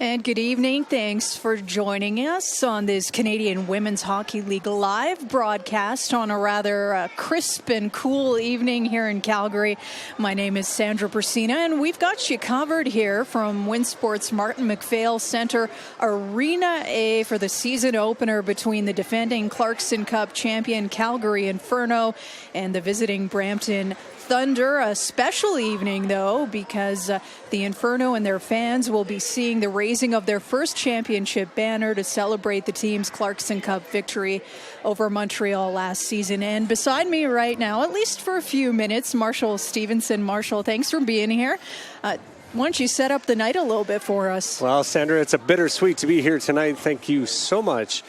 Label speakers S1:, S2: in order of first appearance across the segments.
S1: And good evening. Thanks for joining us on this Canadian Women's Hockey League live broadcast on a rather crisp and cool evening here in Calgary. My name is Sandra Persina, and we've got you covered here from WinSports Martin McPhail Center Arena A for the season opener between the defending Clarkson Cup champion Calgary Inferno and the visiting Brampton Thunder. A special evening, though, because the Inferno and their fans will be seeing the raising of their first championship banner to celebrate the team's Clarkson Cup victory over Montreal last season. And beside me right now, at least for a few minutes, Marshall Stevenson. Marshall, thanks for being here. Why don't you set up the night a little bit for us?
S2: Well, Sandra, it's a bittersweet to be here tonight. Thank you so much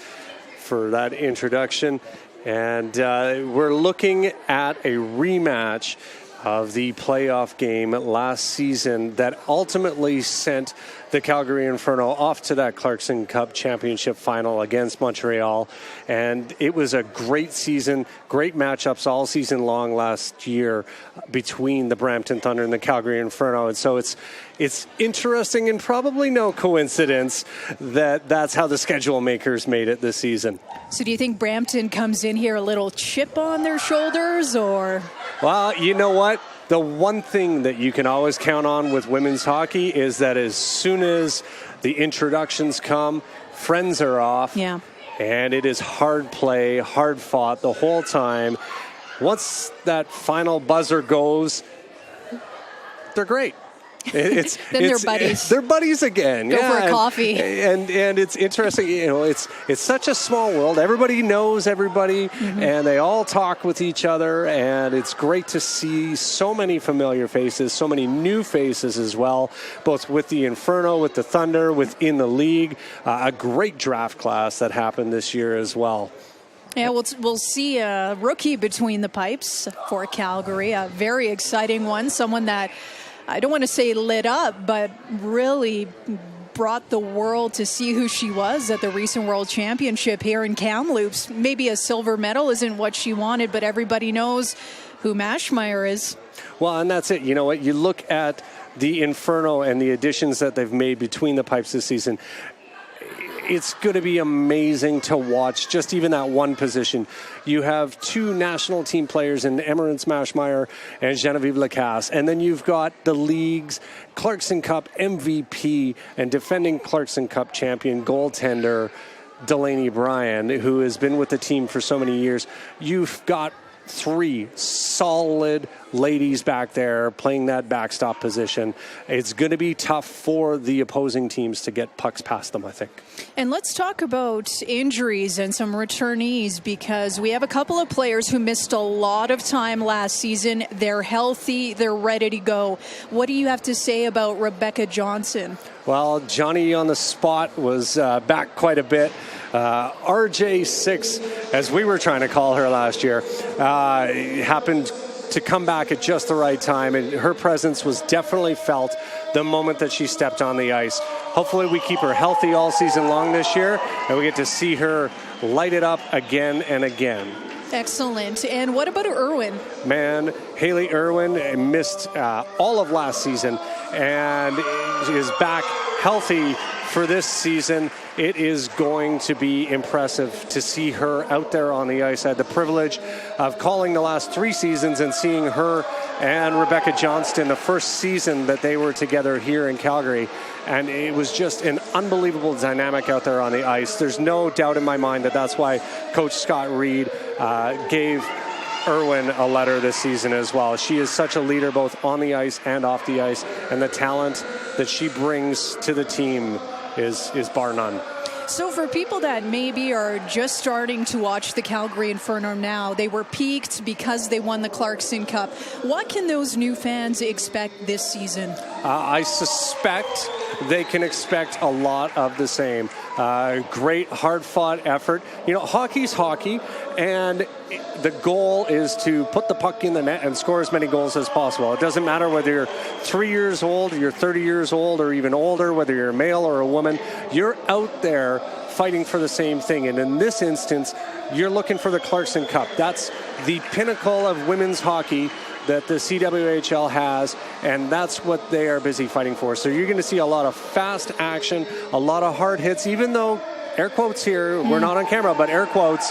S2: for that introduction. And we're looking at a rematch of the playoff game last season that ultimately sent the Calgary Inferno off to that Clarkson Cup championship final against Montreal. And it was a great season, great matchups all season long last year between the Brampton Thunder and the Calgary Inferno. And so it's interesting and probably no coincidence that that's how the schedule makers made it this season.
S1: So do you think Brampton comes in here a little chip on their shoulders, or?
S2: Well, you know what? The one thing that you can always count on with women's hockey is that as soon as the introductions come, friends are off.
S1: Yeah.
S2: And it is hard play, hard fought the whole time. Once that final buzzer goes, they're great.
S1: Then they're buddies.
S2: They're buddies again.
S1: Go for a coffee.
S2: And it's interesting. You know, it's such a small world. Everybody knows everybody, and they all talk with each other. And it's great to see so many familiar faces, so many new faces as well, both with the Inferno, with the Thunder, within the league. A great draft class that happened this year as well.
S1: Yeah, we'll see a rookie between the pipes for Calgary. A very exciting one. Someone that, I don't want to say lit up, but really brought the world to see who she was at the recent World Championship here in Kamloops. Maybe a silver medal isn't what she wanted, but everybody knows who Mashmeyer is.
S2: Well, and that's it. You know what? You look at the Inferno and the additions that they've made between the pipes this season. It's going to be amazing to watch just even that one position. You have two national team players in Emerence Mashmeyer and Genevieve Lacasse. And then you've got the league's Clarkson Cup MVP and defending Clarkson Cup champion goaltender Delaney Bryan, who has been with the team for so many years. You've got three solid ladies back there playing that backstop position. It's going to be tough for the opposing teams to get pucks past them, I think.
S1: And let's talk about injuries and some returnees, because we have a couple of players who missed a lot of time last season. They're healthy. They're ready to go. What do you have to say about Rebecca Johnson? Well,
S2: Johnny on the spot was back quite a bit. RJ6, as we were trying to call her last year, happened to come back at just the right time, and her presence was definitely felt the moment that she stepped on the ice. Hopefully we keep her healthy all season long this year, and we get to see her light it up again and again.
S1: Excellent. And what about Irwin?
S2: Man, Haley Irwin missed all of last season and is back healthy for this season. It is going to be impressive to see her out there on the ice. I had the privilege of calling the last 3 seasons and seeing her and Rebecca Johnston the first season that they were together here in Calgary. And it was just an unbelievable dynamic out there on the ice. There's no doubt in my mind that that's why Coach Scott Reed gave Irwin a letter this season as well. She is such a leader both on the ice and off the ice, and the talent that she brings to the team is bar none.
S1: So for people that maybe are just starting to watch the Calgary Inferno now, they were peaked because they won the Clarkson Cup. What can those new fans expect this season?
S2: I suspect they can expect a lot of the same. Great, hard-fought effort. You know, hockey's hockey, and the goal is to put the puck in the net and score as many goals as possible. It doesn't matter whether you're 3 years old, or you're 30 years old, or even older, whether you're a male or a woman. You're out there fighting for the same thing. And in this instance, you're looking for the Clarkson Cup. That's the pinnacle of women's hockey. that the CWHL has, and that's what they are busy fighting for. So you're going to see a lot of fast action, a lot of hard hits, even though, air quotes here, we're not on camera, but air quotes,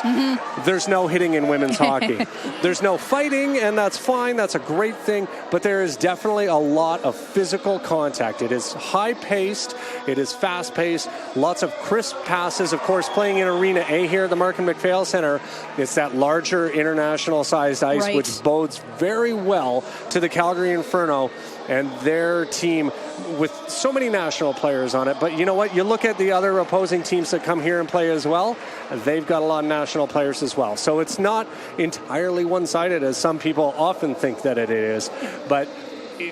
S2: there's no hitting in women's hockey. There's no fighting, and that's fine. That's a great thing. But there is definitely a lot of physical contact. It is high-paced. It is fast-paced. Lots of crisp passes. Of course, playing in Arena A here at the Markham McPhail Center, it's that larger international-sized ice,
S1: right,
S2: which bodes very well to the Calgary Inferno and their team with so many national players on it. But you know what? You look at the other opposing teams that come here and play as well, they've got a lot of national players as well. So it's not entirely one-sided as some people often think that it is. But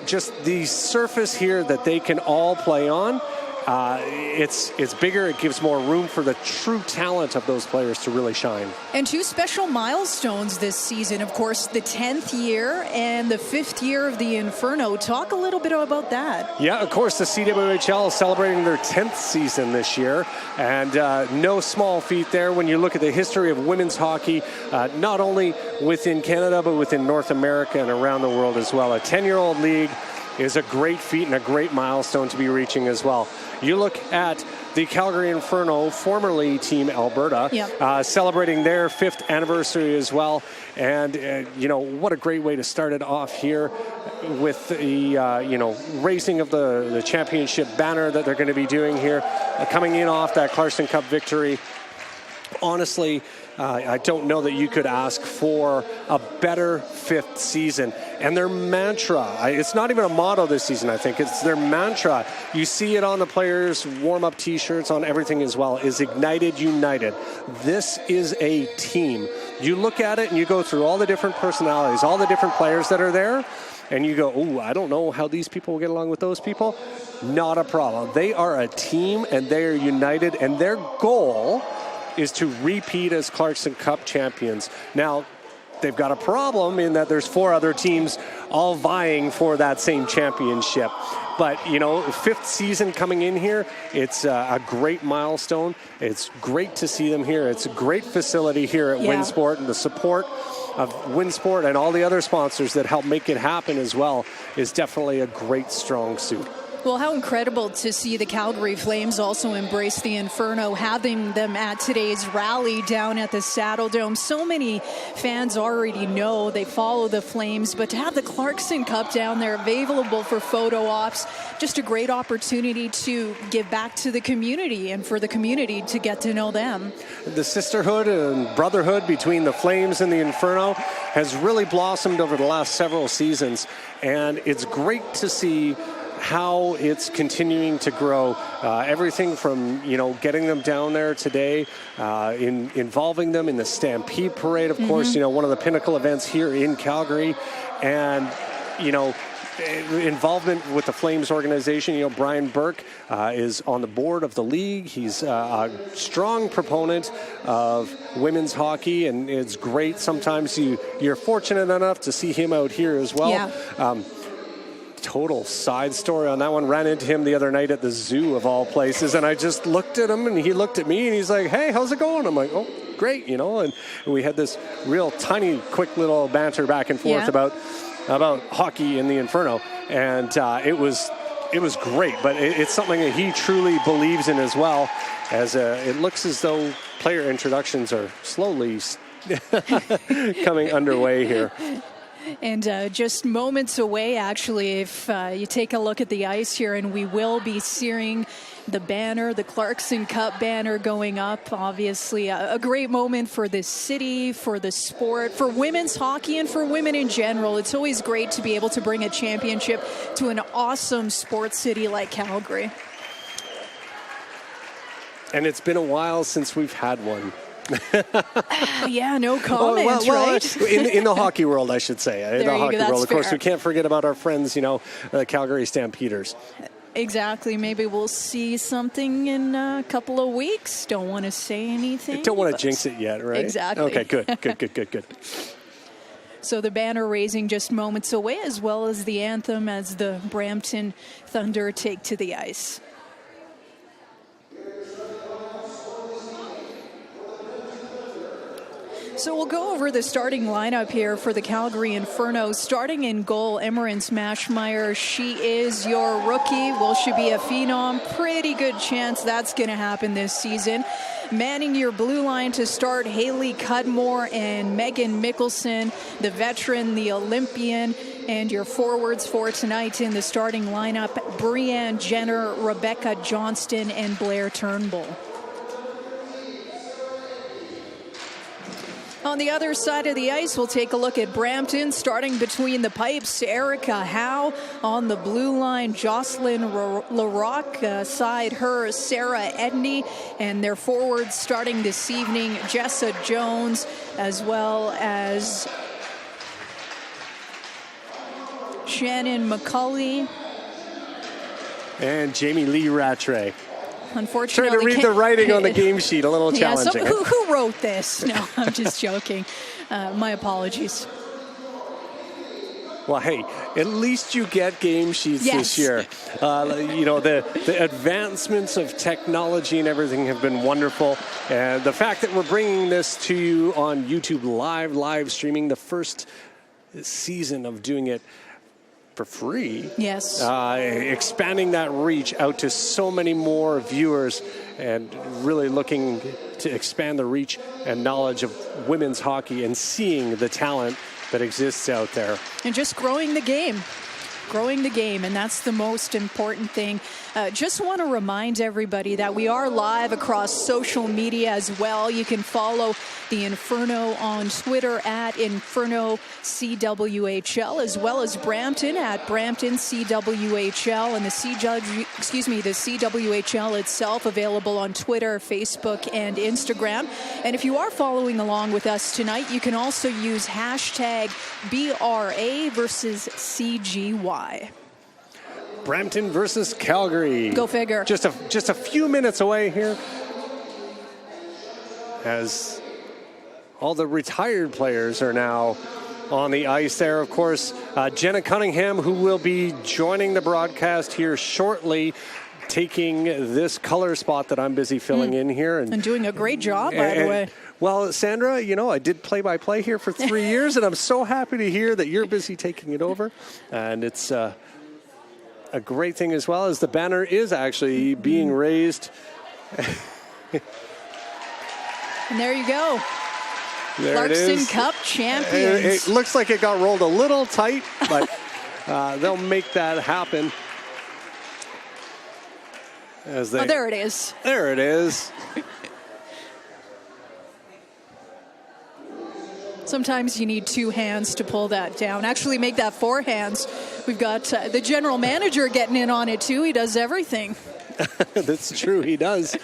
S2: just the surface here that they can all play on, it's bigger. It gives more room for the true talent of those players to really shine.
S1: And two special milestones this season, of course, the 10th year and the 5th year of the Inferno. Talk a little bit about that.
S2: Yeah, of course, the CWHL is celebrating their 10th season this year, and no small feat there when you look at the history of women's hockey, not only within Canada, but within North America and around the world as well. A 10-year-old league is a great feat and a great milestone to be reaching as well. You look at the Calgary Inferno, formerly Team Alberta, celebrating their 5th anniversary as well. And, what a great way to start it off here with the, raising of the championship banner that they're going to be doing here, coming in off that Clarkson Cup victory. Honestly, I don't know that you could ask for a better 5th season. And their mantra, it's not even a motto this season, I think. It's their mantra. You see it on the players' warm-up T-shirts, on everything as well, is Ignited United. This is a team. You look at it and you go through all the different personalities, all the different players that are there, and you go, oh, I don't know how these people will get along with those people. Not a problem. They are a team, and they are united, and their goal is to repeat as Clarkson Cup champions. Now, they've got a problem in that there's 4 other teams all vying for that same championship. But, 5th season coming in here, it's a great milestone. It's great to see them here. It's a great facility here at WinSport, and the support of WinSport and all the other sponsors that help make it happen as well is definitely a great, strong suit.
S1: Well, how incredible to see the Calgary Flames also embrace the Inferno, having them at today's rally down at the Saddle Dome. So many fans already know, they follow the Flames, but to have the Clarkson Cup down there available for photo ops, just a great opportunity to give back to the community and for the community to get to know them.
S2: The sisterhood and brotherhood between the Flames and the Inferno has really blossomed over the last several seasons, and it's great to see how it's continuing to grow. Everything from, getting them down there today, involving them in the Stampede Parade, of course, one of the pinnacle events here in Calgary. And, involvement with the Flames organization. Brian Burke is on the board of the league. He's a strong proponent of women's hockey, and it's great. Sometimes you're fortunate enough to see him out here as well. Yeah. Total side story on that one. Ran into him the other night at the zoo of all places, and I just looked at him and he looked at me and he's like, hey, how's it going? I'm like, oh, great, and we had this real tiny quick little banter back and forth about hockey in the Inferno, and it was great. But it's something that he truly believes in as well, as it looks as though player introductions are slowly coming underway here.
S1: And just moments away, actually, if you take a look at the ice here, and we will be seeing the banner, the Clarkson Cup banner going up. Obviously, a great moment for this city, for the sport, for women's hockey, and for women in general. It's always great to be able to bring a championship to an awesome sports city like Calgary.
S2: And it's been a while since we've had one.
S1: Yeah, no comments, right?
S2: In the hockey world, I should say. In the hockey world, of course,
S1: fair.
S2: we can't forget about our friends, the Calgary Stampeders.
S1: Exactly. Maybe we'll see something in a couple of weeks. Don't want to say anything.
S2: Don't want to jinx it yet, right?
S1: Exactly.
S2: Okay, good.
S1: So the banner raising just moments away, as well as the anthem as the Brampton Thunder take to the ice. So we'll go over the starting lineup here for the Calgary Inferno. Starting in goal, Emmerin Smashmeyer. She is your rookie. Will she be a phenom? Pretty good chance that's going to happen this season. Manning your blue line to start, Haley Cudmore and Megan Mickelson, the veteran, the Olympian. And your forwards for tonight in the starting lineup, Brianne Jenner, Rebecca Johnston, and Blair Turnbull. On the other side of the ice, we'll take a look at Brampton. Starting between the pipes, Erica Howe. On the blue line, Jocelyn LaRocque. Side her, Sarah Edney. And their forwards starting this evening, Jessa Jones, as well as Shannon McCulley.
S2: And Jamie Lee Rattray.
S1: Unfortunately,
S2: trying to read the writing on the game sheet, a little challenging.
S1: So who wrote this? No, I'm just joking. My apologies.
S2: Well, hey, at least you get game sheets this year. The advancements of technology and everything have been wonderful. And the fact that we're bringing this to you on YouTube live streaming, the first season of doing it for free.
S1: Yes.
S2: Expanding that reach out to so many more viewers and really looking to expand the reach and knowledge of women's hockey and seeing the talent that exists out there.
S1: And just growing the game, and that's the most important thing. Just want to remind everybody that we are live across social media as well. You can follow the Inferno on Twitter at Inferno CWHL, as well as Brampton at Brampton CWHL, and the CWHL itself available on Twitter, Facebook, and Instagram. And if you are following along with us tonight, you can also use hashtag BRA versus CGY.
S2: Brampton versus Calgary.
S1: Go figure.
S2: Just a few minutes away here, as all the retired players are now on the ice there. Of course, Jenna Cunningham, who will be joining the broadcast here shortly, taking this color spot that I'm busy filling in here. And doing a great job, by the way. Well, Sandra, I did play-by-play here for 3 years, and I'm so happy to hear that you're busy taking it over. And it's a great thing as well, as the banner is actually being raised.
S1: And there you go.
S2: There
S1: Clarkson Cup champions.
S2: It looks like it got rolled a little tight, but they'll make that happen.
S1: There it is.
S2: There it is.
S1: Sometimes you need two hands to pull that down. Actually, make that four hands. We've got the general manager getting in on it, too. He does everything.
S2: That's true. He does.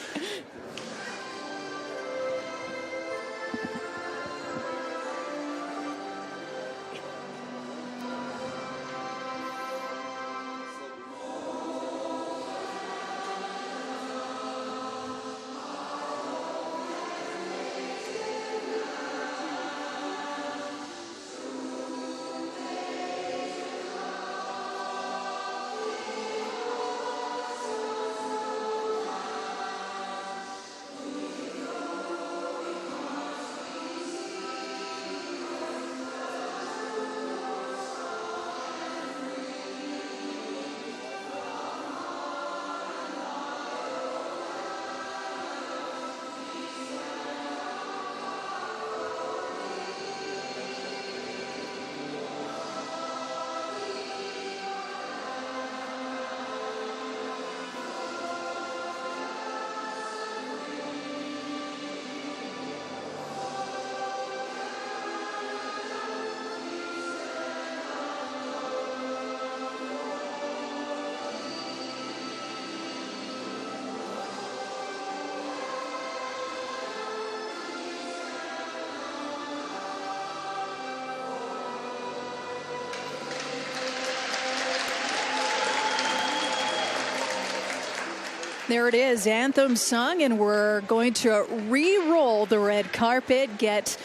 S1: There it is, anthem sung, and we're going to re-roll the red carpet, get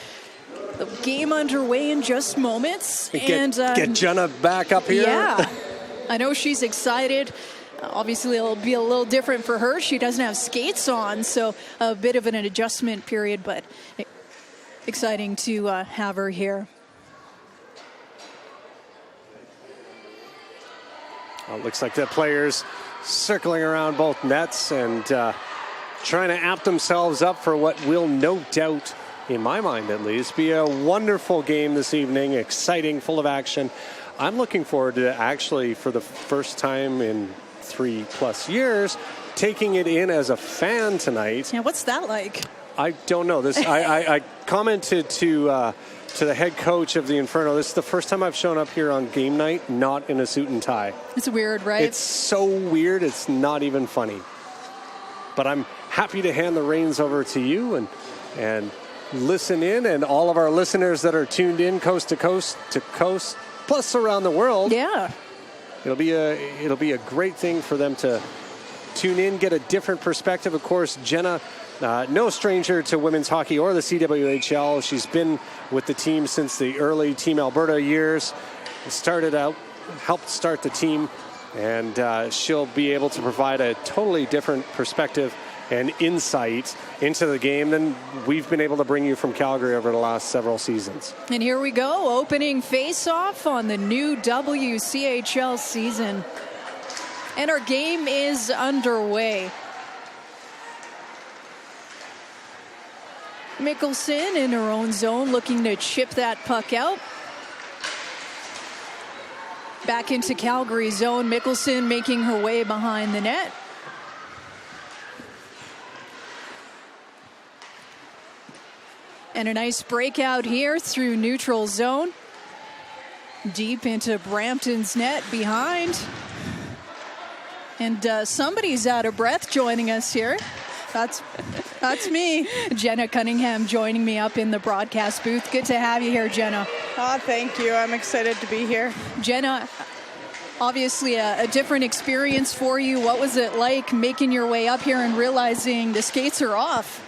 S1: the game underway in just moments.
S2: Get Jenna back up here.
S1: Yeah, I know she's excited. Obviously, it'll be a little different for her. She doesn't have skates on, so a bit of an adjustment period, but Exciting to have her here.
S2: Well, it looks like the players circling around both nets and trying to amp themselves up for what will no doubt, in my mind at least, be a wonderful game this evening. Exciting, full of action. I'm looking forward to actually, for the first time in 3+ years, taking it in as a fan tonight.
S1: Yeah, what's that like?
S2: I don't know. This I commented to the head coach of the Inferno. This is the first time I've shown up here on game night not in a suit and tie.
S1: It's weird, right?
S2: It's so weird. It's not even funny. But I'm happy to hand the reins over to you and listen in, and all of our listeners that are tuned in coast to coast, plus around the world.
S1: Yeah.
S2: It'll be a great thing for them to tune in, get a different perspective. Of course, Jenna, no stranger to women's hockey or the CWHL. She's been with the team since the early Team Alberta years. Helped start the team, and she'll be able to provide a totally different perspective and insight into the game than we've been able to bring you from Calgary over the last several seasons.
S1: And here we go, opening face-off on the new WCHL season. And our game is underway. Mickelson in her own zone, looking to chip that puck out. Back into Calgary zone, Mickelson making her way behind the net. And a nice breakout here through neutral zone. Deep into Brampton's net behind. And somebody's out of breath joining us here. That's me. Jenna Cunningham joining me up in the broadcast booth. Good to have you here, Jenna.
S3: Oh, thank you. I'm excited to be here.
S1: Jenna, obviously a different experience for you. What was it like making your way up here and realizing the skates are off?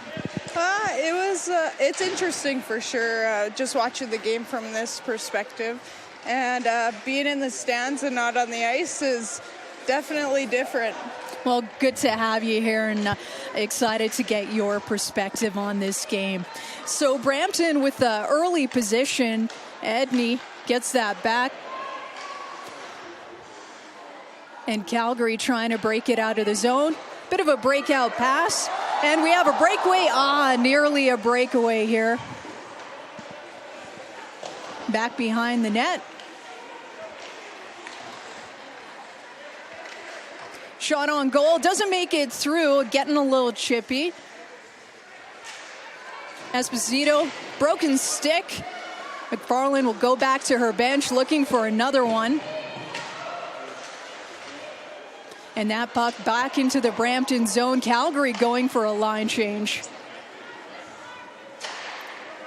S3: It's interesting for sure, just watching the game from this perspective. And being in the stands and not on the ice is definitely different.
S1: Well, good to have you here, and excited to get your perspective on this game. So Brampton with the early position. Edney gets that back. And Calgary trying to break it out of the zone. Bit of a breakout pass. And we have a breakaway. Nearly a breakaway here. Back behind the net. Shot on goal. Doesn't make it through. Getting a little chippy. Esposito. Broken stick. McFarland will go back to her bench looking for another one. And that puck back into the Brampton zone. Calgary going for a line change.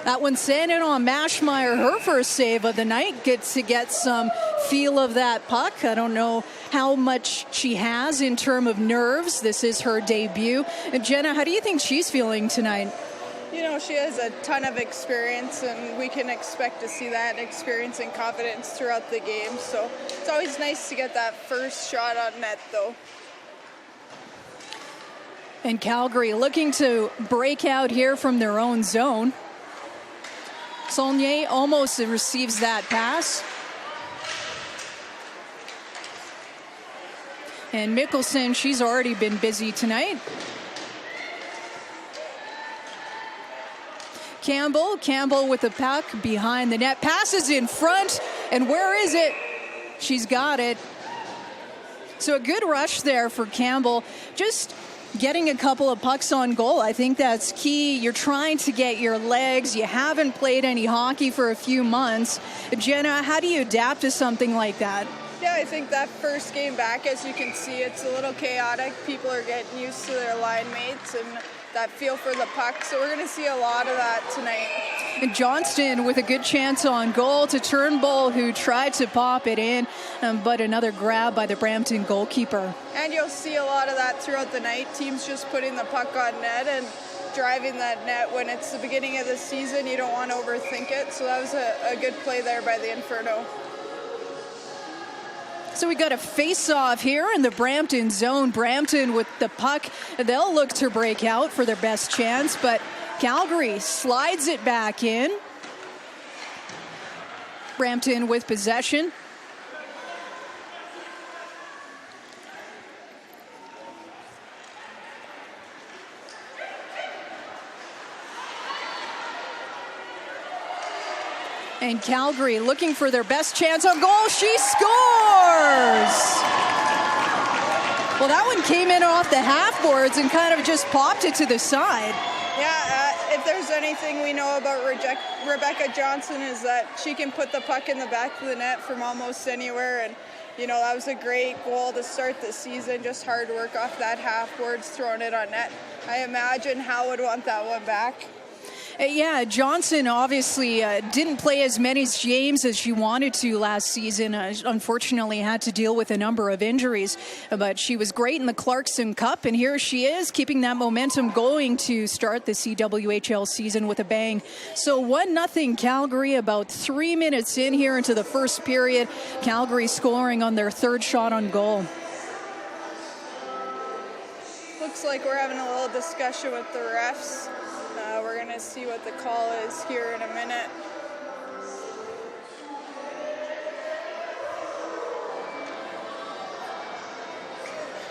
S1: That one sent in on Mashmeyer, her first save of the night. Gets to get some feel of that puck. I don't know how much she has in terms of nerves. This is her debut. And Jenna, how do you think she's feeling tonight?
S3: You know, she has a ton of experience, and we can expect to see that experience and confidence throughout the game. So it's always nice to get that first shot on net, though.
S1: And Calgary looking to break out here from their own zone. Saulnier almost receives that pass. And Mickelson, she's already been busy tonight. Campbell with the puck behind the net. Passes in front, and where is it? She's got it. So a good rush there for Campbell. Just getting a couple of pucks on goal, I think that's key. You're trying to get your legs. You haven't played any hockey for a few months. Jenna, how do you adapt to something like that?
S3: Yeah, I think that first game back, as you can see, it's a little chaotic. People are getting used to their line mates and that feel for the puck. So we're going to see a lot of that tonight.
S1: And Johnston with a good chance on goal to Turnbull, who tried to pop it in, but another grab by the Brampton goalkeeper.
S3: And you'll see a lot of that throughout the night. Teams just putting the puck on net and driving that net. When it's the beginning of the season, you don't want to overthink it. So that was a good play there by the Inferno.
S1: So we got a face-off here in the Brampton zone. Brampton with the puck. They'll look to break out for their best chance, but Calgary slides it back in. Brampton with possession. And Calgary looking for their best chance on goal. She scores! Well, that one came in off the half boards and kind of just popped it to the side.
S3: Yeah, if there's anything we know about Rebecca Johnson is that she can put the puck in the back of the net from almost anywhere. And, you know, that was a great goal to start the season. Just hard work off that half boards, throwing it on net. I imagine Hal would want that one back.
S1: Yeah, Johnson obviously didn't play as many games as she wanted to last season. Unfortunately, had to deal with a number of injuries. But she was great in the Clarkson Cup, and here she is, keeping that momentum going to start the CWHL season with a bang. So 1-0 Calgary, about 3 minutes in here into the first period. Calgary scoring on their third shot on goal.
S3: Looks like we're having a little discussion with the refs. We're going to see what the call is here in a minute.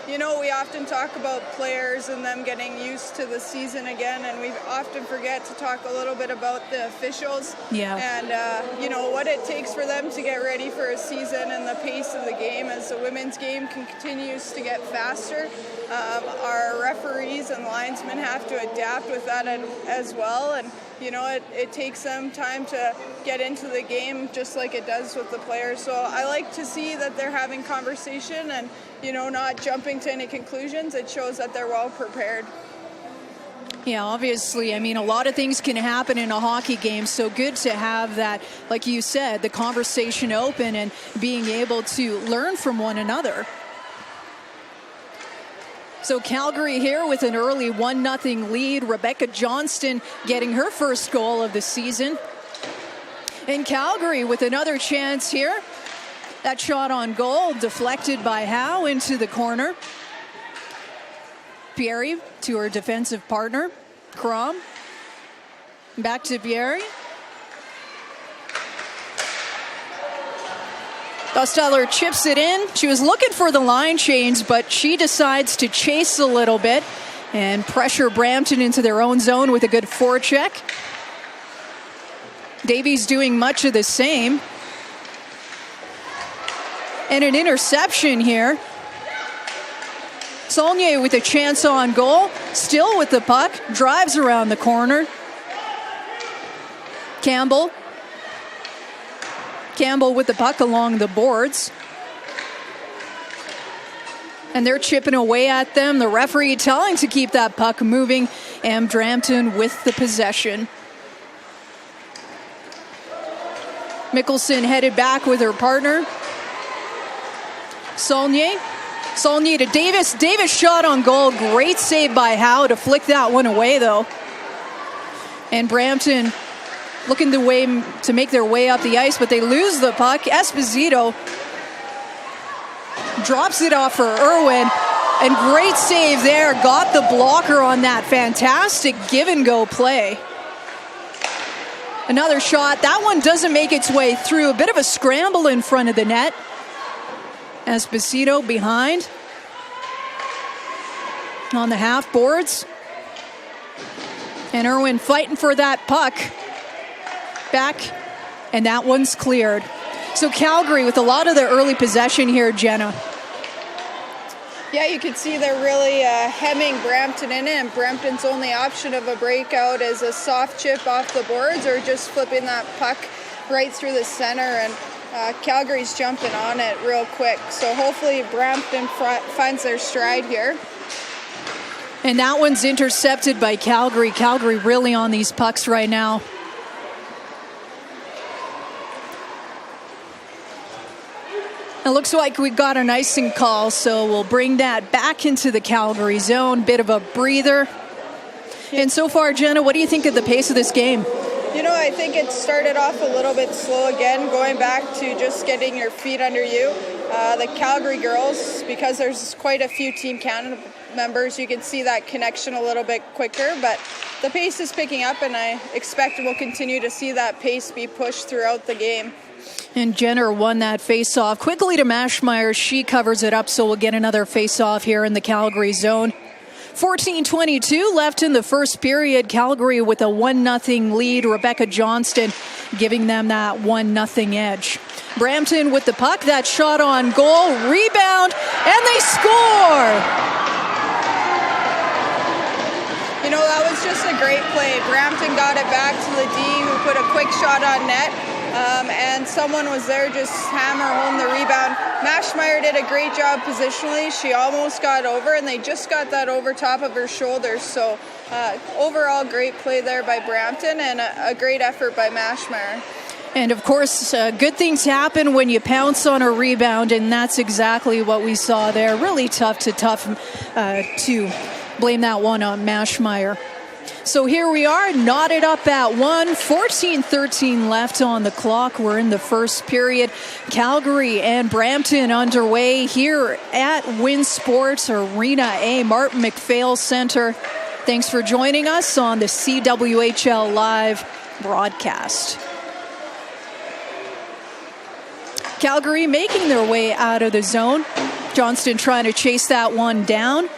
S3: You know, we often talk about players and them getting used to the season again, and we often forget to talk a little bit about the officials.
S1: Yeah.
S3: And, you know, what it takes for them to get ready for a season and the pace of the game as the women's game continues to get faster. Our referees and linesmen have to adapt with that as well. And, you know, it takes them time to get into the game just like it does with the players. So I like to see that they're having conversation and, you know, not jumping to any conclusions. It shows that they're well prepared.
S1: Yeah, obviously, I mean, a lot of things can happen in a hockey game, so good to have that, like you said, the conversation open and being able to learn from one another. So Calgary here with an early 1-0 lead. Rebecca Johnston getting her first goal of the season. And Calgary with another chance here. That shot on goal deflected by Howe into the corner. Pieri to her defensive partner, Crom. Back to Pieri. Dostler chips it in. She was looking for the line change, but she decides to chase a little bit and pressure Brampton into their own zone with a good forecheck. Davies doing much of the same. And an interception here. Saulnier with a chance on goal. Still with the puck. Drives around the corner. Campbell with the puck along the boards. And they're chipping away at them. The referee telling to keep that puck moving. And Brampton with the possession. Mickelson headed back with her partner. Saulnier to Davis. Davis shot on goal. Great save by Howe to flick that one away, though. And Brampton looking to make their way up the ice, but they lose the puck. Esposito drops it off for Irwin. And great save there. Got the blocker on that fantastic give-and-go play. Another shot. That one doesn't make its way through. A bit of a scramble in front of the net. Esposito behind on the half boards. And Irwin fighting for that puck. Back, and that one's cleared. So Calgary with a lot of their early possession here, Jenna.
S3: Yeah, you can see they're really hemming Brampton in, and Brampton's only option of a breakout is a soft chip off the boards or just flipping that puck right through the center, and Calgary's jumping on it real quick. So hopefully Brampton finds their stride here.
S1: And that one's intercepted by Calgary. Calgary really on these pucks right now. It looks like we got an icing call, so we'll bring that back into the Calgary zone. Bit of a breather. And so far, Jenna, what do you think of the pace of this game?
S3: You know, I think it started off a little bit slow again, going back to just getting your feet under you. The Calgary girls, because there's quite a few Team Canada members, you can see that connection a little bit quicker, but the pace is picking up, and I expect we'll continue to see that pace be pushed throughout the game.
S1: And Jenner won that face-off quickly to Mashmeyer. She covers it up, so we'll get another face-off here in the Calgary zone. 14:22 left in the first period. Calgary with a 1-0 lead. Rebecca Johnston giving them that 1-0 edge. Brampton with the puck. That shot on goal. Rebound, and they score!
S3: You know, that was just a great play. Brampton got it back to the D, who put a quick shot on net. And someone was there just hammer home the rebound. Mashmeyer did a great job positionally. She almost got over, and they just got that over top of her shoulders. So overall, great play there by Brampton, and a great effort by Mashmeyer.
S1: And of course, good things happen when you pounce on a rebound, and that's exactly what we saw there. Really tough to blame that one on Mashmeyer. So here we are, knotted up at 1, 14:13 left on the clock. We're in the first period. Calgary and Brampton underway here at Wynn Sports Arena A, Martin McPhail Center. Thanks for joining us on the CWHL Live broadcast. Calgary making their way out of the zone. Johnston trying to chase that one down.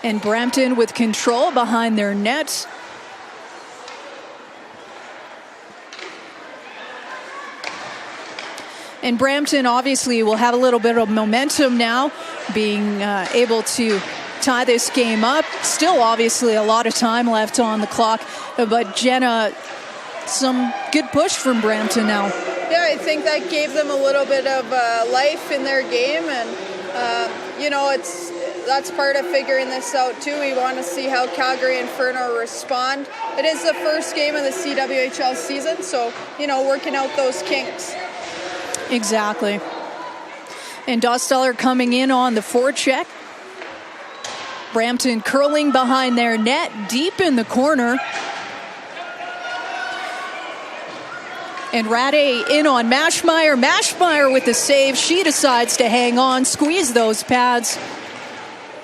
S1: And Brampton with control behind their net. And Brampton obviously will have a little bit of momentum now, being able to tie this game up. Still obviously a lot of time left on the clock, but Jenna, some good push from Brampton now.
S3: Yeah, I think that gave them a little bit of life in their game, and you know, that's part of figuring this out too. We want to see how Calgary Inferno respond. It is the first game of the CWHL season, so, you know, working out those kinks.
S1: Exactly. And Dosteller coming in on the forecheck. Brampton curling behind their net, deep in the corner. And Rade in on Mashmeyer. Mashmeyer with the save. She decides to hang on, squeeze those pads.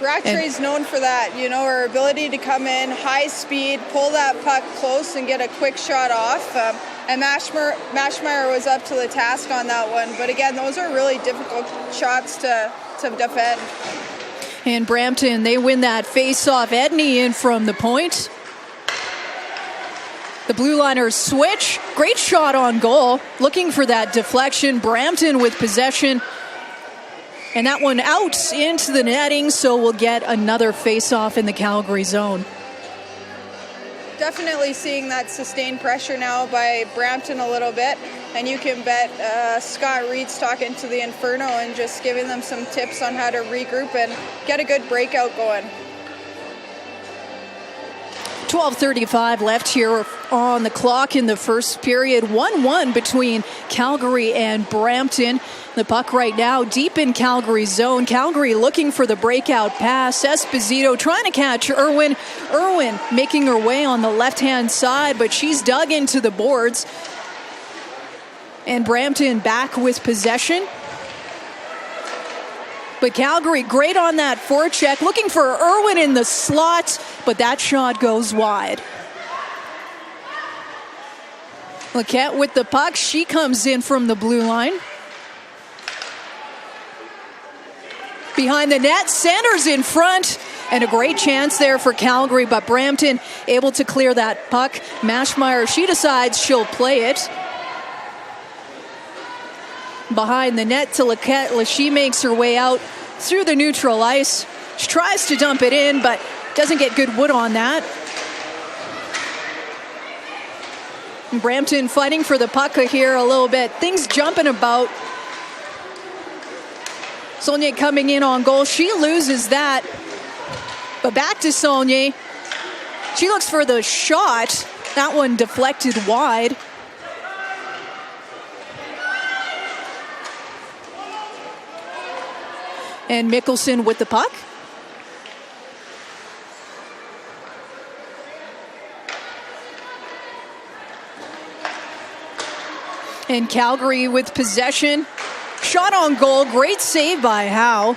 S3: Rattray's known for that, you know, her ability to come in, high speed, pull that puck close and get a quick shot off. And Mashmeyer was up to the task on that one. But again, those are really difficult shots to defend.
S1: And Brampton, they win that face-off. Edney in from the point. The Blue Liners switch. Great shot on goal. Looking for that deflection. Brampton with possession. And that one out into the netting, so we'll get another face-off in the Calgary zone.
S3: Definitely seeing that sustained pressure now by Brampton a little bit. And you can bet Scott Reed's talking to the Inferno and just giving them some tips on how to regroup and get a good breakout going.
S1: 12:35 left here on the clock in the first period. 1-1 between Calgary and Brampton. The puck right now deep in Calgary's zone. Calgary looking for the breakout pass. Esposito trying to catch Irwin. Irwin making her way on the left-hand side, but she's dug into the boards. And Brampton back with possession. But Calgary great on that forecheck, looking for Irwin in the slot, but that shot goes wide. Laquette with the puck. She comes in from the blue line. Behind the net, Sanders in front, and a great chance there for Calgary, but Brampton able to clear that puck. Mashmeyer, she decides she'll play it behind the net to Laquette. She makes her way out through the neutral ice. She tries to dump it in, but doesn't get good wood on that. Brampton fighting for the puck here a little bit. Things jumping about. Saulnier coming in on goal. She loses that. But back to Saulnier. She looks for the shot. That one deflected wide. And Mickelson with the puck. And Calgary with possession. Shot on goal. Great save by Howe.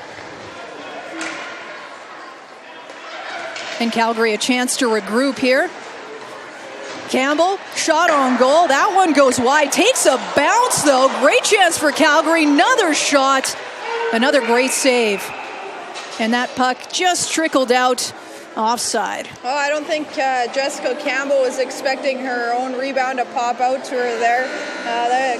S1: And Calgary a chance to regroup here. Campbell, shot on goal. That one goes wide. Takes a bounce, though. Great chance for Calgary. Another shot. Another great save. And that puck just trickled out offside.
S3: Well, I don't think Jessica Campbell was expecting her own rebound to pop out to her there.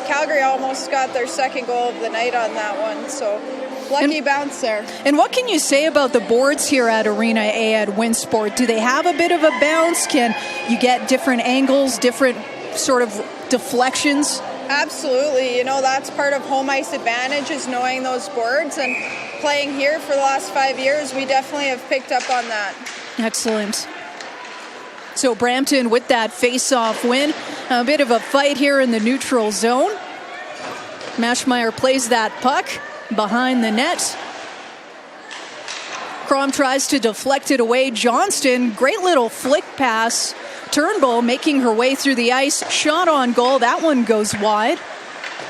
S3: Calgary almost got their second goal of the night on that one. So lucky bounce there.
S1: And what can you say about the boards here at Arena A at Winsport? Do they have a bit of a bounce? Can you get different angles, different sort of deflections?
S3: Absolutely. You know, that's part of home ice advantage, is knowing those boards. And playing here for the last 5 years, we definitely have picked up on that.
S1: Excellent. So Brampton with that face-off win. A bit of a fight here in the neutral zone. Maschmeyer plays that puck behind the net. Crom tries to deflect it away. Johnston, great little flick pass. Turnbull making her way through the ice. Shot on goal. That one goes wide.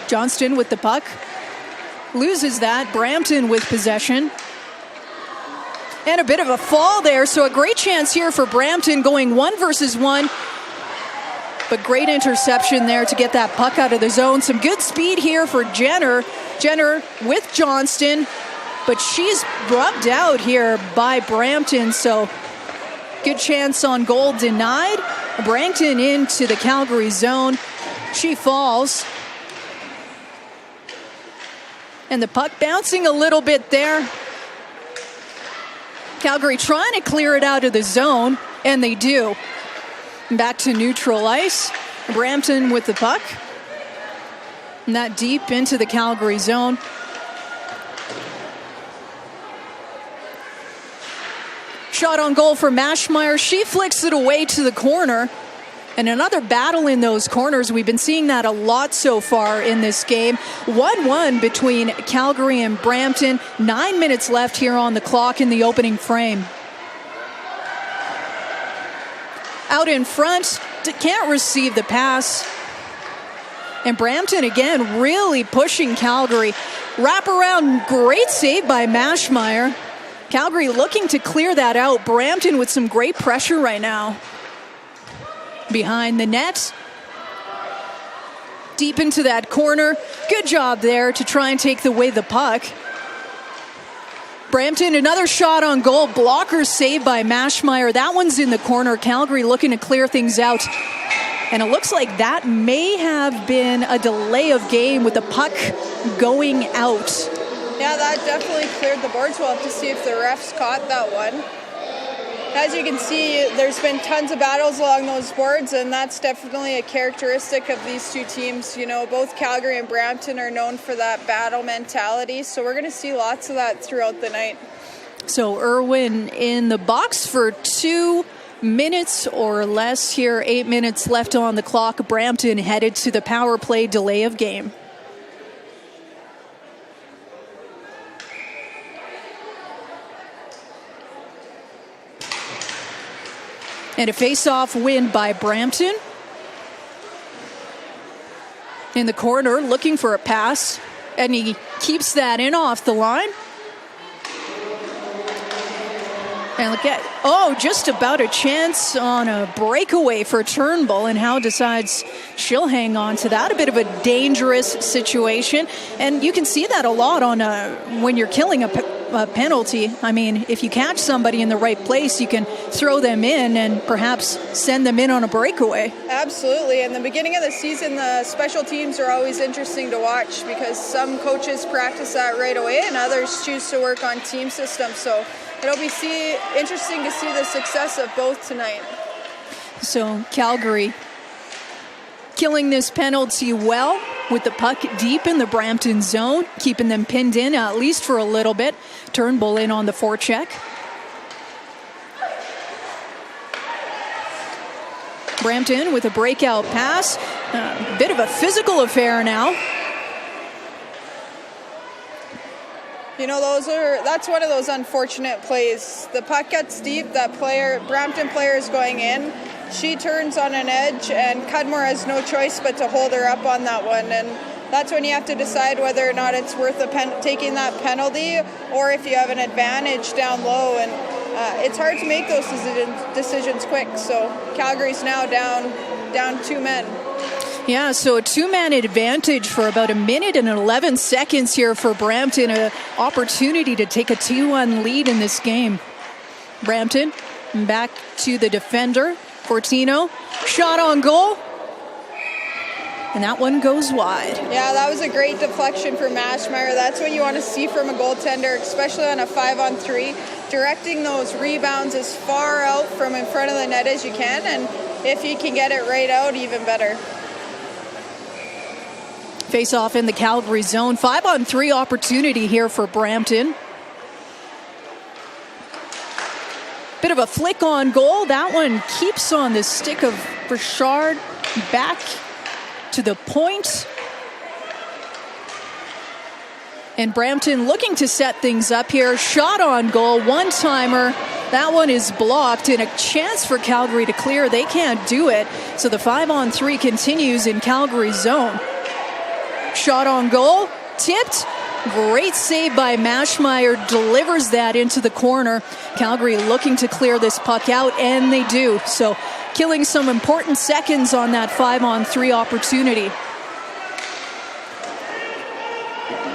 S1: Johnston with the puck. Loses that. Brampton with possession. And a bit of a fall there. So a great chance here for Brampton, going 1 versus 1. But great interception there to get that puck out of the zone. Some good speed here for Jenner. Jenner with Johnston. But she's rubbed out here by Brampton. So good chance on goal denied. Brampton into the Calgary zone. She falls. And the puck bouncing a little bit there. Calgary trying to clear it out of the zone, and they do. Back to neutral ice. Brampton with the puck. And that deep into the Calgary zone. Shot on goal for Maschmeyer. She flicks it away to the corner. And another battle in those corners. We've been seeing that a lot so far in this game. 1-1 between Calgary and Brampton. 9 minutes left here on the clock in the opening frame. Out in front, can't receive the pass. And Brampton again really pushing Calgary. Wraparound, great save by Maschmeyer. Calgary looking to clear that out. Brampton with some great pressure right now. Behind the net. Deep into that corner. Good job there to try and take away the puck. Brampton, another shot on goal. Blocker saved by Maschmeyer. That one's in the corner. Calgary looking to clear things out. And it looks like that may have been a delay of game with the puck going out.
S3: Yeah, that definitely cleared the boards. We'll have to see if the refs caught that one. As you can see, there's been tons of battles along those boards, and that's definitely a characteristic of these two teams. You know, both Calgary and Brampton are known for that battle mentality, so we're going to see lots of that throughout the night.
S1: So Irwin in the box for 2 minutes or less here. 8 minutes left on the clock. Brampton headed to the power play delay of game. And a face-off win by Brampton. In the corner, looking for a pass. And he keeps that in off the line. And look at, just about a chance on a breakaway for Turnbull, and Howe decides she'll hang on to that. A bit of a dangerous situation. And you can see that a lot on when you're killing a penalty. I mean, if you catch somebody in the right place, you can throw them in and perhaps send them in on a breakaway.
S3: Absolutely. In the beginning of the season, the special teams are always interesting to watch because some coaches practice that right away and others choose to work on team systems. So it'll be interesting to see the success of both tonight.
S1: So Calgary killing this penalty well with the puck deep in the Brampton zone, keeping them pinned in at least for a little bit. Turnbull in on the forecheck. Brampton with a breakout pass. Bit of a physical affair now.
S3: You know, that's one of those unfortunate plays. The puck gets deep, Brampton player is going in. She turns on an edge, and Cudmore has no choice but to hold her up on that one. And that's when you have to decide whether or not it's worth taking that penalty or if you have an advantage down low. And it's hard to make those decisions quick. So Calgary's now down 2 men.
S1: Yeah, so a 2-man advantage for about 1 minute and 11 seconds here for Brampton. An opportunity to take a 2-1 lead in this game. Brampton back to the defender. Fortino, shot on goal. And that one goes wide.
S3: Yeah, that was a great deflection for Maschmeyer. That's what you want to see from a goaltender, especially on a 5-on-3. Directing those rebounds as far out from in front of the net as you can. And if you can get it right out, even better.
S1: Face off in the Calgary zone. 5-on-3 opportunity here for Brampton. Bit of a flick on goal. That one keeps on the stick of Burchard. Back to the point. And Brampton looking to set things up here. Shot on goal. One-timer. That one is blocked, and a chance for Calgary to clear. They can't do it. So the 5-on-3 continues in Calgary's zone. Shot on goal, tipped. Great save by Maschmeyer, delivers that into the corner. Calgary looking to clear this puck out, and they do. So killing some important seconds on that 5-on-3 opportunity.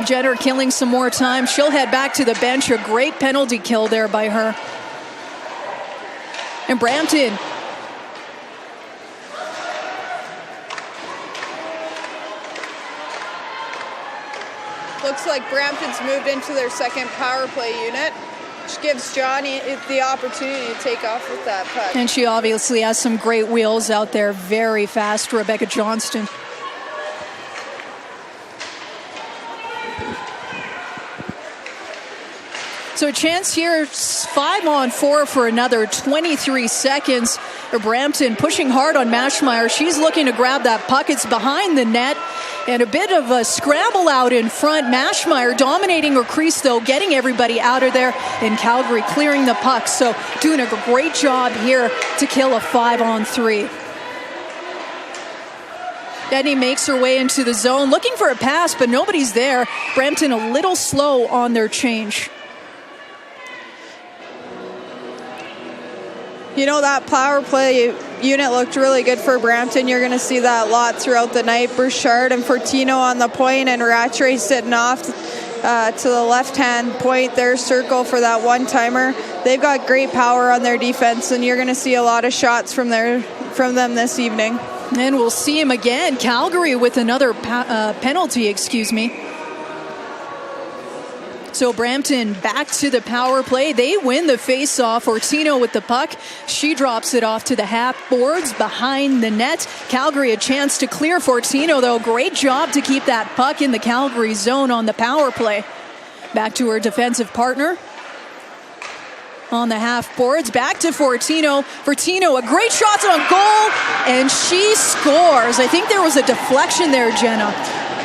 S1: Jenner killing some more time. She'll head back to the bench. A great penalty kill there by her. And Brampton
S3: looks like Brampton's moved into their second power play unit, which gives Johnny the opportunity to take off with that puck.
S1: And she obviously has some great wheels out there. Very fast, Rebecca Johnston. So a chance here, 5-on-4 for another 23 seconds. Brampton pushing hard on Maschmeyer. She's looking to grab that puck. It's behind the net. And a bit of a scramble out in front. Maschmeyer dominating her crease, though, getting everybody out of there. And Calgary clearing the puck. So doing a great job here to kill a 5-on-3. Denny makes her way into the zone, looking for a pass, but nobody's there. Brampton a little slow on their change.
S3: You know, that power play unit looked really good for Brampton. You're going to see that a lot throughout the night. Burchard and Fortino on the point, and Rattray sitting off to the left-hand point, their circle for that one-timer. They've got great power on their defense, and you're going to see a lot of shots from them this evening.
S1: And we'll see him again. Calgary with another penalty, So Brampton back to the power play. They win the face-off. Fortino with the puck. She drops it off to the half boards behind the net. Calgary a chance to clear. Fortino, though, great job to keep that puck in the Calgary zone on the power play. Back to her defensive partner. On the half boards, back to Fortino. Fortino, a great shot on goal, and she scores. I think there was a deflection there, Jenna.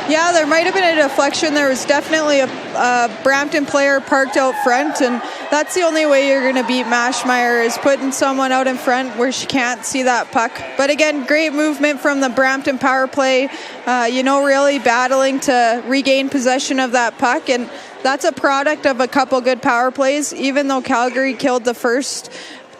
S3: Yeah, there might have been a deflection. There was definitely a Brampton player parked out front, and that's the only way you're going to beat Maschmeyer is putting someone out in front where she can't see that puck. But again, great movement from the Brampton power play, really battling to regain possession of that puck, and that's a product of a couple good power plays. Even though Calgary killed the first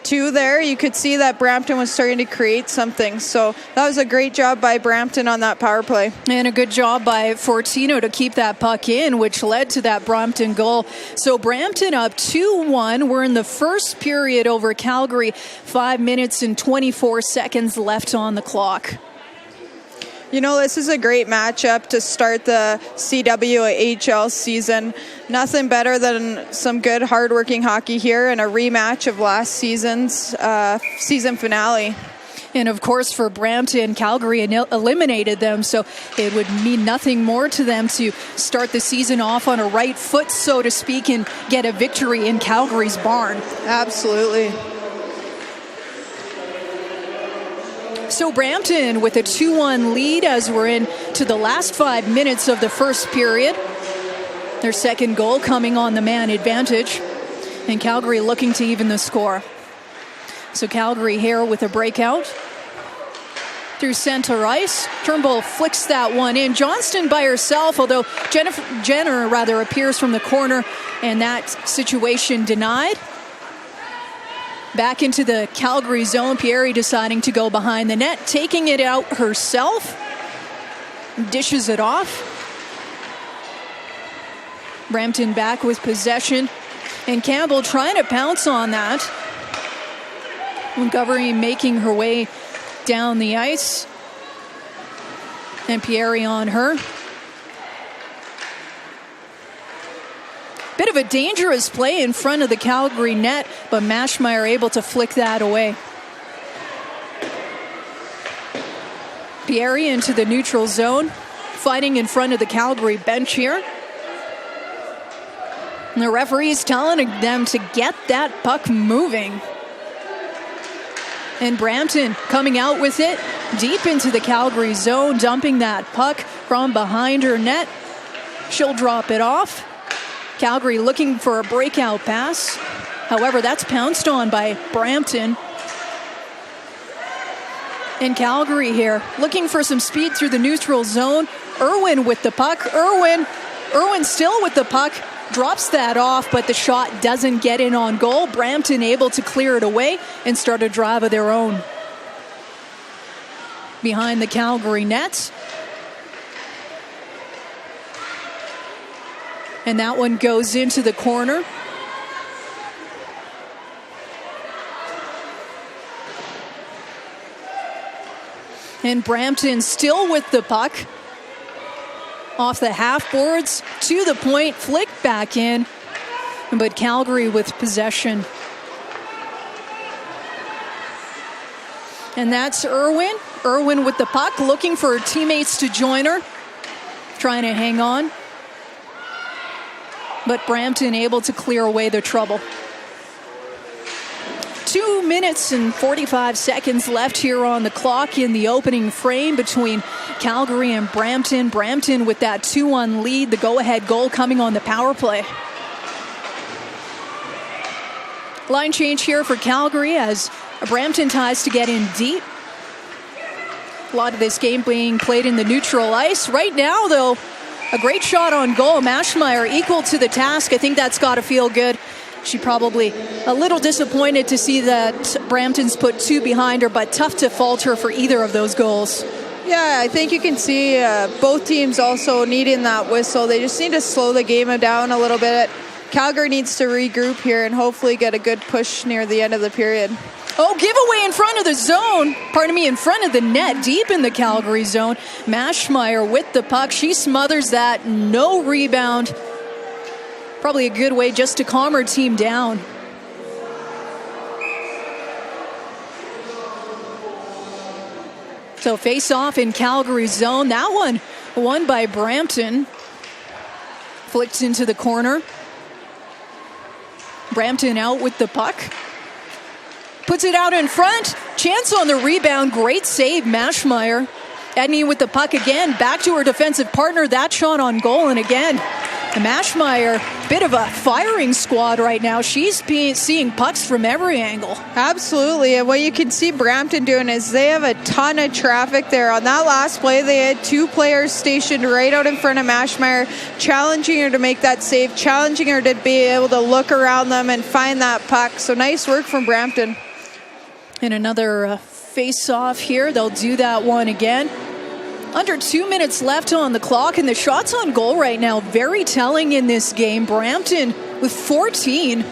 S3: two there, you could see that Brampton was starting to create something. So that was a great job by Brampton on that power play. And a good job by Fortino to keep that puck in, which led to that Brampton goal. So Brampton up 2-1. We're in the first period over Calgary. 5 minutes and 24 seconds left on the clock. You know, this is a great matchup to start the CWHL season. Nothing better than some good, hardworking hockey here and a rematch of last season's season finale. And, of course, for Brampton, Calgary eliminated them, so it would mean nothing more to them to start the season off on a right foot, so to speak, and get a victory in Calgary's barn. Absolutely. So Brampton with a 2-1 lead as we're into the last 5 minutes of the first period. Their second goal coming on the man advantage. And Calgary looking to even the score. So Calgary here with a breakout.
S1: through center ice. Turnbull flicks that one in. Johnston by herself, although Jenner appears from the corner, and that situation denied. Back into the Calgary zone. Pieri deciding to go behind the net, taking it out herself. Dishes it off. Brampton back with possession. And Campbell trying to pounce on that. Montgomery making her way down the ice. And Pieri on her. Bit of a dangerous play in front of the Calgary net, but Maschmeyer able to flick that away. Pieri into the neutral zone, fighting in front of the Calgary bench here. And the referee's telling them to get that puck moving. And Brampton coming out with it deep into the Calgary zone, dumping that puck from behind her net. She'll drop it off. Calgary looking for a breakout pass. However, that's pounced on by Brampton. And Calgary here looking for some speed through the neutral zone. Irwin with the puck. Irwin still with the puck. Drops that off, but the shot doesn't get in on goal. Brampton able to clear it away and start a drive of their own. Behind the Calgary nets. And that one goes into the corner. And Brampton still with the puck. Off the half boards to the point, flicked back in. But Calgary with possession. And that's Irwin. Irwin with the puck, looking for her teammates to join her. Trying to hang on. But Brampton able to clear away the trouble. 2 minutes and 45 seconds left here on the clock in the opening frame between Calgary and Brampton. Brampton with that 2-1 lead, the go-ahead goal coming on the power play. Line change here for Calgary as Brampton tries to get in deep. A lot of this game being played in the neutral ice. Right now, though, a great shot on goal. Maschmeyer equal to the task. I think that's got to feel good. She probably a little disappointed to see that Brampton's put two behind her, but tough to fault her for either of those goals.
S3: Yeah, I think you can see both teams also needing that whistle. They just need to slow the game down a little bit. Calgary needs to regroup here and hopefully get a good push near the end of the period.
S1: Oh, giveaway in front of the zone. In front of the net, deep in the Calgary zone. Maschmeyer with the puck. She smothers that. No rebound. Probably a good way just to calm her team down. So face off in Calgary zone. That one won by Brampton. Flicked into the corner. Brampton out with the puck. Puts it out in front. Chance on the rebound. Great save, Maschmeyer. Edney with the puck again. Back to her defensive partner. That shot on goal. And again, Maschmeyer, bit of a firing squad right now. She's seeing pucks from every angle.
S3: Absolutely. And what you can see Brampton doing is they have a ton of traffic there. On that last play, they had two players stationed right out in front of Maschmeyer, challenging her to make that save, challenging her to be able to look around them and find that puck. So nice work from Brampton.
S1: And another face-off here. They'll do that one again. Under 2 minutes left on the clock, and the shots on goal right now very telling in this game. Brampton with 14.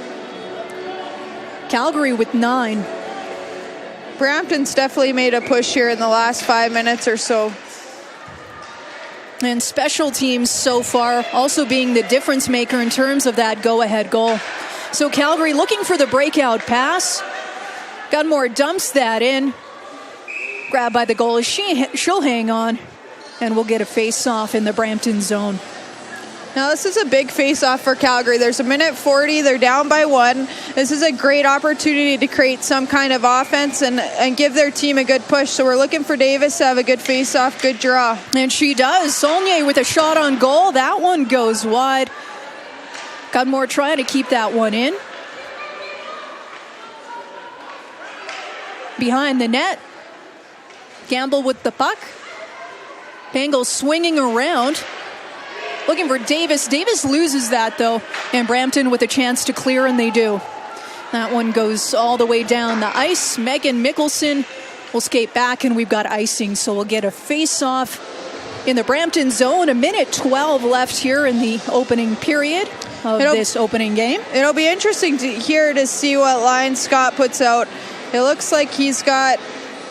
S1: Calgary with 9.
S3: Brampton's definitely made a push here in the last 5 minutes or so.
S1: And special teams so far also being the difference maker in terms of that go-ahead goal. So Calgary looking for the breakout pass. Gunmore dumps that in. Grabbed by the goalie. She'll hang on. And we'll get a face-off in the Brampton zone.
S3: Now this is a big face-off for Calgary. There's a minute 40. They're down by 1. This is a great opportunity to create some kind of offense and give their team a good push. So we're looking for Davis to have a good face-off, good draw.
S1: And she does. Saulnier with a shot on goal. That one goes wide. Gunmore trying to keep that one in. Behind the net. Gamble with the puck. Pangol swinging around. Looking for Davis. Davis loses that, though. And Brampton with a chance to clear, and they do. That one goes all the way down the ice. Megan Mickelson will skate back, and we've got icing. So we'll get a face-off in the Brampton zone. 1:12 left here in the opening period of this opening game.
S3: It'll be interesting to see what line Scott puts out. It looks like he's got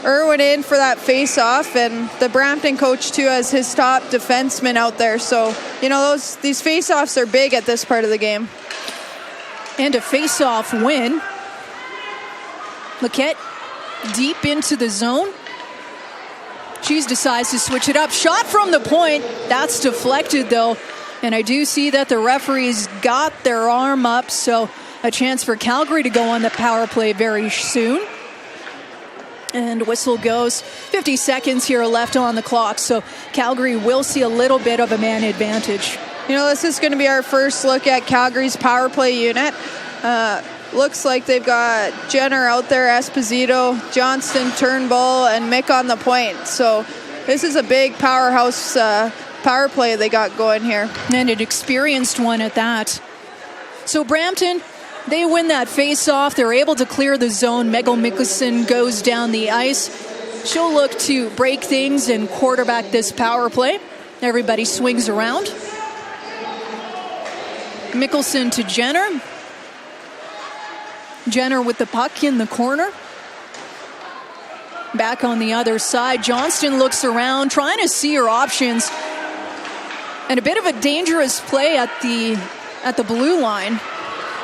S3: Irwin in for that face-off, and the Brampton coach, too, has his top defenseman out there. So, these face-offs are big at this part of the game.
S1: And a face-off win. Laquette deep into the zone. She decides to switch it up. Shot from the point. That's deflected, though. And I do see that the referees got their arm up, so a chance for Calgary to go on the power play very soon. And whistle goes. 50 seconds here left on the clock, so Calgary will see a little bit of a man advantage.
S3: This is going to be our first look at Calgary's power play unit. Looks like they've got Jenner out there, Esposito, Johnston, Turnbull, and Mick on the point. So this is a big powerhouse power play they got going here.
S1: And an experienced one at that. So Brampton, they win that face-off. They're able to clear the zone. Megan Mickelson goes down the ice. She'll look to break things and quarterback this power play. Everybody swings around. Mickelson to Jenner. Jenner with the puck in the corner. Back on the other side. Johnston looks around, trying to see her options. And a bit of a dangerous play at the blue line.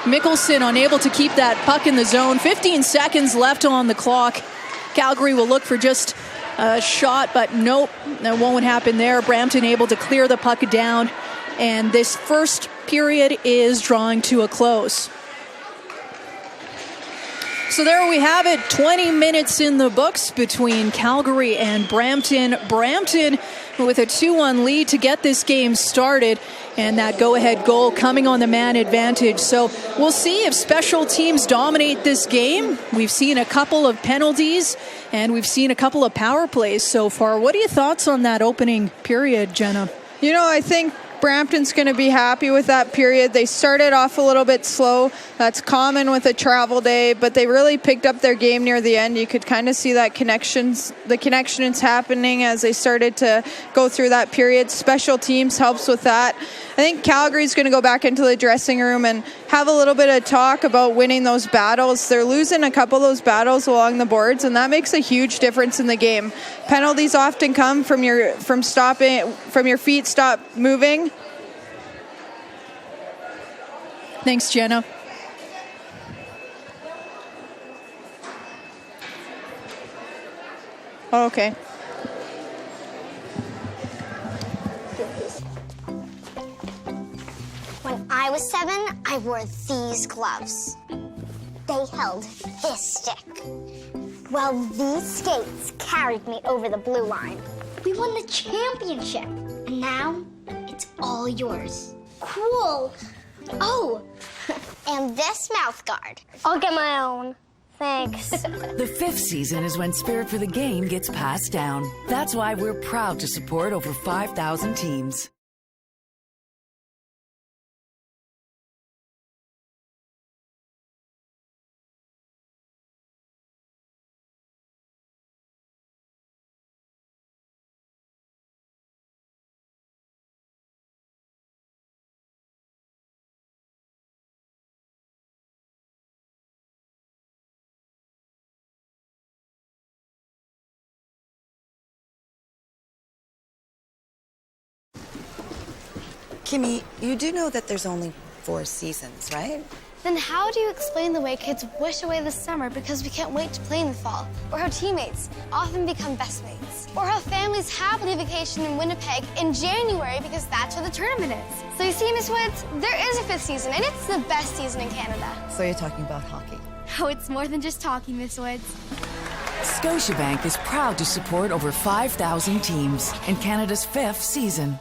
S1: Mickelson unable to keep that puck in the zone. 15 seconds left on the clock. Calgary will look for just a shot, but nope, that won't happen there. Brampton able to clear the puck down. And this first period is drawing to a close. So there we have it, 20 minutes in the books between Calgary and Brampton. Brampton with a 2-1 lead to get this game started, and that go-ahead goal coming on the man advantage. So we'll see if special teams dominate this game. We've seen a couple of penalties, and we've seen a couple of power plays so far. What are your thoughts on that opening period, Jenna?
S3: I think Brampton's going to be happy with that period. They started off a little bit slow. That's common with a travel day, but they really picked up their game near the end. You could kind of see that the connections happening as they started to go through that period. Special teams helps with that. I think Calgary's going to go back into the dressing room and have a little bit of talk about winning those battles. They're losing a couple of those battles along the boards, and that makes a huge difference in the game. Penalties often come from your feet stop moving.
S1: Thanks, Jenna.
S3: Oh, okay.
S4: When I was 7, I wore these gloves. They held this stick. Well, these skates carried me over the blue line. We won the championship, and now it's all yours. Cool. Oh, and this mouth guard. I'll get my own. Thanks.
S5: The 5th season is when Spirit for the Game gets passed down. That's why we're proud to support over 5,000 teams.
S6: Kimmy, you do know that there's only 4 seasons, right?
S7: Then how do you explain the way kids wish away the summer because we can't wait to play in the fall? Or how teammates often become best mates? Or how families happily vacation in Winnipeg in January because that's where the tournament is? So you see, Miss Woods, there is a 5th season, and it's the best season in Canada.
S6: So you're talking about hockey?
S7: Oh, it's more than just talking, Miss Woods.
S5: Scotiabank is proud to support over 5,000 teams in Canada's 5th season.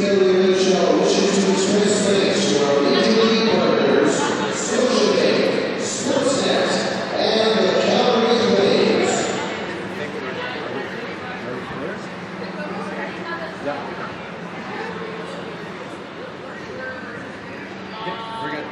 S8: CWHL wishes to express thanks to our Major League partners, Scotiabank, Sportsnet, and the Calgary Flames.
S2: We're good.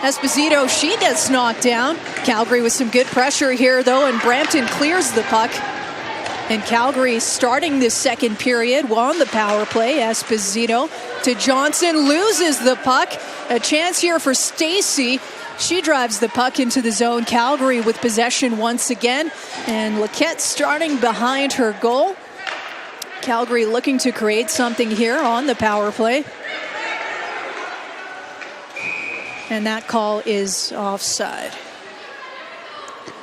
S1: Esposito, she gets knocked down. Calgary with some good pressure here, though, and Brampton clears the puck. And Calgary starting this second period on the power play. Esposito to Johnson, loses the puck. A chance here for Stacy. She drives the puck into the zone. Calgary with possession once again. And Laquette starting behind her goal. Calgary looking to create something here on the power play. And that call is offside.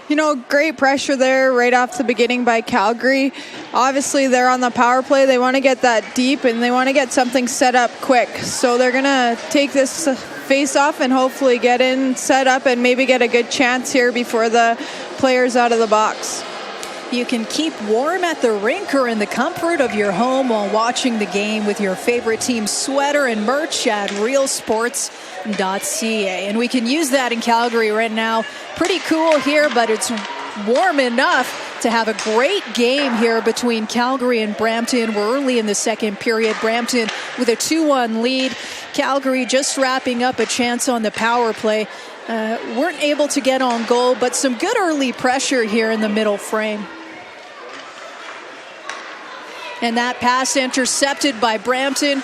S3: You know, great pressure there right off the beginning by Calgary. Obviously, they're on the power play. They want to get that deep, and they want to get something set up quick. So they're going to take this face-off and hopefully get in, set up, and maybe get a good chance here before the players out of the box.
S1: You can keep warm at the rink or in the comfort of your home while watching the game with your favorite team's sweater and merch at realsports.ca. And we can use that in Calgary right now. Pretty cool here, but it's warm enough to have a great game here between Calgary and Brampton. We're early in the second period. Brampton with a 2-1 lead. Calgary just wrapping up a chance on the power play. Weren't able to get on goal, but some good early pressure here in the middle frame. And that pass intercepted by Brampton.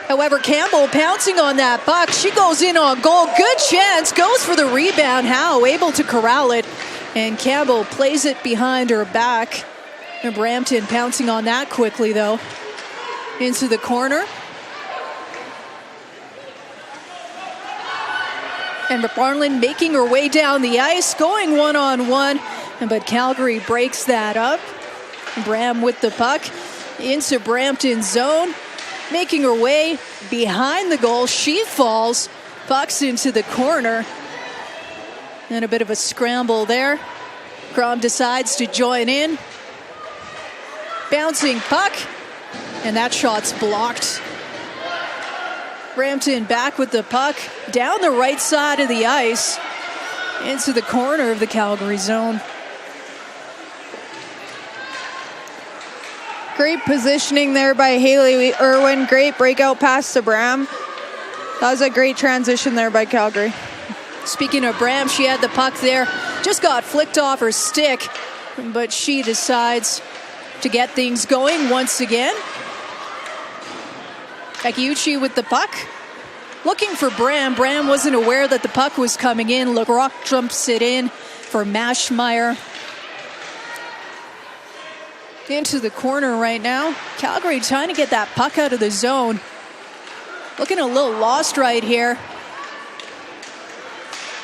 S1: However, Campbell pouncing on that puck. She goes in on goal. Good chance. Goes for the rebound. Howe able to corral it. And Campbell plays it behind her back. And Brampton pouncing on that quickly, though. Into the corner. And McFarland making her way down the ice. Going one-on-one. But Calgary breaks that up. Bram with the puck into Brampton's zone, making her way behind the goal. She falls, pucks into the corner, and a bit of a scramble there. Crom decides to join in. Bouncing puck, and that shot's blocked. Brampton back with the puck down the right side of the ice into the corner of the Calgary zone.
S3: Great positioning there by Haley Irwin. Great breakout pass to Bram. That was a great transition there by Calgary.
S1: Speaking of Bram, she had the puck there. Just got flicked off her stick, but she decides to get things going once again. Akiuchi with the puck. Looking for Bram. Bram wasn't aware that the puck was coming in. LeRock jumps it in for Maschmeyer. Into the corner right now. Calgary trying to get that puck out of the zone. Looking a little lost right here.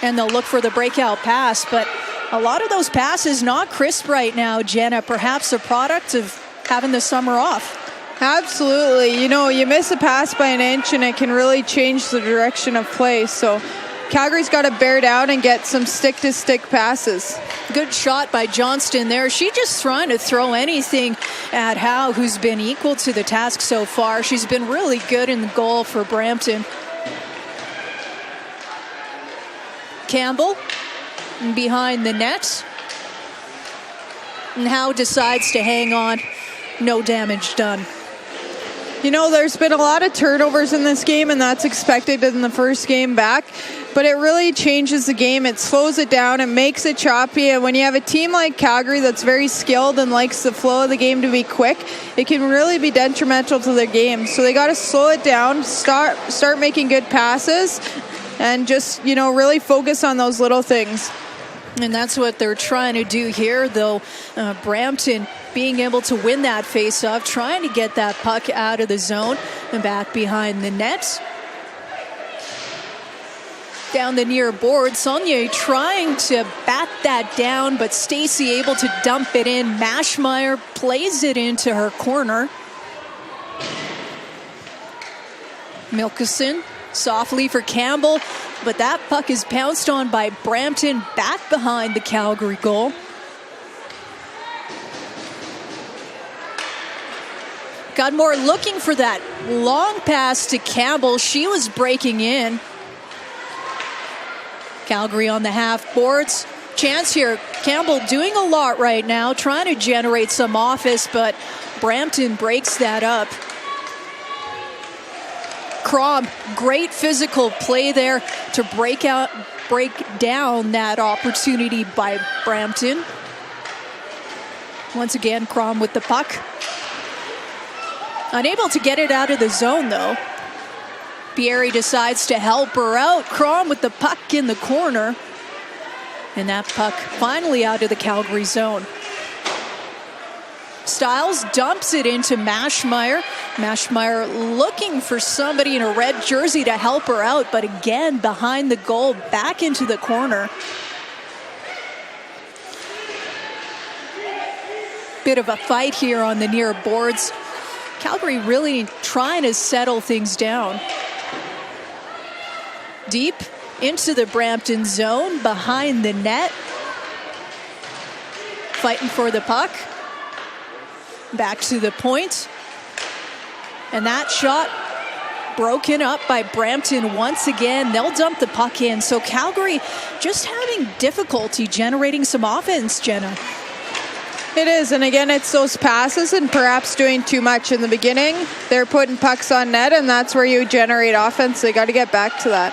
S1: And they'll look for the breakout pass, but a lot of those passes not crisp right now, Jenna. Perhaps a product of having the summer off.
S3: Absolutely. You know, you miss a pass by an inch and it can really change the direction of play. So Calgary's got to bear down and get some stick-to-stick passes.
S1: Good shot by Johnston there. She just trying to throw anything at Howe, who's been equal to the task so far. She's been really good in the goal for Brampton. Campbell behind the net. And Howe decides to hang on. No damage done.
S3: You know, there's been a lot of turnovers in this game, and that's expected in the first game back. But it really changes the game. It slows it down. It makes it choppy. And when you have a team like Calgary that's very skilled and likes the flow of the game to be quick, it can really be detrimental to their game. So they got to slow it down, start making good passes, and just, you know, really focus on those little things.
S1: And that's what they're trying to do here, though. Brampton being able to win that face-off, trying to get that puck out of the zone and back behind the net. Down the near board, Saulnier trying to bat that down, but Stacy able to dump it in. Maschmeyer plays it into her corner. Milkison softly for Campbell, but that puck is pounced on by Brampton back behind the Calgary goal. Godmore looking for that long pass to Campbell. She was breaking in. Calgary on the half boards. Chance here. Campbell doing a lot right now, trying to generate some offense, but Brampton breaks that up. Crom, great physical play there to break down that opportunity by Brampton. Once again, Crom with the puck. Unable to get it out of the zone, though. Pieri decides to help her out. Crom with the puck in the corner. And that puck finally out of the Calgary zone. Stiles dumps it into Maschmeyer. Maschmeyer looking for somebody in a red jersey to help her out, but again behind the goal, back into the corner. Bit of a fight here on the near boards. Calgary really trying to settle things down. Deep into the Brampton zone, behind the net. Fighting for the puck. Back to the point. And that shot broken up by Brampton once again. They'll dump the puck in. So Calgary just having difficulty generating some offense, Jenna.
S3: It is, and again, it's those passes and perhaps doing too much in the beginning. They're putting pucks on net, and that's where you generate offense. They got to get back to that.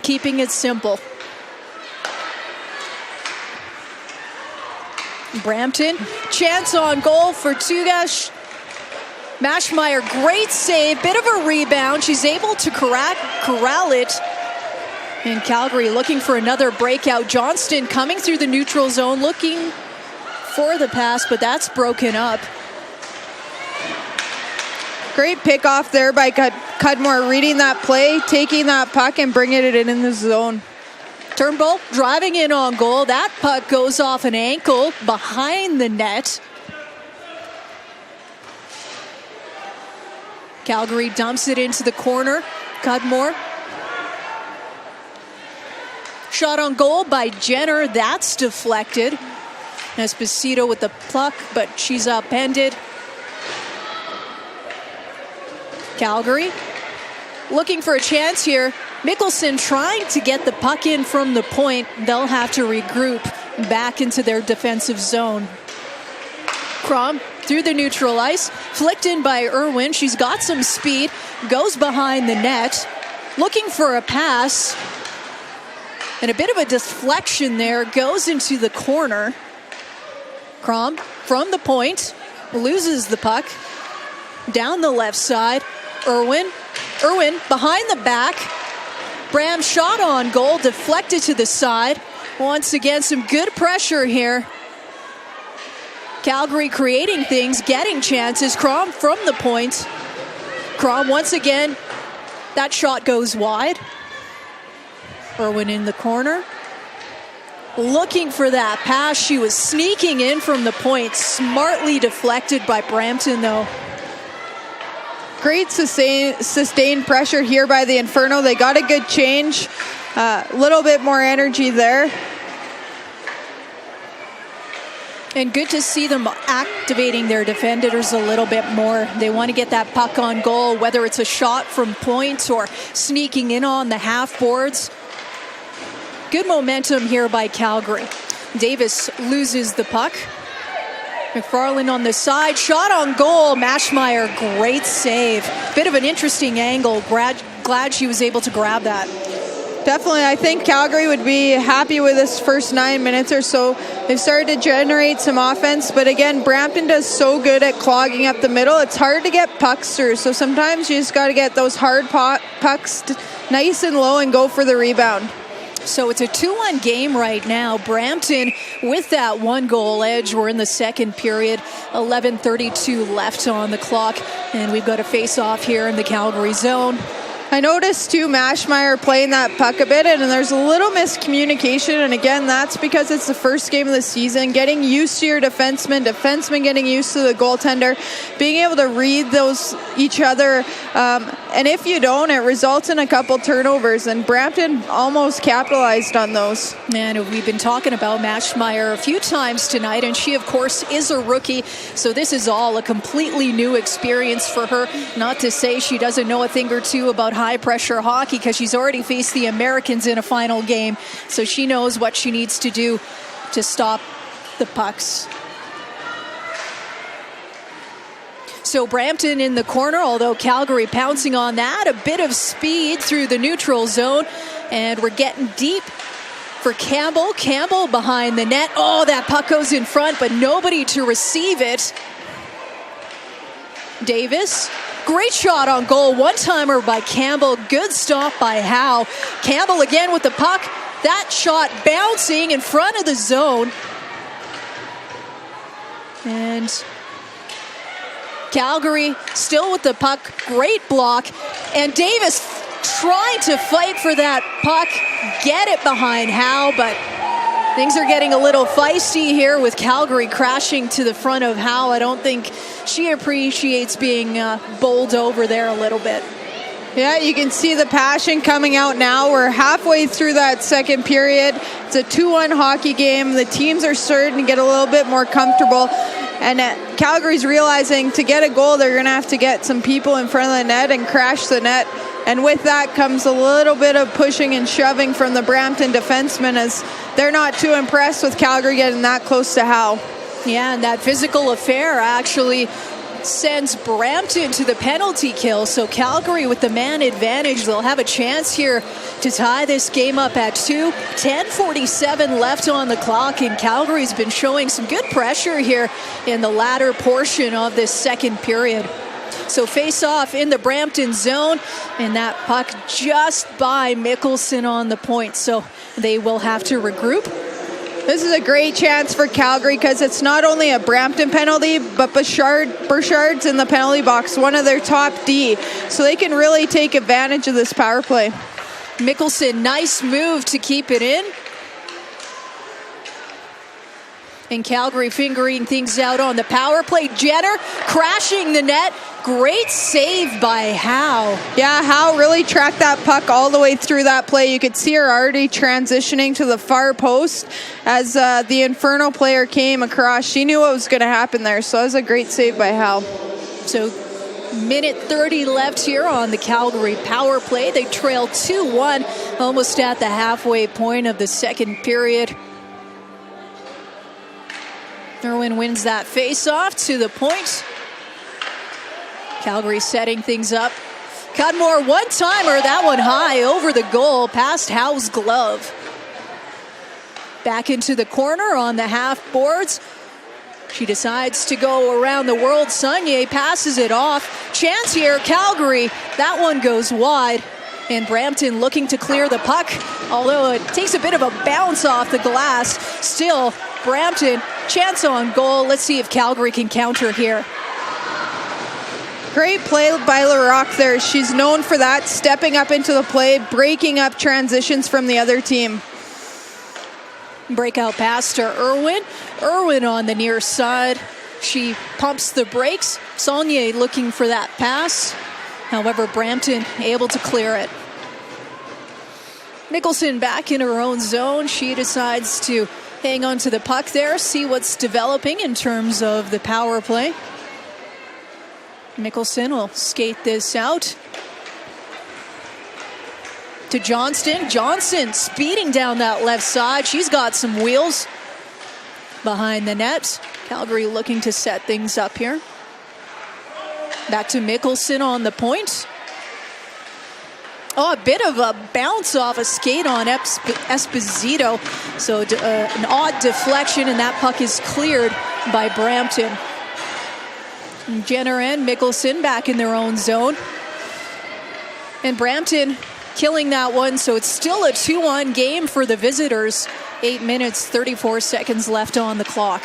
S1: Keeping it simple. Brampton, chance on goal for Tugash. Maschmeyer, great save, bit of a rebound. She's able to corral it. And Calgary looking for another breakout. Johnston coming through the neutral zone, looking for the pass, but that's broken up.
S3: Great pick off there by Cudmore, reading that play, taking that puck and bringing it in the zone.
S1: Turnbull driving in on goal. That puck goes off an ankle behind the net. Calgary dumps it into the corner. Cudmore. Shot on goal by Jenner. That's deflected. Esposito with the puck, but she's upended. Calgary looking for a chance here. Mickelson trying to get the puck in from the point. They'll have to regroup back into their defensive zone. Crom through the neutral ice, flicked in by Irwin. She's got some speed, goes behind the net, looking for a pass. And a bit of a deflection there, goes into the corner. Crom from the point, loses the puck. Down the left side, Irwin behind the back. Bram shot on goal, deflected to the side. Once again, some good pressure here. Calgary creating things, getting chances. Crom from the point. Crom once again, that shot goes wide. Irwin in the corner. Looking for that pass. She was sneaking in from the point. Smartly deflected by Brampton, though.
S3: Great sustained pressure here by the Inferno. They got a good change. A little bit more energy there.
S1: And good to see them activating their defenders a little bit more. They want to get that puck on goal, whether it's a shot from point or sneaking in on the half boards. Good momentum here by Calgary. Davis loses the puck. McFarland on the side, shot on goal. Maschmeyer, great save. Bit of an interesting angle. Glad she was able to grab that.
S3: Definitely, I think Calgary would be happy with this first 9 minutes or so. They've started to generate some offense, but again, Brampton does so good at clogging up the middle. It's hard to get pucks through, so sometimes you just got to get those hard pucks nice and low and go for the rebound.
S1: So it's a 2-1 game right now. Brampton with that 1-goal edge. We're in the second period. 11:32 left on the clock. And we've got a face-off here in the Calgary zone.
S3: I noticed, too, Maschmeyer playing that puck a bit, and there's a little miscommunication. And again, that's because it's the first game of the season. Getting used to your defensemen getting used to the goaltender, being able to read each other. And if you don't, it results in a couple turnovers. And Brampton almost capitalized on those.
S1: And we've been talking about Maschmeyer a few times tonight, and she, of course, is a rookie. So this is all a completely new experience for her. Not to say she doesn't know a thing or two about high-pressure hockey, because she's already faced the Americans in a final game. So she knows what she needs to do to stop the pucks. So Brampton in the corner, although Calgary pouncing on that. A bit of speed through the neutral zone. And we're getting deep for Campbell. Campbell behind the net. Oh, that puck goes in front, but nobody to receive it. Davis. Great shot on goal. One-timer by Campbell. Good stop by Howe. Campbell again with the puck. That shot bouncing in front of the zone. And Calgary still with the puck. Great block. And Davis trying to fight for that puck. Get it behind Howe, but things are getting a little feisty here with Calgary crashing to the front of Howe. I don't think she appreciates being bowled over there a little bit.
S3: Yeah, you can see the passion coming out now. We're halfway through that second period. It's a 2-1 hockey game. The teams are starting to get a little bit more comfortable. And Calgary's realizing to get a goal, they're going to have to get some people in front of the net and crash the net. And with that comes a little bit of pushing and shoving from the Brampton defensemen, as they're not too impressed with Calgary getting that close to Howe.
S1: Yeah, and that physical affair actually sends Brampton to the penalty kill. So Calgary with the man advantage. They'll have a chance here to tie this game up at 2. 10:47 left on the clock, and Calgary's been showing some good pressure here in the latter portion of this second period. So face off in the Brampton zone, and that puck just by Mickelson on the point. So they will have to regroup.
S3: This is a great chance for Calgary because it's not only a Brampton penalty, but Burchard's in the penalty box, one of their top D. So they can really take advantage of this power play.
S1: Mickelson, nice move to keep it in. And Calgary fingering things out on the power play. Jenner crashing the net. Great save by Howe.
S3: Yeah, Howe really tracked that puck all the way through that play. You could see her already transitioning to the far post as the Inferno player came across. She knew what was going to happen there, so that was a great save by Howe.
S1: So minute 30 left here on the Calgary power play. They trail 2-1, almost at the halfway point of the second period. Irwin wins that face-off to the point. Calgary setting things up. Cudmore one-timer, that one high over the goal, past Howe's glove. Back into the corner on the half boards. She decides to go around the world. Saunier passes it off. Chance here, Calgary. That one goes wide. And Brampton looking to clear the puck, although it takes a bit of a bounce off the glass. Still, Brampton, chance on goal. Let's see if Calgary can counter here.
S3: Great play by LaRocque there. She's known for that, stepping up into the play, breaking up transitions from the other team.
S1: Breakout pass to Irwin. Irwin on the near side. She pumps the brakes. Saunier looking for that pass. However, Brampton able to clear it. Mickelson back in her own zone. She decides to hang on to the puck there, see what's developing in terms of the power play. Mickelson will skate this out to Johnston. Johnson speeding down that left side. She's got some wheels behind the net. Calgary looking to set things up here. Back to Mickelson on the point. Oh, a bit of a bounce off a skate on Esposito. So an odd deflection, and that puck is cleared by Brampton. And Jenner and Mickelson back in their own zone. And Brampton killing that one, so it's still a 2-1 game for the visitors. 8 minutes, 34 seconds left on the clock.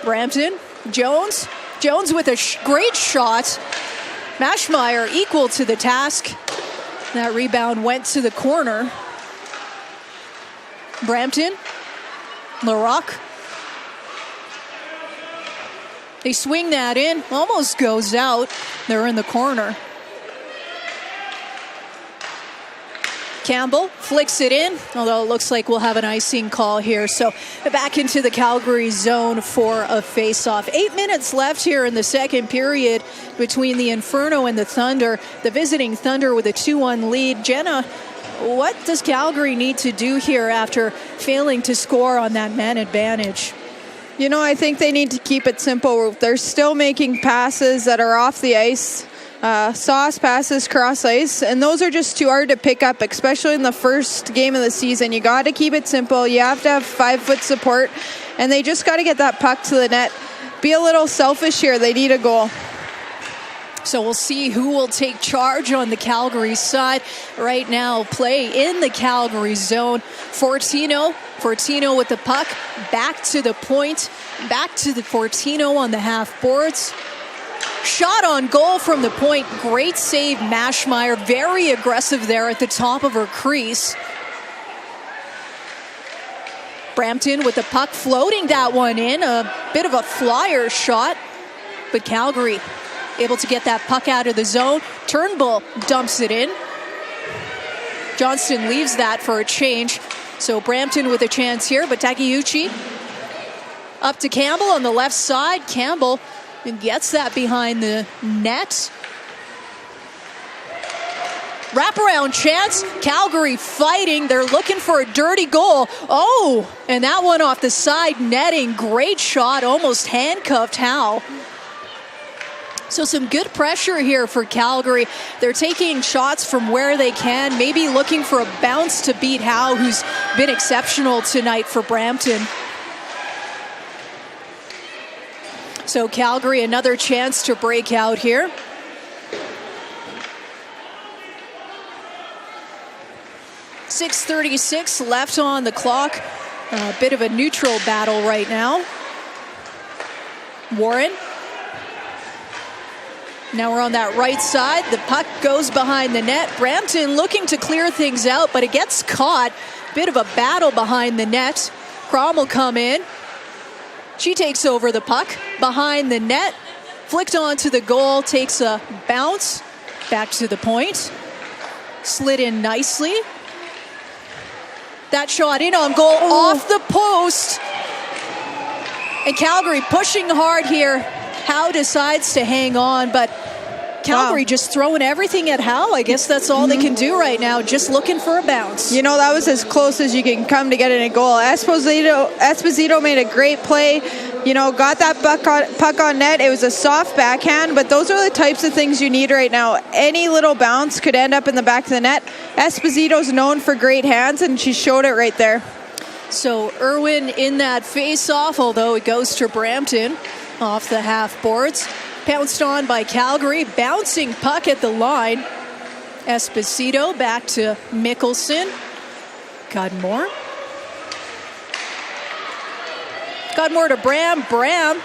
S1: Brampton, Jones with a great shot. Maschmeyer equal to the task. That rebound went to the corner. Brampton, LaRocque. They swing that in, almost goes out. They're in the corner. Campbell flicks it in, although it looks like we'll have an icing call here. So back into the Calgary zone for a face-off. 8 minutes left here in the second period between the Inferno and the Thunder. The visiting Thunder with a 2-1 lead. Jenna, what does Calgary need to do here after failing to score on that man advantage?
S3: You know, I think they need to keep it simple. They're still making passes that are off the ice, sauce passes cross ice, and those are just too hard to pick up, especially in the first game of the season. You got to keep it simple. You have to have 5-foot support, and they just got to get that puck to the net. Be a little selfish here. They need a goal.
S1: So we'll see who will take charge on the Calgary side. Right now, play in the Calgary zone. Fortino with the puck, back to the point, back to the Fortino on the half boards. Shot on goal from the point. Great save, Mashmeyer. Very aggressive there at the top of her crease. Brampton with the puck, floating that one in. A bit of a flyer shot, but Calgary able to get that puck out of the zone. Turnbull dumps it in. Johnston leaves that for a change. So Brampton with a chance here, but Takeuchi up to Campbell on the left side. Campbell gets that behind the net. Wraparound chance. Calgary fighting. They're looking for a dirty goal. Oh, and that one off the side netting. Great shot, almost handcuffed Howe. So some good pressure here for Calgary. They're taking shots from where they can, maybe looking for a bounce to beat Howe, who's been exceptional tonight for Brampton. So Calgary, another chance to break out here. .636 left on the clock. A bit of a neutral battle right now. Warren. Now we're on that right side. The puck goes behind the net. Brampton looking to clear things out, but it gets caught. Bit of a battle behind the net. Crom will come in. She takes over the puck behind the net. Flicked onto the goal, takes a bounce. Back to the point. Slid in nicely. That shot in on goal, off the post. And Calgary pushing hard here. Howe decides to hang on, but Calgary just throwing everything at Howe. I guess that's all they can do right now, just looking for a bounce.
S3: You know, that was as close as you can come to getting a goal. Esposito made a great play. You know, got that puck on net. It was a soft backhand, but those are the types of things you need right now. Any little bounce could end up in the back of the net. Esposito's known for great hands, and she showed it right there.
S1: So Irwin in that face-off, although it goes to Brampton. Off the half boards. Pounced on by Calgary. Bouncing puck at the line. Esposito back to Mickelson. Godmore. Godmore to Bram. Bram.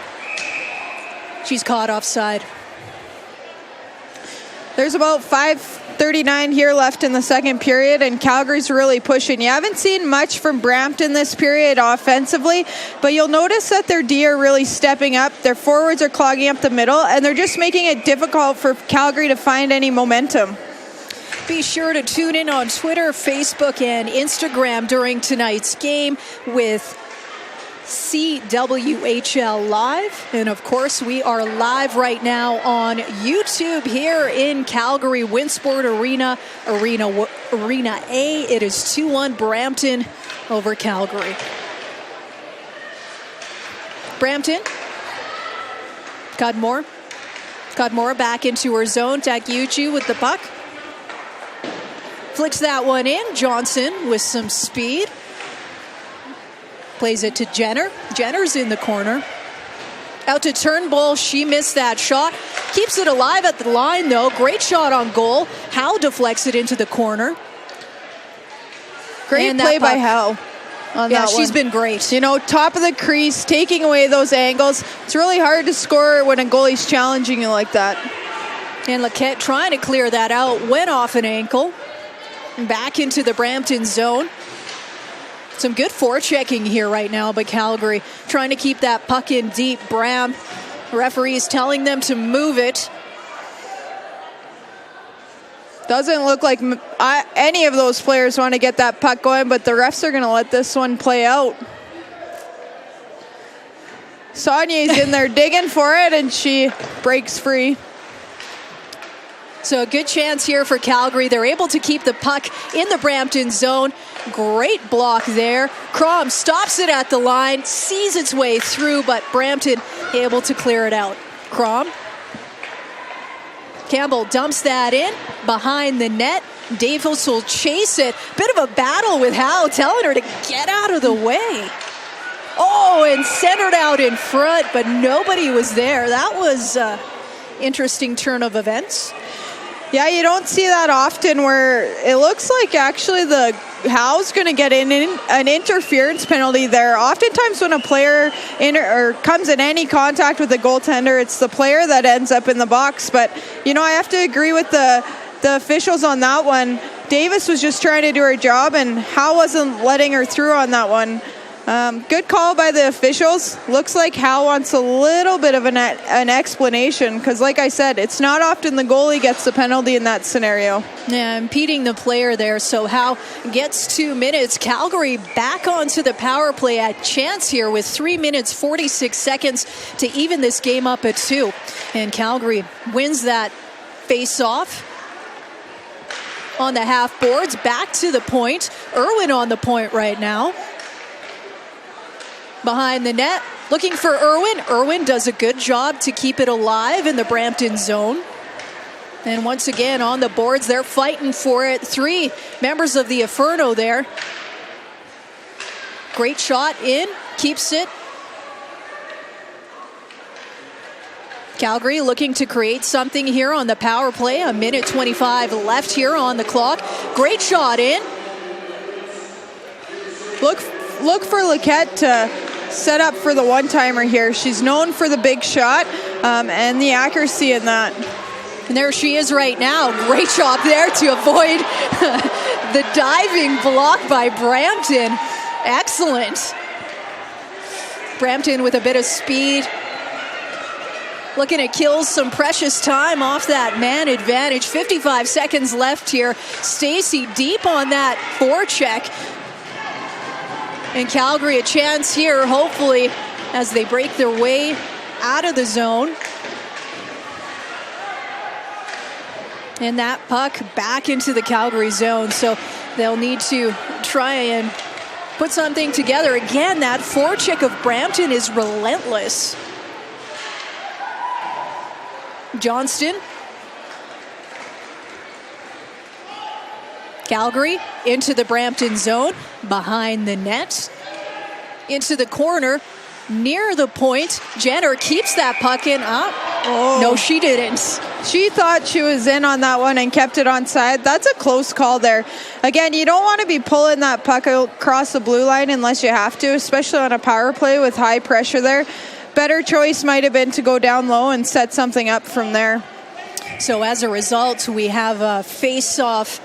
S1: She's caught offside.
S3: There's about 5:39 here left in the second period, and Calgary's really pushing. You haven't seen much from Brampton this period offensively, but you'll notice that their D are really stepping up. Their forwards are clogging up the middle, and they're just making it difficult for Calgary to find any momentum.
S1: Be sure to tune in on Twitter, Facebook, and Instagram during tonight's game with CWHL Live. And of course, we are live right now on YouTube here in Calgary, Winsport Arena A. It is 2-1 Brampton over Calgary. Brampton. Godmore back into her zone. Takeuchi with the puck. Flicks that one in. Johnson with some speed. Plays it to Jenner. Jenner's in the corner. Out to Turnbull. She missed that shot. Keeps it alive at the line, though. Great shot on goal. Howe deflects it into the corner.
S3: Great play by Howe.
S1: Yeah, she's been great.
S3: You know, top of the crease, taking away those angles. It's really hard to score when a goalie's challenging you like that.
S1: And Laquette trying to clear that out. Went off an ankle. Back into the Brampton zone. Some good forechecking here right now by Calgary. Trying to keep that puck in deep. Bram. Referees telling them to move it.
S3: Doesn't look like any of those players want to get that puck going, but the refs are going to let this one play out. Sonia's in there digging for it, and she breaks free.
S1: So a good chance here for Calgary. They're able to keep the puck in the Brampton zone. Great block there. Crom stops it at the line, sees its way through, but Brampton able to clear it out. Crom. Campbell dumps that in behind the net. Davis will chase it. Bit of a battle with Howe, telling her to get out of the way. Oh, and centered out in front, but nobody was there. That was an interesting turn of events.
S3: Yeah, you don't see that often where it looks like actually the Howe's going to get in an interference penalty there. Oftentimes when a player comes in any contact with the goaltender, it's the player that ends up in the box. But, I have to agree with the officials on that one. Davis was just trying to do her job, and Howe wasn't letting her through on that one. Good call by the officials. Looks like Howe wants a little bit of an explanation because, like I said, it's not often the goalie gets the penalty in that scenario.
S1: Yeah, impeding the player there. So Howe gets 2 minutes. Calgary back onto the power play at chance here with 3 minutes, 46 seconds to even this game up at 2. And Calgary wins that face-off on the half boards. Back to the point. Irwin on the point right now. Behind the net, looking for Irwin. Irwin does a good job to keep it alive in the Brampton zone. And once again on the boards, they're fighting for it. 3 members of the Inferno there. Great shot in, keeps it. Calgary looking to create something here on the power play. 1:25 left here on the clock. Great shot in.
S3: Look for Laquette to set up for the one-timer here. She's known for the big shot and the accuracy in that.
S1: And there she is right now. Great job there to avoid the diving block by Brampton. Excellent. Brampton with a bit of speed. Looking to kill some precious time off that man advantage. 55 seconds left here. Stacey deep on that forecheck. And Calgary a chance here, hopefully, as they break their way out of the zone. And that puck back into the Calgary zone. So they'll need to try and put something together. Again, that forecheck of Brampton is relentless. Johnston. Calgary into the Brampton zone, behind the net, into the corner, near the point. Jenner keeps that puck in. No, she didn't.
S3: She thought she was in on that one and kept it onside. That's a close call there. Again, you don't want to be pulling that puck across the blue line unless you have to, especially on a power play with high pressure there. Better choice might have been to go down low and set something up from there.
S1: So as a result, we have a face-off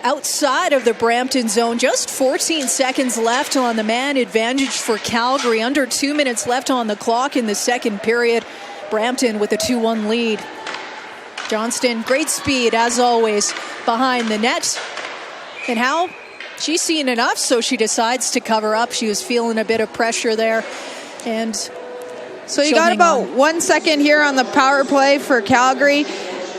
S1: outside of the Brampton zone. Just 14 seconds left on the man advantage for Calgary. Under 2 minutes left on the clock in the second period. Brampton with a 2-1 lead. Johnston, great speed as always behind the net. And Howe, she's seen enough, so she decides to cover up. She was feeling a bit of pressure there. And
S3: so you got about 1 second here on the power play for Calgary.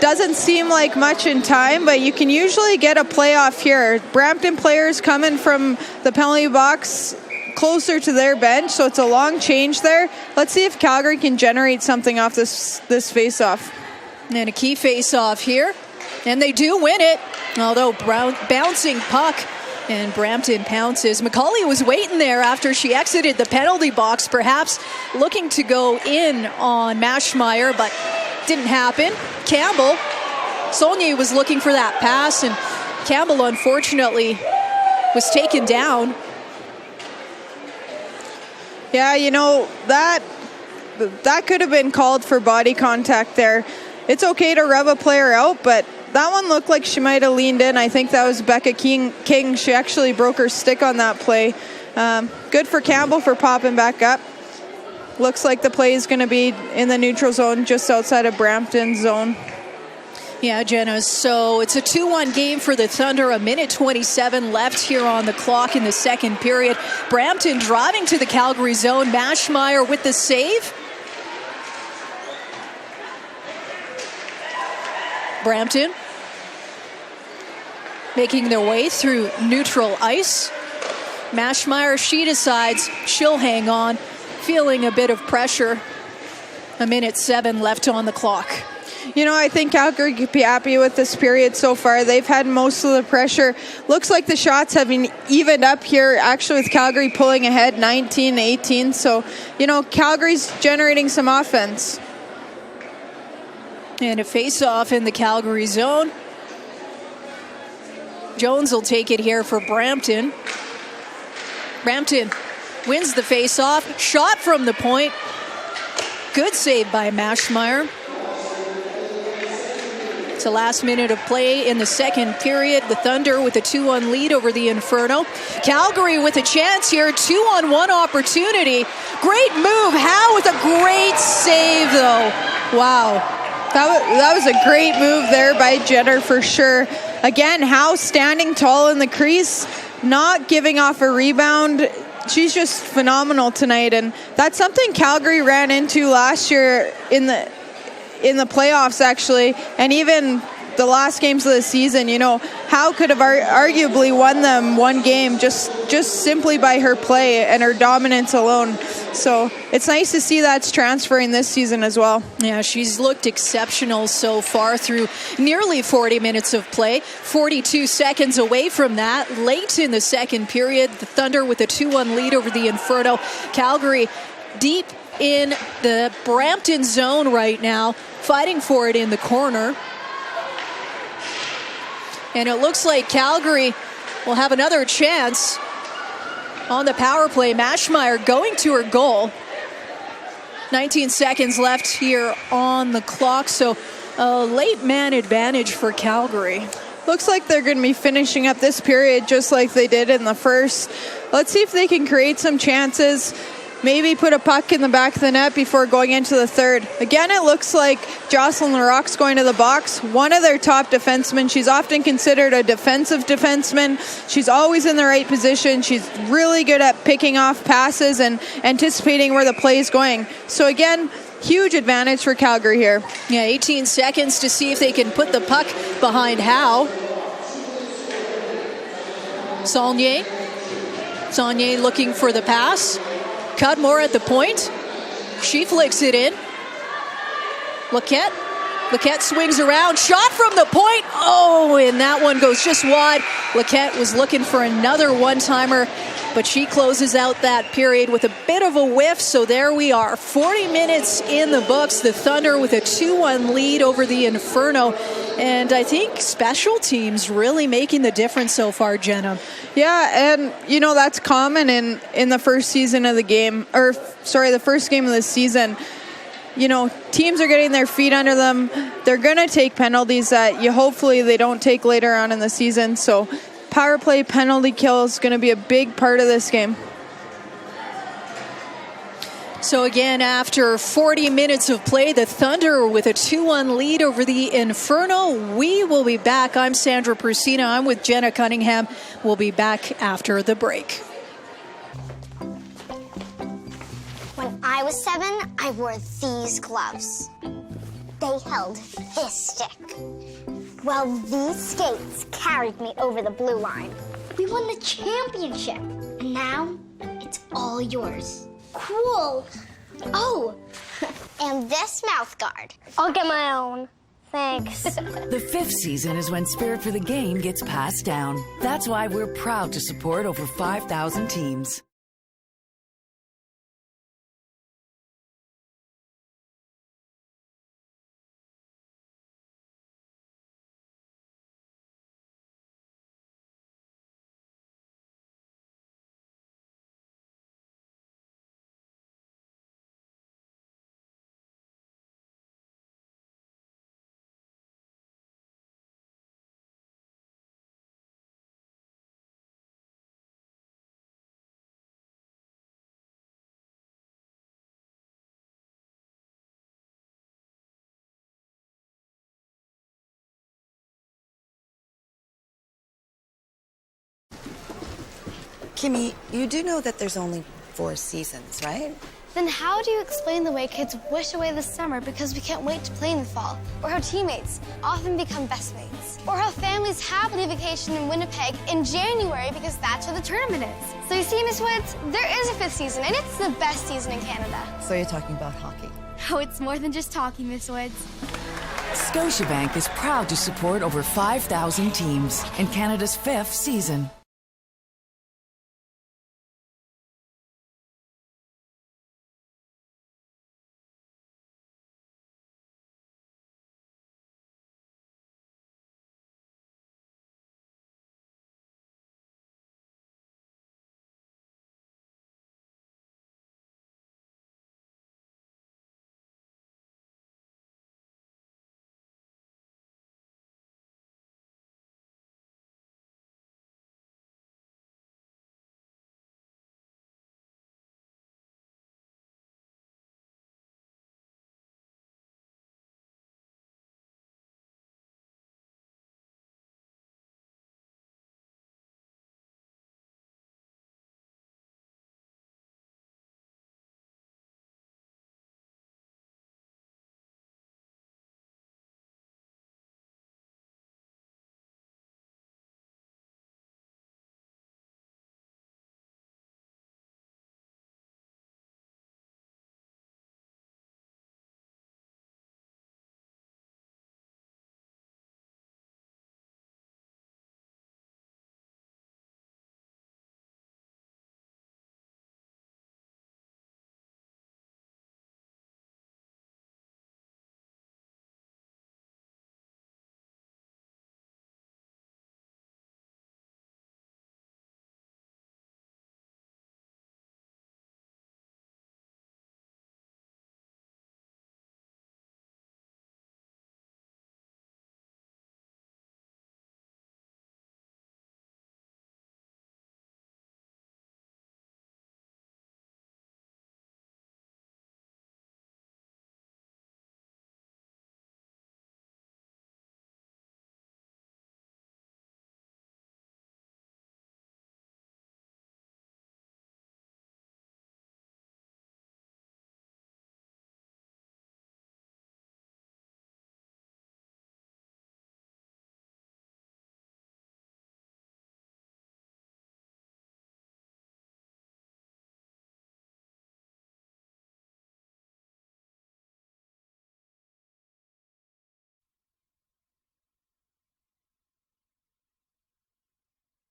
S3: Doesn't seem like much in time, but you can usually get a playoff here. Brampton players coming from the penalty box closer to their bench, so it's a long change there. Let's see if Calgary can generate something off this face-off.
S1: And a key face-off here, and they do win it, although bouncing puck, and Brampton pounces. McCauley was waiting there after she exited the penalty box, perhaps looking to go in on Maschmeyer, but didn't happen. Campbell, Saulnier was looking for that pass, and Campbell unfortunately was taken down.
S3: Yeah, that could have been called for body contact there. It's okay to rub a player out, but that one looked like she might have leaned in. I think that was Becca King. She actually broke her stick on that play. Good for Campbell for popping back up. Looks like the play is going to be in the neutral zone just outside of Brampton zone.
S1: Yeah, Jenna, so it's a 2-1 game for the Thunder. 1:27 left here on the clock in the second period. Brampton driving to the Calgary zone. Maschmeyer with the save. Brampton making their way through neutral ice. Maschmeyer, she decides she'll hang on, feeling a bit of pressure. 1:07 left on the clock.
S3: You know, I think Calgary could be happy with this period so far. They've had most of the pressure. Looks like the shots have been evened up here, actually, with Calgary pulling ahead 19-18. So, you know, Calgary's generating some offense.
S1: And a face-off in the Calgary zone. Jones will take it here for Brampton. Brampton wins the face-off. Shot from the point. Good save by Maschmeyer. It's the last minute of play in the second period. The Thunder with a 2-1 lead over the Inferno. Calgary with a chance here. 2-on-1 opportunity. Great move. Howe with a great save, though. Wow.
S3: That was a great move there by Jenner for sure. Again, Howe standing tall in the crease, not giving off a rebound. She's just phenomenal tonight, and that's something Calgary ran into last year in the playoffs, actually, and even the last games of the season. You know, Howe could have arguably won them one game just simply by her play and her dominance alone. So it's nice to see that's transferring this season as well.
S1: Yeah, she's looked exceptional so far through nearly 40 minutes of play. 42 seconds away from that. Late in the second period, the Thunder with a 2-1 lead over the Inferno. Calgary deep in the Brampton zone right now, fighting for it in the corner. And it looks like Calgary will have another chance on the power play. Maschmeyer going to her goal. 19 seconds left here on the clock, so a late man advantage for Calgary.
S3: Looks like they're going to be finishing up this period just like they did in the first. Let's see if they can create some chances. Maybe put a puck in the back of the net before going into the third. Again, it looks like Jocelyn Larocque's going to the box, one of their top defensemen. She's often considered a defensive defenseman. She's always in the right position. She's really good at picking off passes and anticipating where the play is going. So again, huge advantage for Calgary here.
S1: Yeah, 18 seconds to see if they can put the puck behind Howe. Saulnier looking for the pass. Cudmore at the point. She flicks it in. Laquette swings around. Shot from the point. Oh, and that one goes just wide. Laquette was looking for another one-timer, but she closes out that period with a bit of a whiff. So there we are. 40 minutes in the books. The Thunder with a 2-1 lead over the Inferno. And I think special teams really making the difference so far, Jenna.
S3: Yeah, and you know, that's common in the first season of the game, the first game of the season. You know, teams are getting their feet under them. They're going to take penalties that hopefully they don't take later on in the season. So power play, penalty kill is going to be a big part of this game.
S1: So again, after 40 minutes of play, the Thunder with a 2-1 lead over the Inferno. We will be back. I'm Sandra Persina. I'm with Jenna Cunningham. We'll be back after the break.
S4: When I was 7, I wore these gloves. They held this stick. Well, these skates carried me over the blue line. We won the championship, and now it's all yours. Cool. Oh, and this mouth guard. I'll get my own. Thanks.
S5: The 5th season is when spirit for the game gets passed down. That's why we're proud to support over 5,000 teams.
S6: Kimmy, you do know that there's only 4 seasons, right?
S7: Then how do you explain the way kids wish away the summer because we can't wait to play in the fall? Or how teammates often become best mates? Or how families happily vacation in Winnipeg in January because that's where the tournament is? So you see, Miss Woods, there is a 5th season, and it's the best season in Canada.
S6: So you're talking about hockey?
S7: Oh, it's more than just talking, Miss Woods.
S5: Scotiabank is proud to support over 5,000 teams in Canada's 5th season.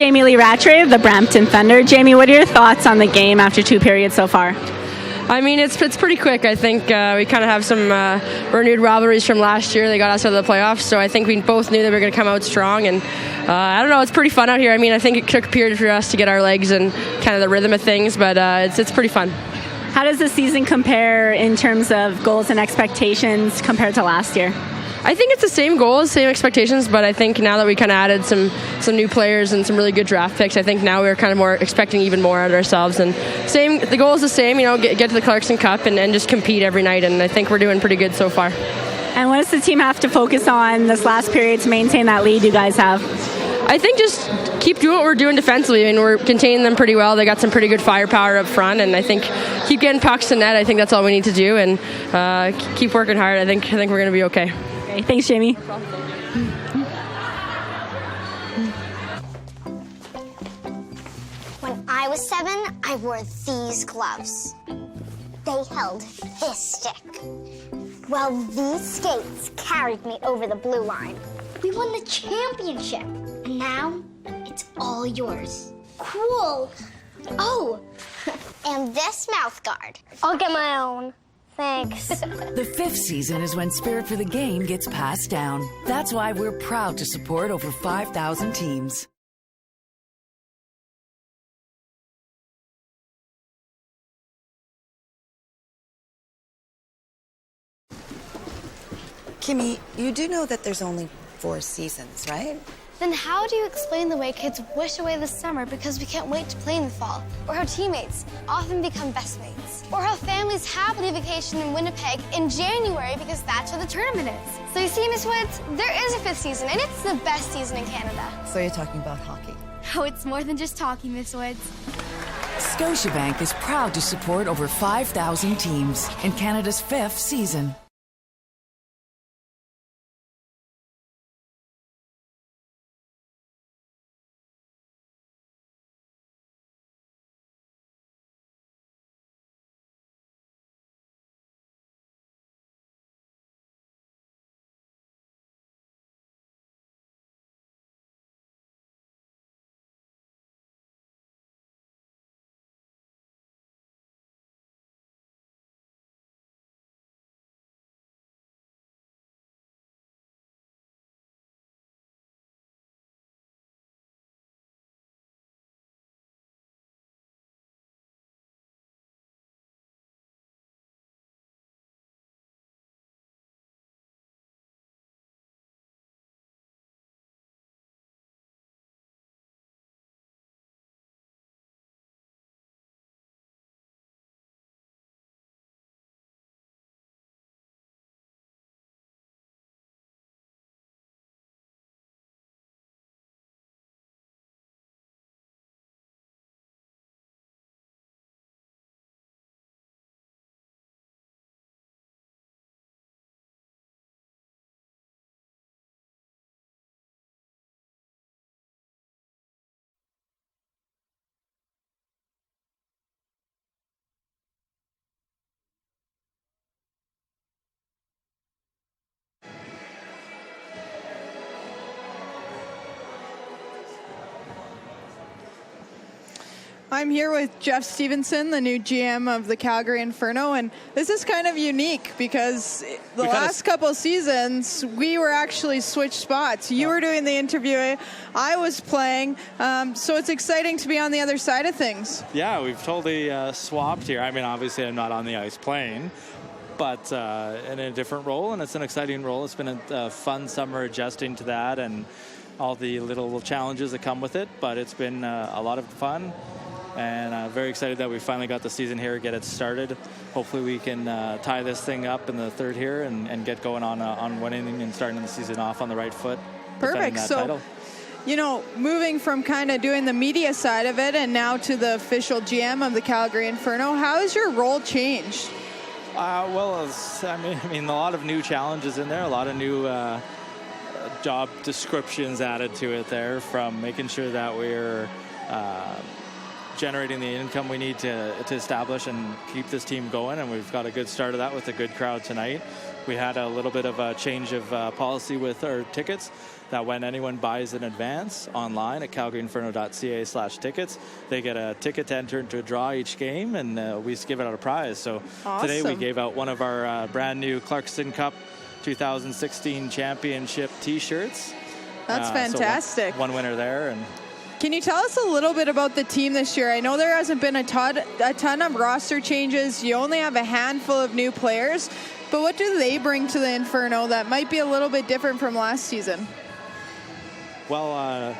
S9: Jamie Lee Rattray of the Brampton Thunder. Jamie, what are your thoughts on the game after 2 periods so far?
S10: I mean, it's pretty quick. I think we kind of have some renewed rivalries from last year. They got us out of the playoffs, so I think we both knew that we were going to come out strong. And I don't know, it's pretty fun out here. I mean, I think it took a period for us to get our legs and kind of the rhythm of things, but it's pretty fun.
S9: How does the season compare in terms of goals and expectations compared to last year?
S10: I think it's the same goals, same expectations, but I think now that we kind of added some new players and some really good draft picks, I think now we're kind of more expecting even more out of ourselves. And the goal is the same, get to the Clarkson Cup and just compete every night, and I think we're doing pretty good so far.
S9: And what does the team have to focus on this last period to maintain that lead you guys have?
S10: I think just keep doing what we're doing defensively. I mean, we're containing them pretty well. They got some pretty good firepower up front, and I think keep getting pucks to net. I think that's all we need to do, and keep working hard. I think we're going to be okay.
S9: Okay, thanks, Jamie.
S4: When I was 7, I wore these gloves. They held this stick. Well, these skates carried me over the blue line. We won the championship, and now it's all yours. Cool. Oh, and this mouth guard. I'll get my own. Thanks.
S5: The 5th season is when spirit for the game gets passed down. That's why we're proud to support over 5,000 teams.
S6: Kimmy, you do know that there's only 4 seasons, right?
S7: Then how do you explain the way kids wish away the summer because we can't wait to play in the fall? Or how teammates often become best mates? Or how families happily vacation in Winnipeg in January because that's where the tournament is? So you see, Miss Woods, there is a 5th season, and it's the best season in Canada.
S6: So you're talking about hockey?
S7: Oh, it's more than just talking, Miss Woods.
S5: Scotiabank is proud to support over 5,000 teams in Canada's 5th season.
S3: I'm here with Jeff Stevenson, the new GM of the Calgary Inferno, and this is kind of unique because the last couple seasons we were actually switched spots. You were doing the interview, I was playing, so it's exciting to be on the other side of things.
S11: Yeah, we've totally swapped here. I mean, obviously I'm not on the ice playing, but in a different role, and it's an exciting role. It's been a fun summer adjusting to that and all the little challenges that come with it, but it's been a lot of fun. And very excited that we finally got the season here, get it started. Hopefully we can tie this thing up in the third here and get going on winning and starting the season off on the right foot.
S3: Perfect. So, title. You know, moving from kind of doing the media side of it and now to the official GM of the Calgary Inferno, how has your role changed?
S11: Well, I mean, a lot of new challenges in there, a lot of new job descriptions added to it there, from making sure that we're generating the income we need to establish and keep this team going, and we've got a good start of that with a good crowd tonight. We had a little bit of a change of policy with our tickets, that when anyone buys in advance online at calgaryinferno.ca/tickets, they get a ticket to enter into a draw each game, and we give out a prize. So
S3: awesome.
S11: Today we gave out one of our brand new Clarkson Cup 2016 championship t-shirts.
S3: That's fantastic.
S11: So one winner there. And
S3: can you tell us a little bit about the team this year? I know there hasn't been a ton of roster changes. You only have a handful of new players, but what do they bring to the Inferno that might be a little bit different from last season?
S11: Well,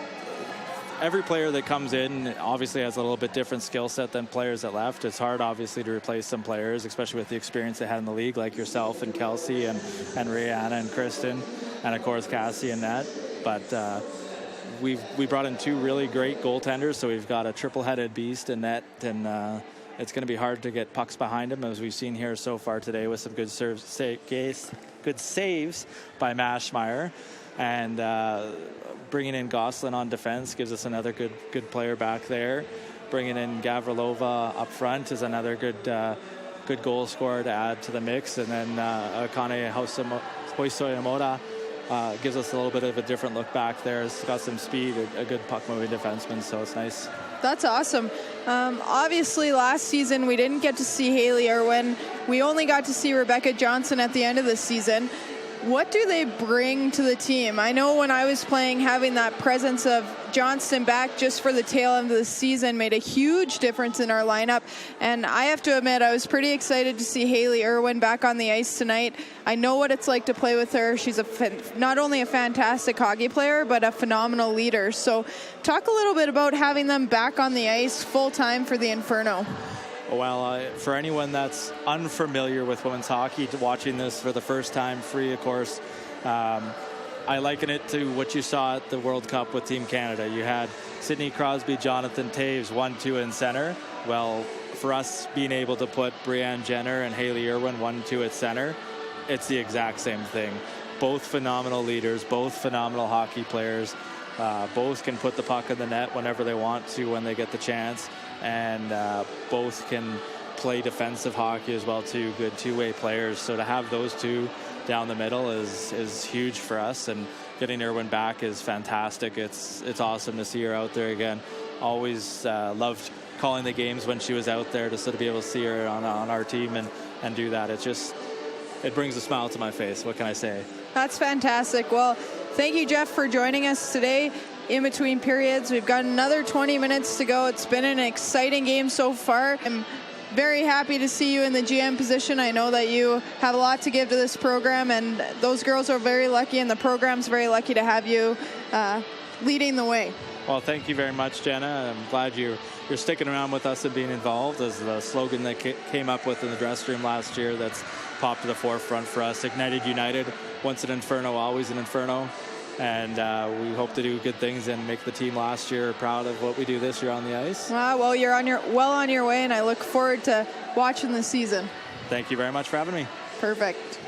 S11: every player that comes in obviously has a little bit different skill set than players that left. It's hard, obviously, to replace some players, especially with the experience they had in the league, like yourself and Kelsey and Rihanna and Kristen, and of course Cassie and Nat. But we brought in two really great goaltenders, so we've got a triple-headed beast in net, and it's going to be hard to get pucks behind him, as we've seen here so far today with some good saves by Maschmeyer. And bringing in Gosselin on defense gives us another good player back there. Bringing in Gavrilova up front is another good goal scorer to add to the mix. And then Akane Hoisoyamoda gives us a little bit of a different look back there. He's got some speed, a good puck-moving defenseman, so it's nice.
S3: That's awesome. Obviously, last season we didn't get to see Haley Irwin. We only got to see Rebecca Johnson at the end of the season. What do they bring to the team? I know when I was playing, having that presence of Johnston back just for the tail end of the season made a huge difference in our lineup. And I have to admit, I was pretty excited to see Haley Irwin back on the ice tonight. I know what it's like to play with her. She's not only a fantastic hockey player, but a phenomenal leader. So talk a little bit about having them back on the ice full time for the Inferno.
S11: Well, for anyone that's unfamiliar with women's hockey, watching this for the first time, free, of course, I liken it to what you saw at the World Cup with Team Canada. You had Sidney Crosby, Jonathan Taves, 1-2 in center, Well, for us being able to put Brianne Jenner and Haley Irwin 1-2 at center, it's the exact same thing. Both phenomenal leaders, both phenomenal hockey players. Both can put the puck in the net whenever they want to, when they get the chance, and both can play defensive hockey as well too. Good two-way players. So to have those two down the middle is huge for us, and getting Irwin back is fantastic. It's awesome to see her out there again. Always loved calling the games when she was out there, just to be able to see her on our team and do that. It brings a smile to my face. What can I say?
S3: That's fantastic. Well, thank you, Jeff, for joining us today. In between periods, we've got another 20 minutes to go. It's been an exciting game so far. I'm very happy to see you in the GM position. I know that you have a lot to give to this program, and those girls are very lucky, and the program's very lucky to have you leading the way.
S11: Well, thank you very much, Jenna. I'm glad you're sticking around with us and being involved, as the slogan that came up with in the dressing room last year that's popped to the forefront for us. Ignited United, once an Inferno, always an Inferno. And we hope to do good things and make the team last year proud of what we do this year on the ice.
S3: Well, you're on your way, and I look forward to watching the season.
S11: Thank you very much for having me.
S3: Perfect.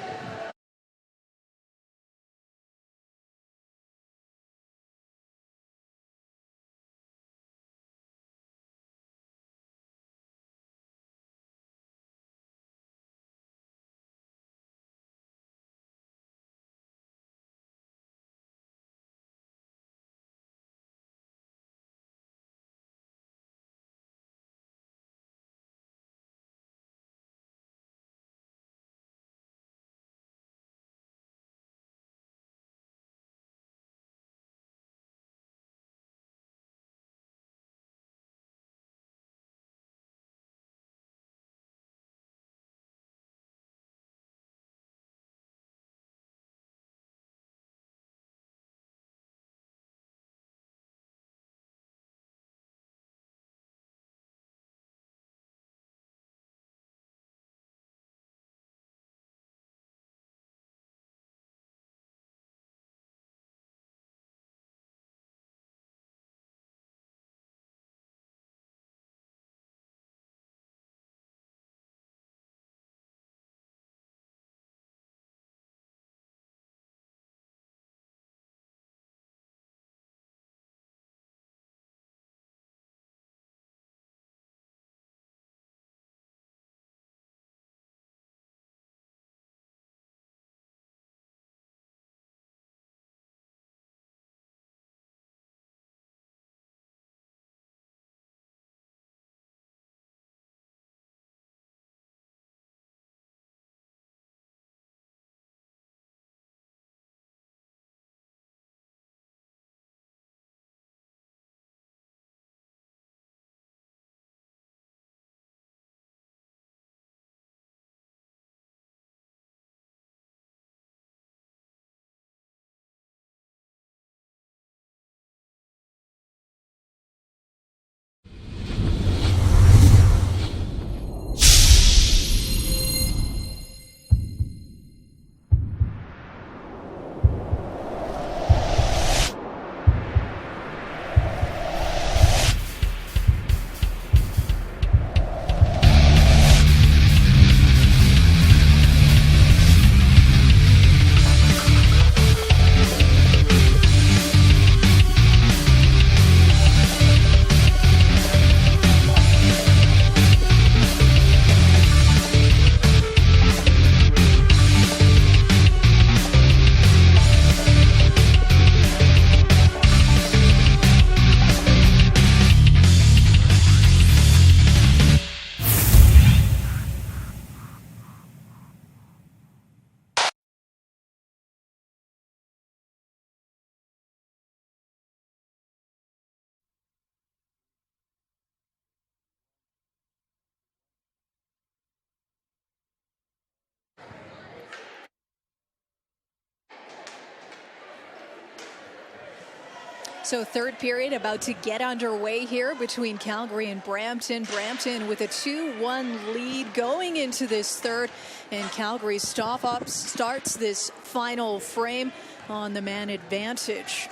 S1: So third period about to get underway here between Calgary and Brampton. Brampton with a 2-1 lead going into this third, and Calgary starts this final frame on the man advantage.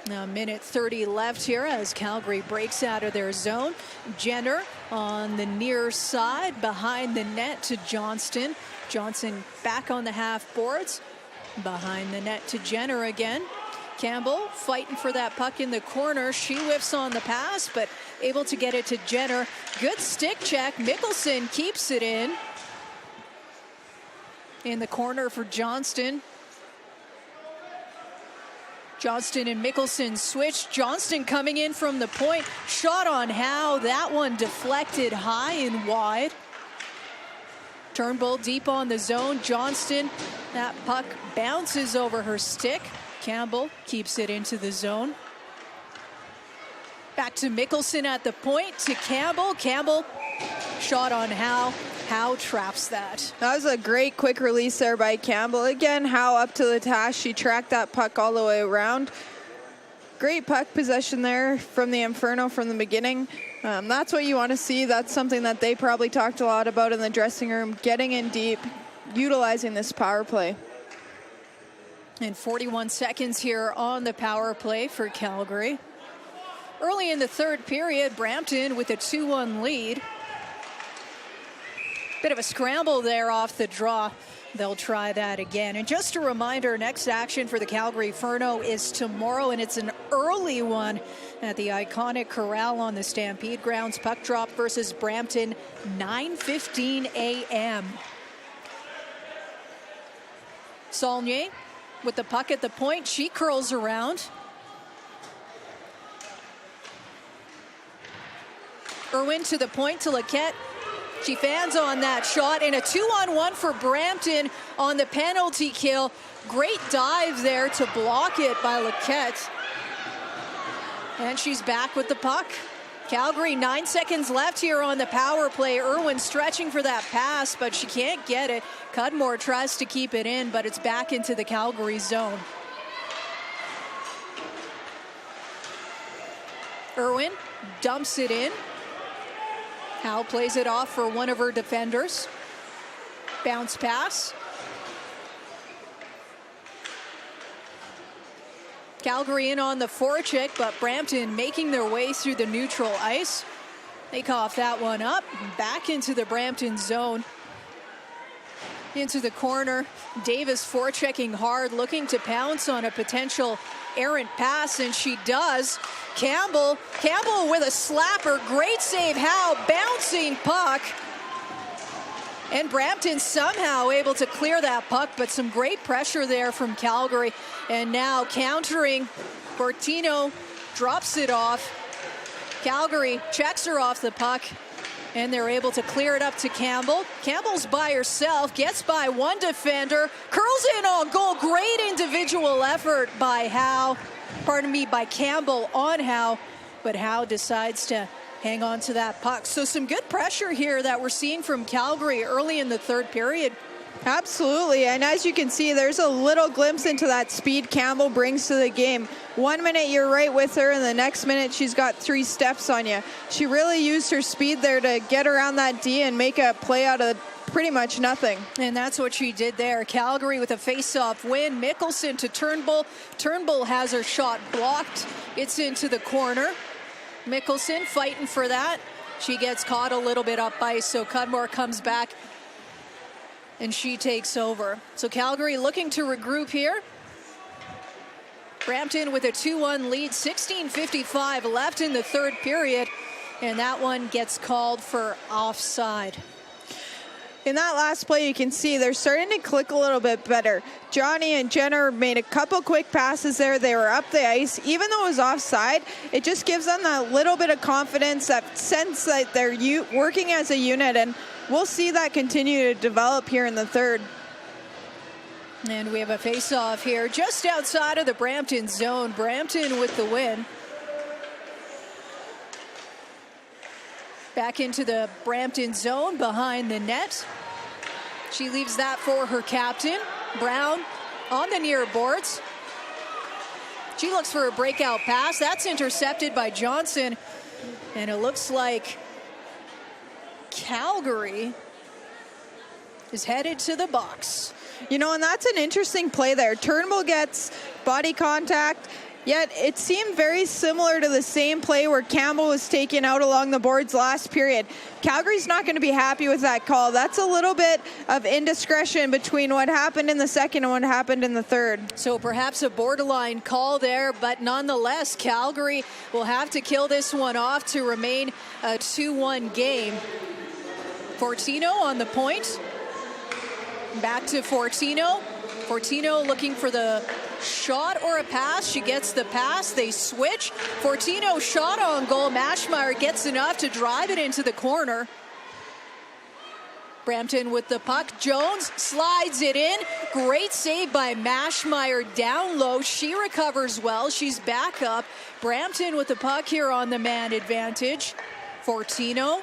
S1: Now, minute 30 left here as Calgary breaks out of their zone. Jenner on the near side behind the net to Johnston. Johnson back on the half boards. Behind the net to Jenner again. Campbell fighting for that puck in the corner. She whiffs on the pass, but able to get it to Jenner. Good stick check. Mickelson keeps it in the corner for Johnston. Johnston and Mickelson switch. Johnston coming in from the point. Shot on Howe. That one deflected high and wide. Turnbull deep on the zone. Johnston, that puck bounces over her stick. Campbell keeps it into the zone. Back to Mickelson at the point to Campbell. Campbell, shot on Howe. Howe traps that.
S3: That was a great quick release there by Campbell. Again, Howe up to the task. She tracked that puck all the way around. Great puck possession there from the Inferno from the beginning. That's what you want to see. That's something that they probably talked a lot about in the dressing room, getting in deep, utilizing this power play.
S1: And 41 seconds here on the power play for Calgary. Early in the third period, Brampton with a 2-1 lead. Bit of a scramble there off the draw. They'll try that again. And just a reminder, next action for the Calgary Inferno is tomorrow, and it's an early one at the iconic Corral on the Stampede grounds. Puck drop versus Brampton, 9:15 a.m. Saulnier with the puck at the point. She curls around. Irwin to the point to Laquette. She fans on that shot, and a 2-on-1 for Brampton on the penalty kill. Great dive there to block it by Laquette. And she's back with the puck. Calgary, 9 seconds left here on the power play. Irwin stretching for that pass, but she can't get it. Cudmore tries to keep it in, but it's back into the Calgary zone. Irwin dumps it in. Howe plays it off for one of her defenders. Bounce pass. Calgary in on the forecheck, but Brampton making their way through the neutral ice. They cough that one up. Back into the Brampton zone. Into the corner. Davis forechecking hard, looking to pounce on a potential errant pass, and she does. Campbell with a slapper. Great save, Howe. Bouncing puck. And Brampton somehow able to clear that puck, but some great pressure there from Calgary. And now countering, Portino drops it off. Calgary checks her off the puck, and they're able to clear it up to Campbell. Campbell's by herself, gets by one defender, curls in on goal. Great individual effort by by Campbell on Howe, but Howe decides to hang on to that puck. So some good pressure here that we're seeing from Calgary early in the third period.
S3: Absolutely, and as you can see, there's a little glimpse into that speed Campbell brings to the game. 1 minute you're right with her, and the next minute she's got 3 steps on you. She really used her speed there to get around that D and make a play out of pretty much nothing.
S1: And that's what she did there. Calgary with a face-off win. Mickelson to Turnbull. Turnbull has her shot blocked. It's into the corner. Mickelson fighting for that. She gets caught a little bit up ice, so Cudmore comes back and she takes over. So Calgary looking to regroup here. Brampton with a 2-1 lead, 16:55 left in the third period, and that one gets called for offside.
S3: In that last play, you can see they're starting to click a little bit better. Johnny and Jenner made a couple quick passes there. They were up the ice. Even though it was offside, it just gives them that little bit of confidence, that sense that they're working as a unit, and we'll see that continue to develop here in the third.
S1: And we have a face-off here just outside of the Brampton zone. Brampton with the win. Back into the Brampton zone behind the net. She leaves that for her captain. Brown on the near boards. She looks for a breakout pass. That's intercepted by Johnson. And it looks like Calgary is headed to the box.
S3: You know, and that's an interesting play there. Turnbull gets body contact, Yet it seemed very similar to the same play where Campbell was taken out along the boards last period. Calgary's not going to be happy with that call. That's a little bit of indiscretion between what happened in the second and what happened in the third.
S1: So perhaps a borderline call there, but nonetheless, Calgary will have to kill this one off to remain a 2-1 game. Fortino on the point. Back to Fortino. Fortino looking for the shot or a pass. She gets the pass. They switch. Fortino shot on goal. Maschmeyer gets enough to drive it into the corner. Brampton with the puck. Jones slides it in. Great save by Maschmeyer down low. She recovers well. She's back up. Brampton with the puck here on the man advantage. Fortino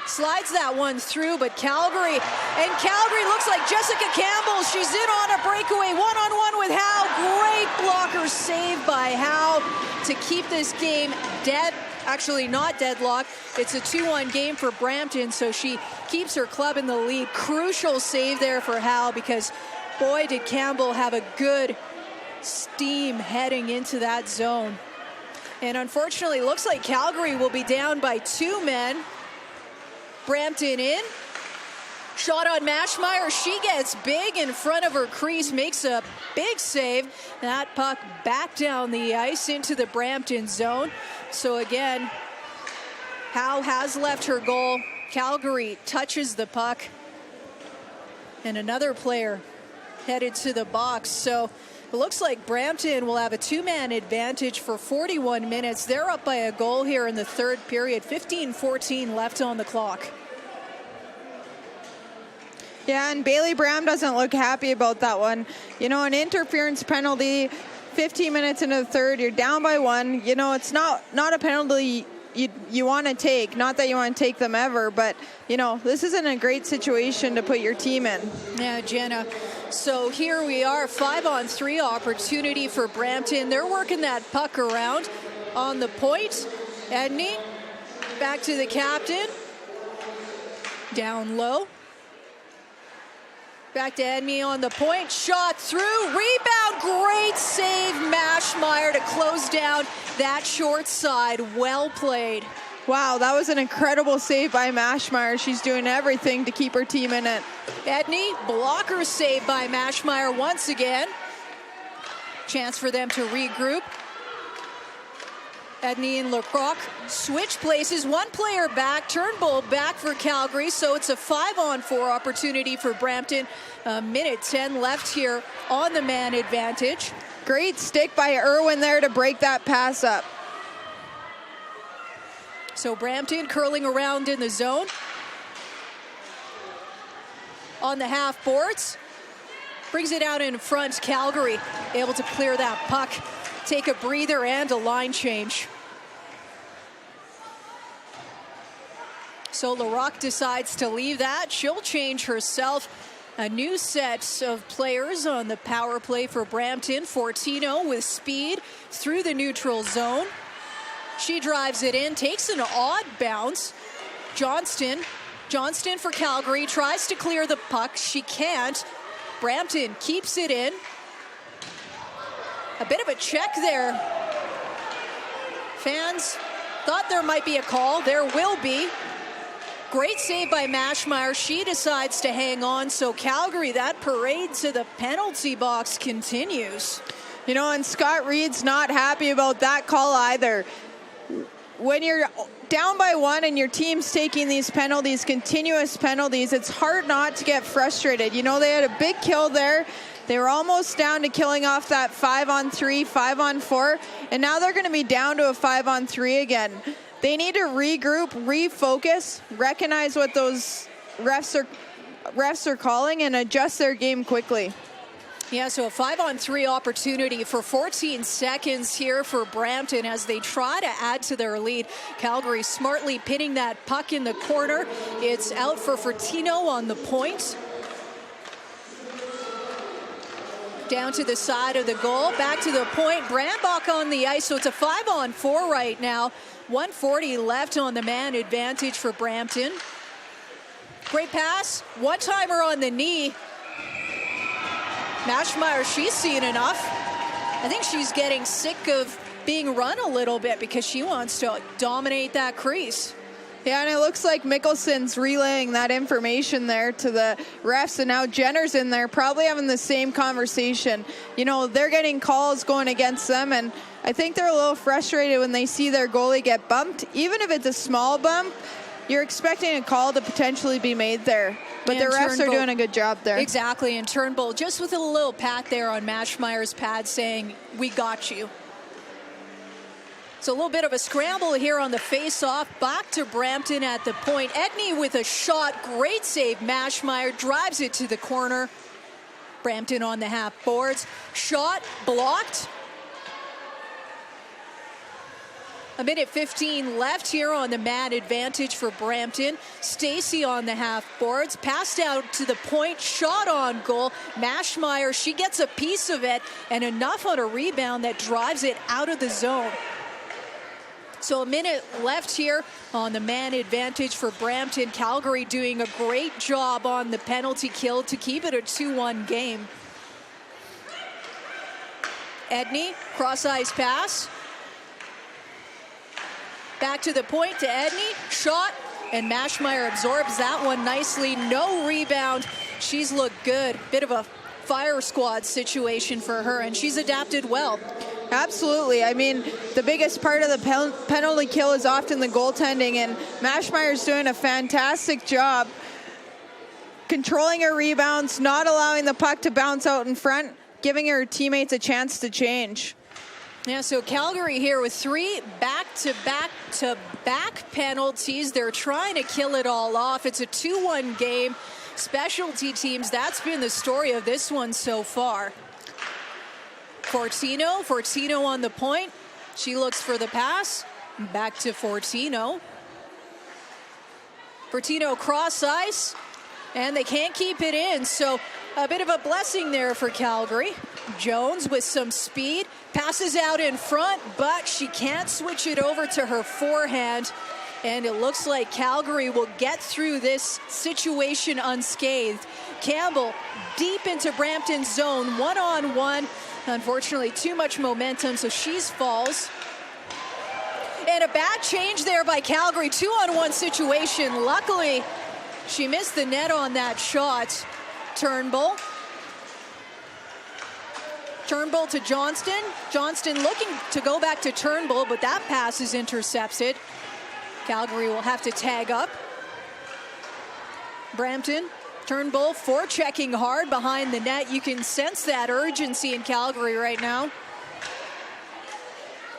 S1: slides that one through, but Calgary looks like Jessica Campbell. She's in on a breakaway, one-on-one with Howe. Great blocker save by Howe to keep this game dead. Actually, not deadlocked. It's a 2-1 game for Brampton, so she keeps her club in the lead. Crucial save there for Howe because, boy, did Campbell have a good steam heading into that zone. And unfortunately, looks like Calgary will be down by 2 men. Brampton in. Shot on Maschmeyer. She gets big in front of her crease, makes a big save. That puck back down the ice into the Brampton zone. So again, Howe has left her goal. Calgary touches the puck. And another player headed to the box. So it looks like Brampton will have a 2-man advantage for 41 minutes. They're up by a goal here in the third period. 15-14 left on the clock.
S3: Yeah, and Bailey Bram doesn't look happy about that one. You know, an interference penalty, 15 minutes into the third, you're down by 1. You know, it's not a penalty you want to take. Not that you want to take them ever, but, you know, this isn't a great situation to put your team in.
S1: Yeah, Jenna. So here we are, 5-on-3 opportunity for Brampton. They're working that puck around on the point. Edney, back to the captain. Down low. Back to Edney on the point. Shot through. Rebound. Great save, Maschmeyer, to close down that short side. Well played.
S3: Wow, that was an incredible save by Maschmeyer. She's doing everything to keep her team in it.
S1: Edney, blocker save by Maschmeyer once again. Chance for them to regroup. Edney and Lecroc switch places. One player back. Turnbull back for Calgary. So it's a 5-on-4 opportunity for Brampton. A minute 10 left here on the man advantage.
S3: Great stick by Irwin there to break that pass up.
S1: So Brampton curling around in the zone. On the half boards. Brings it out in front. Calgary able to clear that puck. Take a breather and a line change. So Larocque decides to leave that. She'll change herself. A new set of players on the power play for Brampton. Fortino with speed through the neutral zone. She drives it in, takes an odd bounce. Johnston for Calgary, tries to clear the puck. She can't. Brampton keeps it in. A bit of a check there. Fans thought there might be a call. There will be. Great save by Maschmeyer. She decides to hang on. So Calgary, that parade to the penalty box continues.
S3: You know, and Scott Reed's not happy about that call either. When you're down by 1 and your team's taking these penalties, continuous penalties, it's hard not to get frustrated. You know, they had a big kill there. They were almost down to killing off that 5-on-3, 5-on-4, and now they're going to be down to a 5-on-3 again. They need to regroup, refocus, recognize what those refs are calling, and adjust their game quickly.
S1: Yeah, so a 5-on-3 opportunity for 14 seconds here for Brampton as they try to add to their lead. Calgary smartly pinning that puck in the corner. It's out for Fortino on the point. Down to the side of the goal, back to the point. Brambach on the ice, so it's a 5-on-4 right now. 1:40 left on the man advantage for Brampton. Great pass, one-timer on the knee. Maschmeyer, she's seen enough. I think she's getting sick of being run a little bit because she wants to dominate that crease.
S3: Yeah, and it looks like Mickelson's relaying that information there to the refs, and now Jenner's in there probably having the same conversation. You know, they're getting calls going against them, and I think they're a little frustrated when they see their goalie get bumped. Even if it's a small bump, you're expecting a call to potentially be made there. But
S1: and
S3: the refs are doing a good job there.
S1: Exactly, and Turnbull just with a little pat there on Mashmeyer's pad saying, we got you. So a little bit of a scramble here on the face-off. Back to Brampton at the point. Edney with a shot. Great save. Mashmeyer drives it to the corner. Brampton on the half boards. Shot blocked. A minute 15 left here on the man advantage for Brampton. Stacy on the half boards. Passed out to the point. Shot on goal. Mashmeyer, she gets a piece of it and enough on a rebound that drives it out of the zone. So a minute left here on the man advantage for Brampton. Calgary doing a great job on the penalty kill to keep it a 2-1 game. Edney, cross-ice pass. Back to the point to Edney. Shot, and Mashmeyer absorbs that one nicely. No rebound. She's looked good. Bit of a fire squad situation for her, and she's adapted well.
S3: Absolutely. I mean, the biggest part of the penalty kill is often the goaltending, and Mashmeyer's doing a fantastic job controlling her rebounds, not allowing the puck to bounce out in front, giving her teammates a chance to change.
S1: Yeah, so Calgary here with 3 back-to-back penalties. They're trying to kill it all off. It's a 2-1 game. Specialty teams, that's been the story of this one so far. Fortino on the point. She looks for the pass. Back to Fortino. Fortino cross ice, and they can't keep it in. So a bit of a blessing there for Calgary. Jones with some speed, passes out in front, but she can't switch it over to her forehand. And it looks like Calgary will get through this situation unscathed. Campbell deep into Brampton's zone, one-on-one. Unfortunately, too much momentum, so she falls. And a bad change there by Calgary, 2-on-1 situation. Luckily, she missed the net on that shot. Turnbull to Johnston. Johnston looking to go back to Turnbull, but that pass is intercepted. Calgary will have to tag up. Brampton. Turnbull forechecking hard behind the net. You can sense that urgency in Calgary right now.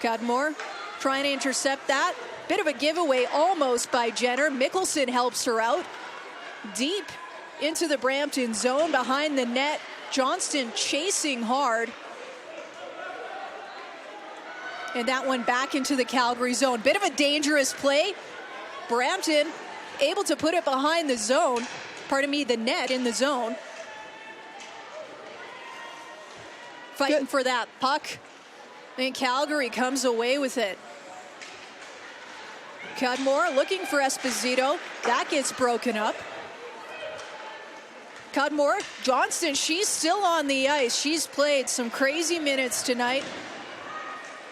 S1: Cudmore trying to intercept that. Bit of a giveaway almost by Jenner. Mickelson helps her out. Deep into the Brampton zone behind the net. Johnston chasing hard. And that one back into the Calgary zone. Bit of a dangerous play. Brampton able to put it behind the zone. The net in the zone. Fighting for that puck. And Calgary comes away with it. Cudmore looking for Esposito. That gets broken up. Cudmore, Johnston, she's still on the ice. She's played some crazy minutes tonight.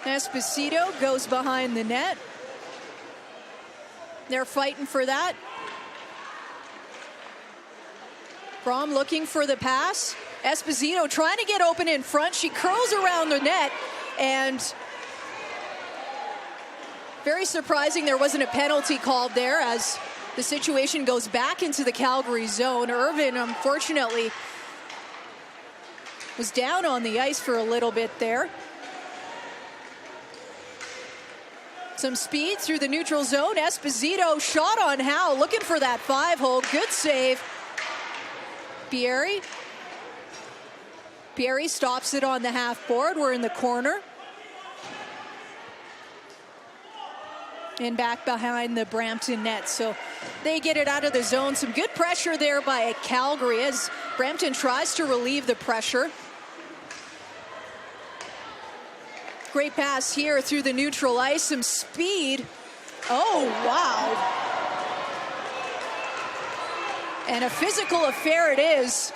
S1: Esposito goes behind the net. They're fighting for that. Brom looking for the pass. Esposito trying to get open in front. She curls around the net, and very surprising there wasn't a penalty called there as the situation goes back into the Calgary zone. Irvin, unfortunately, was down on the ice for a little bit there. Some speed through the neutral zone. Esposito shot on Howe, looking for that 5-hole. Good save. Pieri stops it on the half board. We're in the corner. And back behind the Brampton net. So they get it out of the zone. Some good pressure there by Calgary as Brampton tries to relieve the pressure. Great pass here through the neutral ice. Some speed. Oh, wow. And a physical affair it is.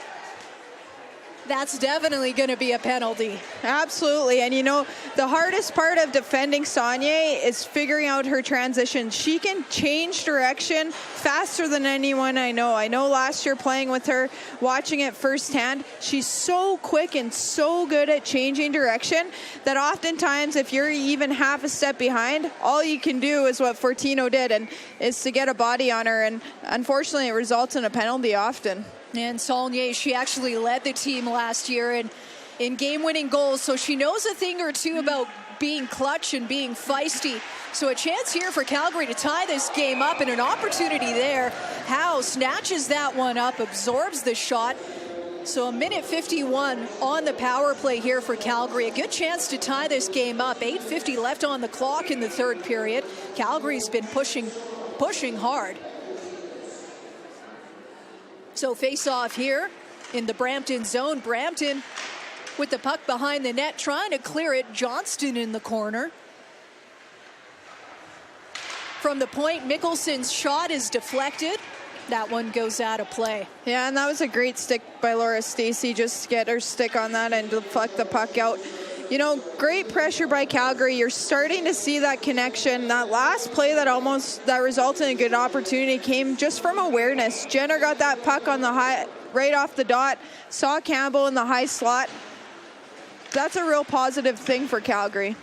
S1: That's definitely going to be a penalty.
S3: Absolutely. And you know, the hardest part of defending Saunier is figuring out her transition. She can change direction faster than anyone I know. I know last year playing with her, watching it firsthand, she's so quick and so good at changing direction that oftentimes if you're even half a step behind, all you can do is what Fortino did, and is to get a body on her. And unfortunately, it results in a penalty often.
S1: And Saunier, she actually led the team last year in game-winning goals, so she knows a thing or two about being clutch and being feisty. So a chance here for Calgary to tie this game up, and an opportunity there. Howe snatches that one up, absorbs the shot. So a minute 51 on the power play here for Calgary. A good chance to tie this game up. 8:50 left on the clock in the third period. Calgary's been pushing hard. So face off here in the Brampton zone. Brampton with the puck behind the net, trying to clear it. Johnston in the corner. From the point, Mickelson's shot is deflected. That one goes out of play.
S3: Yeah, and that was a great stick by Laura Stacey, just to get her stick on that and deflect the puck out. You know, great pressure by Calgary. You're starting to see that connection. That last play that resulted in a good opportunity came just from awareness. Jenner got that puck on the high, right off the dot, saw Campbell in the high slot. That's a real positive thing for Calgary.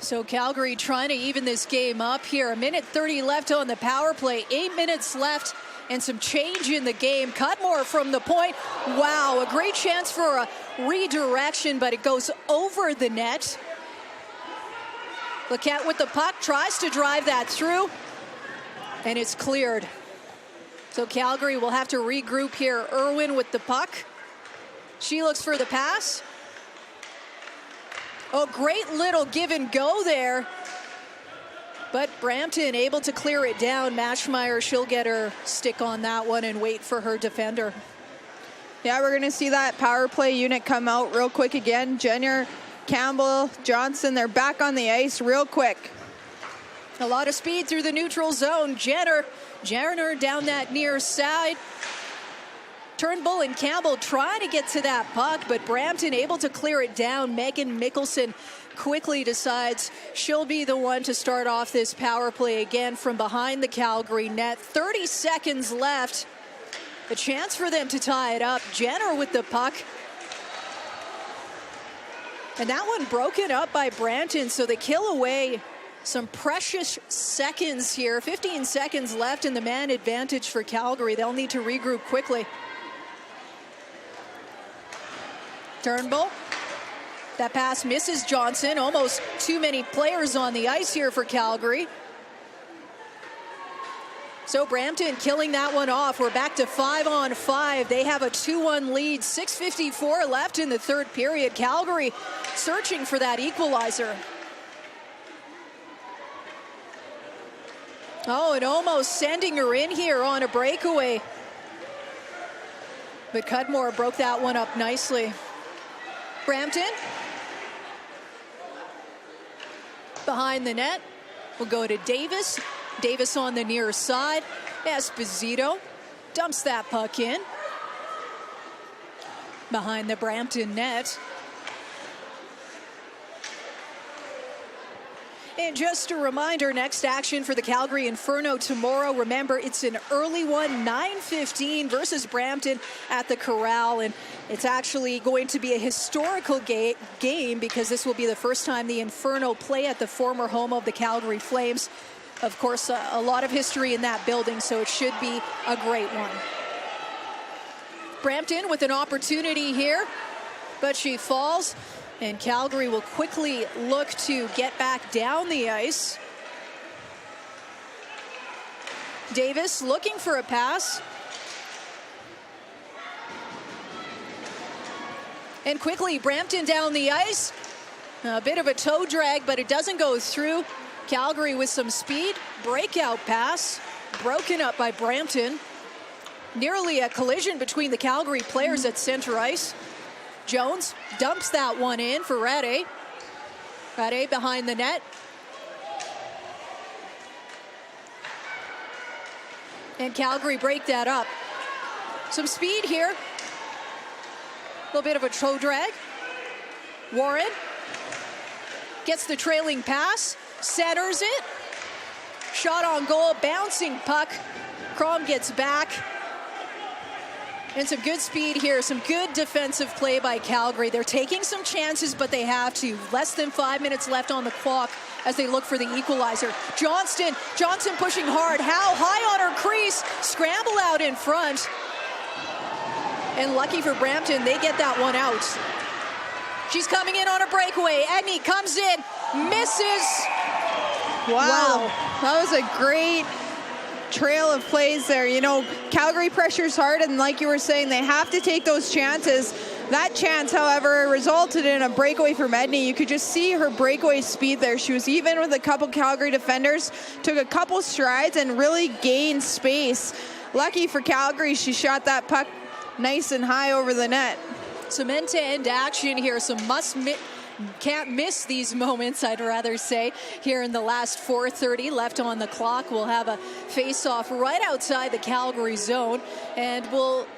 S1: So Calgary trying to even this game up here. A minute 30 left on the power play. 8 minutes left and some change in the game. Cudmore from the point. Wow, a great chance for a redirection, but it goes over the net. Lequette with the puck, tries to drive that through, and it's cleared. So Calgary will have to regroup here. Irwin with the puck. She looks for the pass. Oh, great little give and go there. But Brampton able to clear it down. Maschmeyer, she'll get her stick on that one and wait for her defender.
S3: Yeah, we're going to see that power play unit come out real quick again. Jenner, Campbell, Johnson, they're back on the ice real quick.
S1: A lot of speed through the neutral zone. Jenner down that near side. Turnbull and Campbell trying to get to that puck, but Brampton able to clear it down. Megan Mickelson quickly decides she'll be the one to start off this power play again from behind the Calgary net. 30 seconds left. A chance for them to tie it up. Jenner with the puck. And that one broken up by Brampton, so they kill away some precious seconds here. 15 seconds left in the man advantage for Calgary. They'll need to regroup quickly. Turnbull. That pass misses Johnson. Almost too many players on the ice here for Calgary. So Brampton killing that one off. We're back to 5-on-5. They have a 2-1 lead. 6:54 left in the third period. Calgary searching for that equalizer. Oh, and almost sending her in here on a breakaway. But Cudmore broke that one up nicely. Brampton. Behind the net. We'll go to Davis. Davis on the near side. Esposito dumps that puck in. Behind the Brampton net. And just a reminder, next action for the Calgary Inferno tomorrow. Remember, it's an early one, 9:15 versus Brampton at the Corral. And it's actually going to be a historical game because this will be the first time the Inferno play at the former home of the Calgary Flames. Of course, a lot of history in that building, so it should be a great one. Brampton with an opportunity here, but she falls. And Calgary will quickly look to get back down the ice. Davis looking for a pass. And quickly, Brampton down the ice. A bit of a toe drag, but it doesn't go through. Calgary with some speed. Breakout pass. Broken up by Brampton. Nearly a collision between the Calgary players at center ice. Jones dumps that one in for Rade. Rade behind the net. And Calgary break that up. Some speed here. little bit of a toe drag. Warren gets the trailing pass, centers it. Shot on goal, bouncing puck. Crom gets back. And some good speed here, some good defensive play by Calgary. They're taking some chances, but they have to. Less than 5 minutes left on the clock as they look for the equalizer. Johnson pushing hard. Howe high on her crease. Scramble out in front. And lucky for Brampton, they get that one out. She's coming in on a breakaway. Edney comes in, misses.
S3: Wow. That was a great trail of plays there. You know, Calgary pressures hard, and like you were saying, they have to take those chances. That chance, however, resulted in a breakaway from Edney. You could just see her breakaway speed there. She was even with a couple Calgary defenders, took a couple strides, and really gained space. Lucky for Calgary, she shot that puck nice and high over the net.
S1: Some end-to-end action here, some can't miss these moments, I'd rather say, here in the last 4:30 left on the clock. We'll have a face-off right outside the Calgary zone, and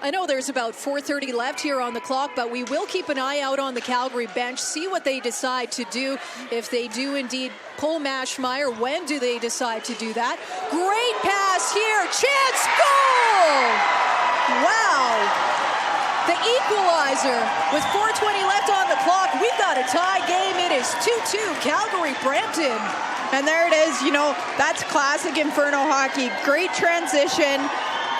S1: I know there's about 4:30 left here on the clock, but we will keep an eye out on the Calgary bench, see what they decide to do. If they do indeed pull Mashmeyer, when do they decide to do that? Great pass here, chance, goal! Wow! The equalizer with 4:20 left on the clock. We've got a tie game. It is 2-2 Calgary-Brampton.
S3: And there it is. You know, that's classic Inferno hockey. Great transition,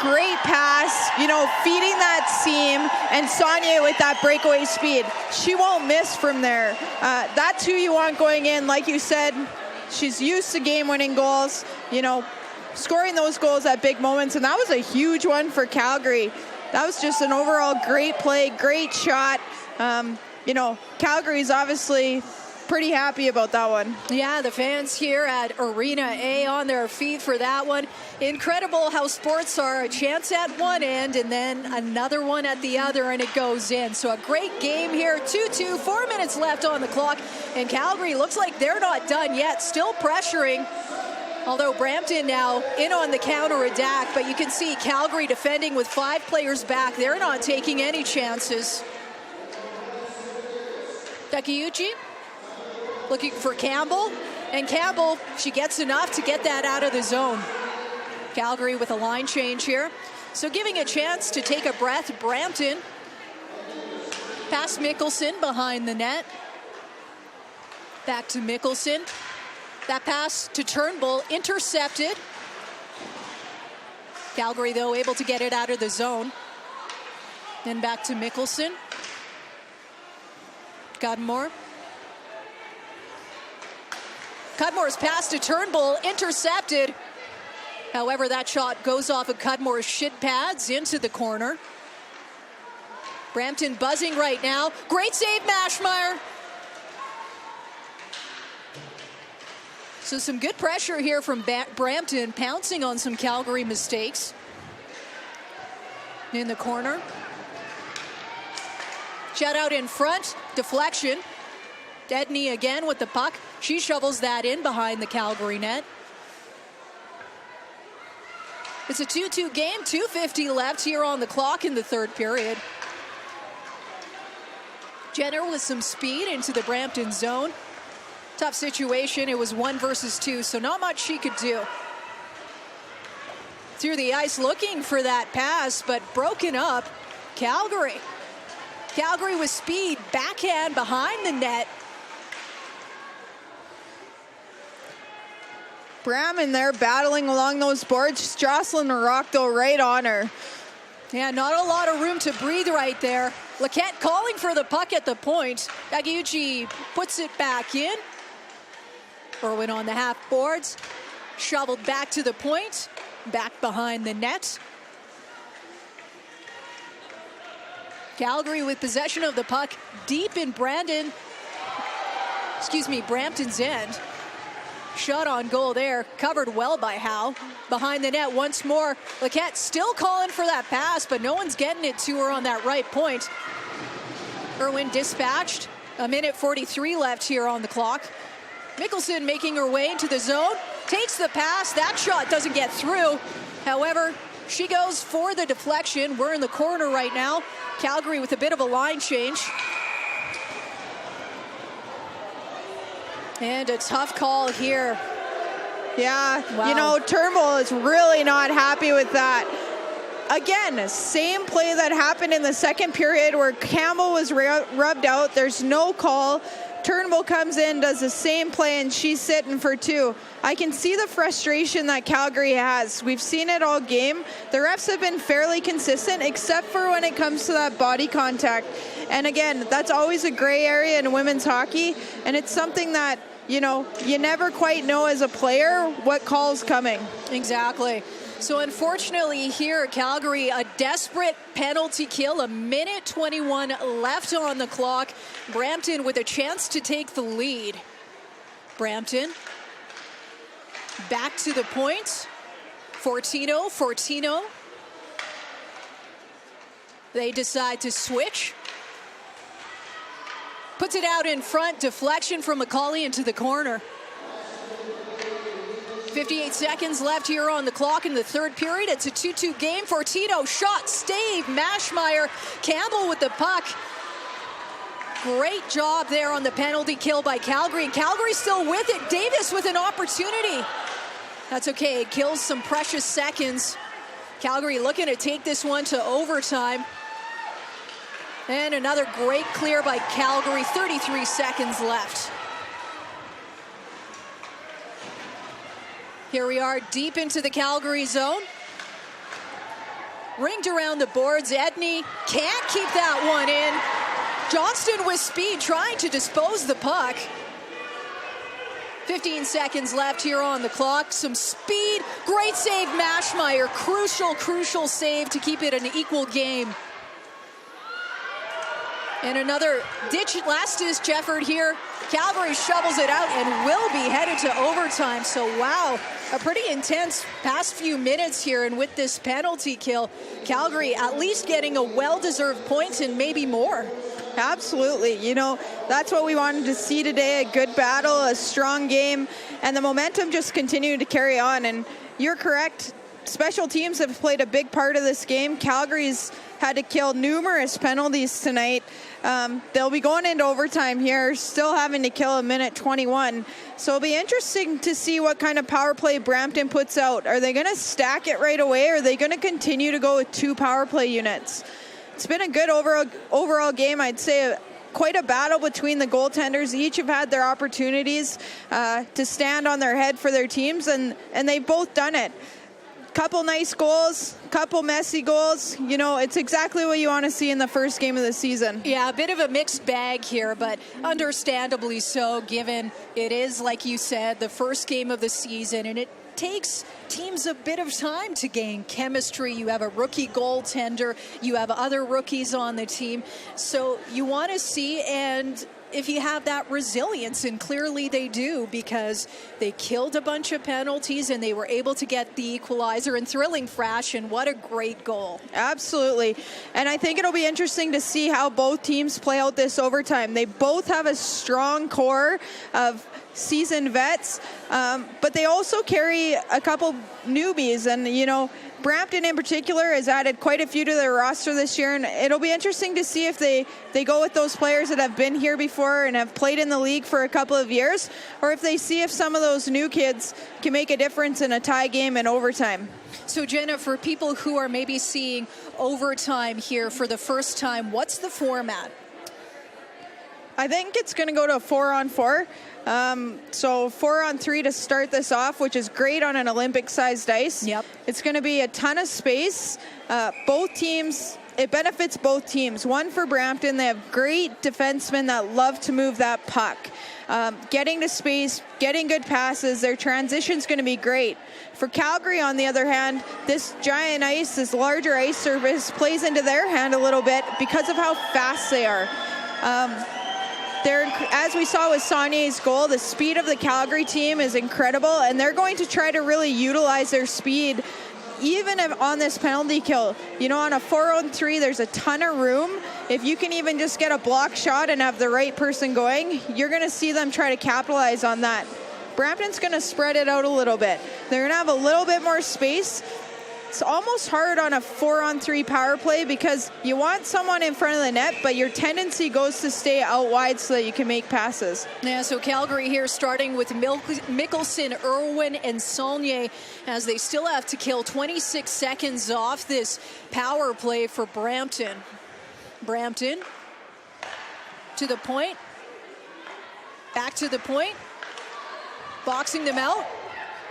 S3: great pass, you know, feeding that seam, and Sonia with that breakaway speed. She won't miss from there. That's who you want going in. Like you said, she's used to game-winning goals, you know, scoring those goals at big moments, and that was a huge one for Calgary. That was just an overall great play, great shot. You know, Calgary's obviously pretty happy about that one.
S1: Yeah, the fans here at Arena A on their feet for that one. Incredible how sports are. A chance at one end and then another one at the other, and it goes in. So a great game here. 2-2, 4 minutes left on the clock, and Calgary looks like they're not done yet. Still pressuring. Although Brampton now in on the counter-attack, but you can see Calgary defending with 5 players back. They're not taking any chances. Takeuchi looking for Campbell, and Campbell, she gets enough to get that out of the zone. Calgary with a line change here. So giving a chance to take a breath, Brampton. Past Mickelson behind the net. Back to Mickelson. That pass to Turnbull, intercepted. Calgary, though, able to get it out of the zone. Then back to Mickelson. Cudmore. Cudmore's pass to Turnbull, intercepted. However, that shot goes off of Cudmore's shin pads into the corner. Brampton buzzing right now. Great save, Mashmeyer. So some good pressure here from Brampton, pouncing on some Calgary mistakes. In the corner. Shut out in front, deflection. Edney again with the puck. She shovels that in behind the Calgary net. It's a 2-2 game, 2:50 left here on the clock in the third period. Jenner with some speed into the Brampton zone. Tough situation. It was 1 versus 2, so not much she could do. Through the ice looking for that pass, but broken up. Calgary. Calgary with speed, backhand behind the net.
S3: Bram there battling along those boards. Jocelyn rocked though right on her.
S1: Yeah, not a lot of room to breathe right there. Laquette calling for the puck at the point. Takeuchi puts it back in. Irwin on the half boards. Shoveled back to the point. Back behind the net. Calgary with possession of the puck deep in Brampton's end. Shot on goal there, covered well by Howe. Behind the net once more. Laquette still calling for that pass, but no one's getting it to her on that right point. Irwin dispatched. 1:43 left here on the clock. Mickelson making her way into the zone. Takes the pass. That shot doesn't get through. However, she goes for the deflection. We're in the corner right now. Calgary with a bit of a line change. And a tough call here.
S3: Yeah,
S1: wow.
S3: You know, Turnbull is really not happy with that. Again, same play that happened in the second period where Campbell was rubbed out. There's no call. Turnbull comes in, does the same play, and she's sitting for 2. I can see the frustration that Calgary has. We've seen it all game. The refs have been fairly consistent, except for when it comes to that body contact. And again, that's always a gray area in women's hockey, and it's something that, you know, you never quite know as a player what call's coming.
S1: Exactly. So unfortunately here, Calgary, a desperate penalty kill, 1:21 left on the clock. Brampton with a chance to take the lead. Brampton back to the point. Fortino. They decide to switch. Puts it out in front, deflection from McCauley into the corner. 58 seconds left here on the clock in the third period. It's a 2-2 game. Fortino, shot, stave, Mashmeyer, Campbell with the puck. Great job there on the penalty kill by Calgary. And Calgary still with it. Davis with an opportunity. That's okay, it kills some precious seconds. Calgary looking to take this one to overtime. And another great clear by Calgary, 33 seconds left. Here we are deep into the Calgary zone. Ringed around the boards. Edney can't keep that one in. Johnston with speed trying to dispose the puck. 15 seconds left here on the clock. Some speed. Great save, Mashmeyer. Crucial save to keep it an equal game. And another last is Jefford here. Calgary shovels it out and will be headed to overtime. So wow, a pretty intense past few minutes here. And with this penalty kill, Calgary at least getting a well-deserved point and maybe more.
S3: Absolutely. You know, that's what we wanted to see today. A good battle, a strong game, and the momentum just continued to carry on. And you're correct. Special teams have played a big part of this game. Calgary's had to kill numerous penalties tonight. They'll be going into overtime here, still having to kill 1:21. So it'll be interesting to see what kind of power play Brampton puts out. Are they going to stack it right away, or are they going to continue to go with 2 power play units? It's been a good overall game. I'd say quite a battle between the goaltenders. Each have had their opportunities to stand on their head for their teams, and they've both done it. Couple nice goals, couple messy goals. You know, it's exactly what you want to see in the first game of the season.
S1: Yeah, a bit of a mixed bag here, but understandably so, given it is, like you said, the first game of the season, and it takes teams a bit of time to gain chemistry. You have a rookie goaltender, you have other rookies on the team, so you want to see, and if you have that resilience, and clearly they do, because they killed a bunch of penalties and they were able to get the equalizer in thrilling fashion. What a great goal.
S3: Absolutely. And I think it'll be interesting to see how both teams play out this overtime. They both have a strong core of seasoned vets, but they also carry a couple newbies, and you know, Brampton in particular has added quite a few to their roster this year, and it'll be interesting to see if they go with those players that have been here before and have played in the league for a couple of years, or if they see if some of those new kids can make a difference in a tie game in overtime.
S1: So Jenna, for people who are maybe seeing overtime here for the first time, what's the format?
S3: I think it's going to go to a 4-on-4. So 4-on-3 to start this off, which is great on an Olympic-sized ice.
S1: Yep.
S3: It's going to be a ton of space. Both teams, it benefits both teams. One for Brampton, they have great defensemen that love to move that puck. Getting to space, getting good passes, their transition's going to be great. For Calgary, on the other hand, this giant ice, this larger ice surface plays into their hand a little bit because of how fast they are. As we saw with Saulnier's goal, the speed of the Calgary team is incredible, and they're going to try to really utilize their speed even on this penalty kill. You know, on a 4-on-3, there's a ton of room. If you can even just get a block shot and have the right person going, you're going to see them try to capitalize on that. Brampton's going to spread it out a little bit. They're going to have a little bit more space. it's almost hard on a 4-on-3 power play because you want someone in front of the net, but your tendency goes to stay out wide so that you can make passes.
S1: Yeah, so Calgary here starting with Mickelson, Irwin, and Saulnier as they still have to kill 26 seconds off this power play for Brampton. Brampton to the point. Back to the point. Boxing them out.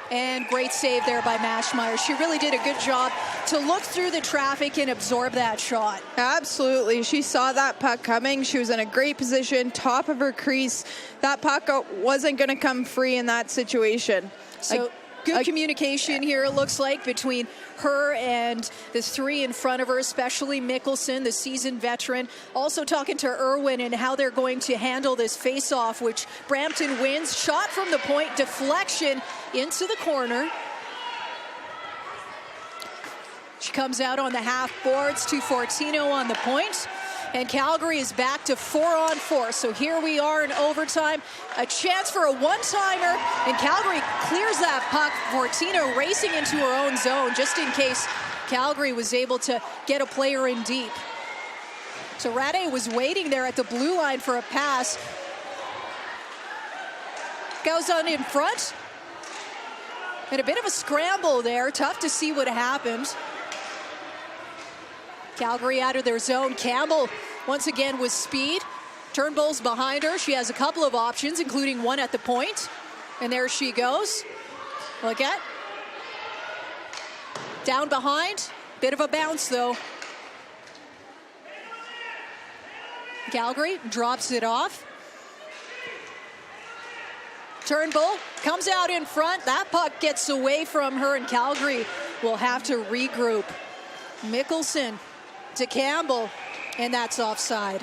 S1: And great save there by Maschmeyer. She really did a good job to look through the traffic and absorb that shot.
S3: Absolutely. She saw that puck coming. She was in a great position, top of her crease. That puck wasn't going to come free in that situation.
S1: So good communication here, it looks like, between her and the three in front of her, especially Mickelson, the seasoned veteran. Also talking to Irwin and how they're going to handle this face-off, which Brampton wins. Shot from the point, deflection into the corner. She comes out on the half boards to Fortino on the point. And Calgary is back to 4-on-4. So here we are in overtime. A chance for a one-timer. And Calgary clears that puck. Fortino racing into her own zone just in case Calgary was able to get a player in deep. So Rade was waiting there at the blue line for a pass. Goes on in front. And a bit of a scramble there. Tough to see what happened. Calgary out of their zone. Campbell once again with speed. Turnbull's behind her. She has a couple of options, including one at the point. And there she goes. Look at. Down behind. Bit of a bounce though. Calgary drops it off. Turnbull comes out in front. That puck gets away from her and Calgary will have to regroup. Mickelson to Campbell, and that's offside.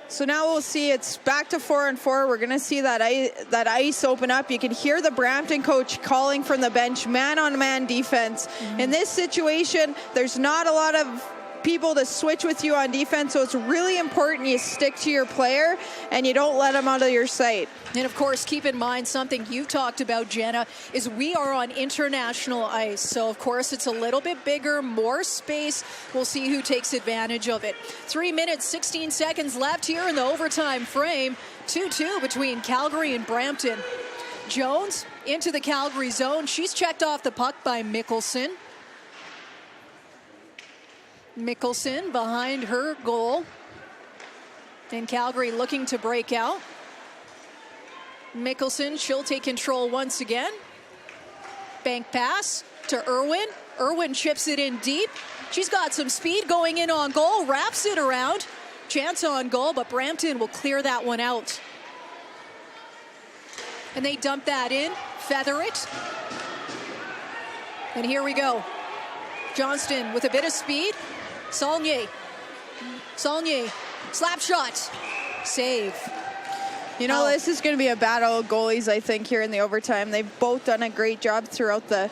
S3: So now we'll see it's back to 4-on-4. We're going to see that ice open up. You can hear the Brampton coach calling from the bench, man-on-man defense. In this situation, there's not a lot of people to switch with you on defense, so it's really important you stick to your player and you don't let them out of your sight.
S1: And of course, keep in mind something you've talked about, Jenna, is we are on international ice. So of course it's a little bit bigger, more space. We'll see who takes advantage of it. 3 minutes, 16 seconds left here in the overtime frame. 2-2 between Calgary and Brampton. Jones into the Calgary zone. She's checked off the puck by Mickelson. Mickelson behind her goal. And Calgary looking to break out. Mickelson, she'll take control once again. Bank pass to Irwin. Irwin chips it in deep. She's got some speed going in on goal, wraps it around. Chance on goal, but Brampton will clear that one out. And they dump that in, feather it. And here we go. Johnston with a bit of speed. Saulnier, slap shot, save.
S3: You know, this is going to be a battle of goalies, I think, here in the overtime. They've both done a great job throughout the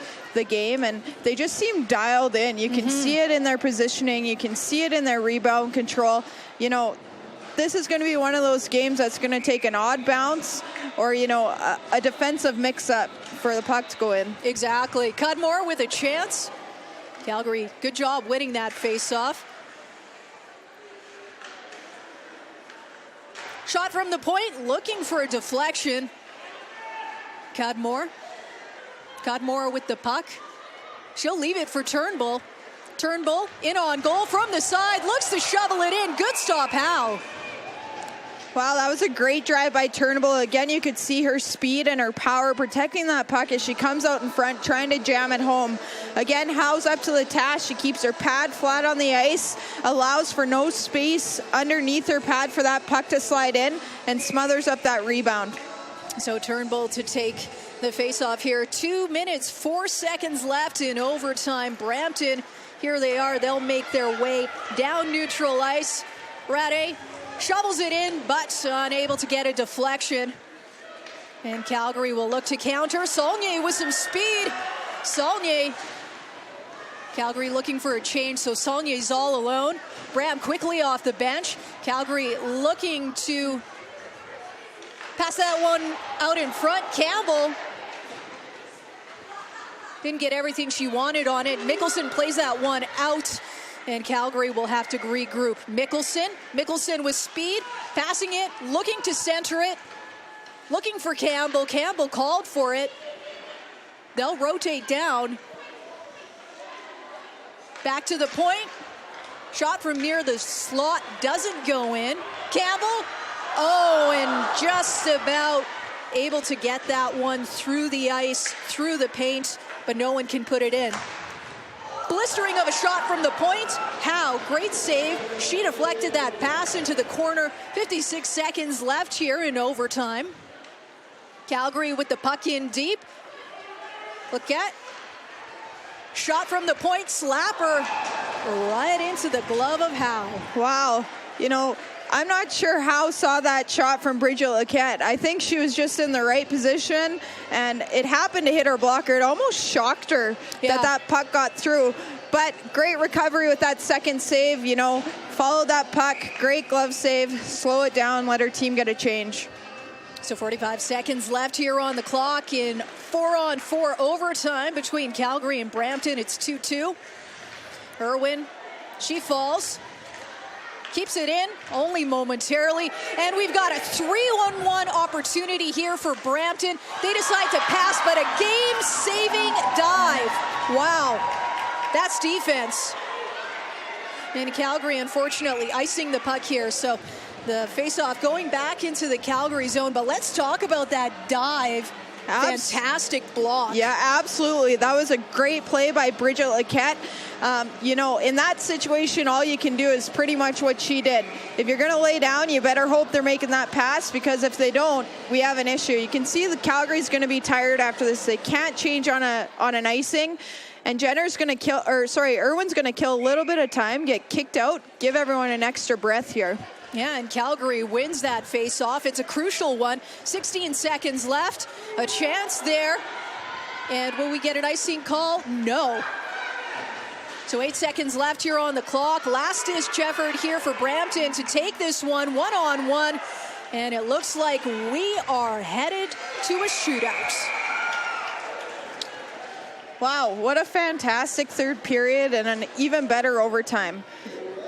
S3: game, and they just seem dialed in. You can see it in their positioning. You can see it in their rebound control. You know, this is going to be one of those games that's going to take an odd bounce or, you know, a defensive mix-up for the puck to go in.
S1: Exactly. Cudmore with a chance. Calgary, good job winning that face-off. Shot from the point, looking for a deflection. Cudmore with the puck. She'll leave it for Turnbull. Turnbull in on goal from the side, looks to shovel it in. Good stop, Howe.
S3: Wow, that was a great drive by Turnbull. Again, you could see her speed and her power protecting that puck as she comes out in front, trying to jam it home. Again, Howe's up to the task. She keeps her pad flat on the ice, allows for no space underneath her pad for that puck to slide in, and smothers up that rebound.
S1: So Turnbull to take the face-off here. 2 minutes, 4 seconds left in overtime. Brampton, here they are. They'll make their way down neutral ice. Rade shovels it in, but unable to get a deflection. And Calgary will look to counter. Saulnier with some speed. Saulnier. Calgary looking for a change, so Saulnier's all alone. Bram quickly off the bench. Calgary looking to pass that one out in front. Campbell didn't get everything she wanted on it. Mickelson plays that one out, and Calgary will have to regroup. Mickelson with speed, passing it, looking to center it, looking for Campbell. Campbell called for it. They'll rotate down. Back to the point. Shot from near the slot doesn't go in. Campbell, and just about able to get that one through the ice, through the paint, but no one can put it in. Blistering of a shot from the point. Howe, great save. She deflected that pass into the corner. 56 seconds left here in overtime. Calgary with the puck in deep. Look at. Shot from the point, slapper right into the glove of Howe.
S3: Wow. I'm not sure how saw that shot from Bridget Laquette. I think she was just in the right position, and it happened to hit her blocker. It almost shocked her that puck got through. But great recovery with that second save. Follow that puck. Great glove save. Slow it down. Let her team get a change.
S1: So 45 seconds left here on the clock in 4-on-4 overtime between Calgary and Brampton. It's 2-2. Irwin, she falls. Keeps it in, only momentarily. And we've got a 3-on-1 opportunity here for Brampton. They decide to pass, but a game-saving dive. Wow, that's defense. And Calgary, unfortunately, icing the puck here. So the face-off going back into the Calgary zone. But let's talk about that dive. Fantastic block.
S3: Yeah, absolutely. That was a great play by Bridget Laquette. In that situation, all you can do is pretty much what she did. If you're going to lay down, you better hope they're making that pass, because if they don't, we have an issue. You can see the Calgary's going to be tired after this. They can't change on an icing. And Irwin's going to kill a little bit of time, get kicked out, give everyone an extra breath here.
S1: Yeah, and Calgary wins that face-off. It's a crucial one. 16 seconds left. A chance there. And will we get an icing call? No. So 8 seconds left here on the clock. Last-ditch effort here for Brampton to take this one-on-one. And it looks like we are headed to a shootout.
S3: Wow, what a fantastic third period and an even better overtime.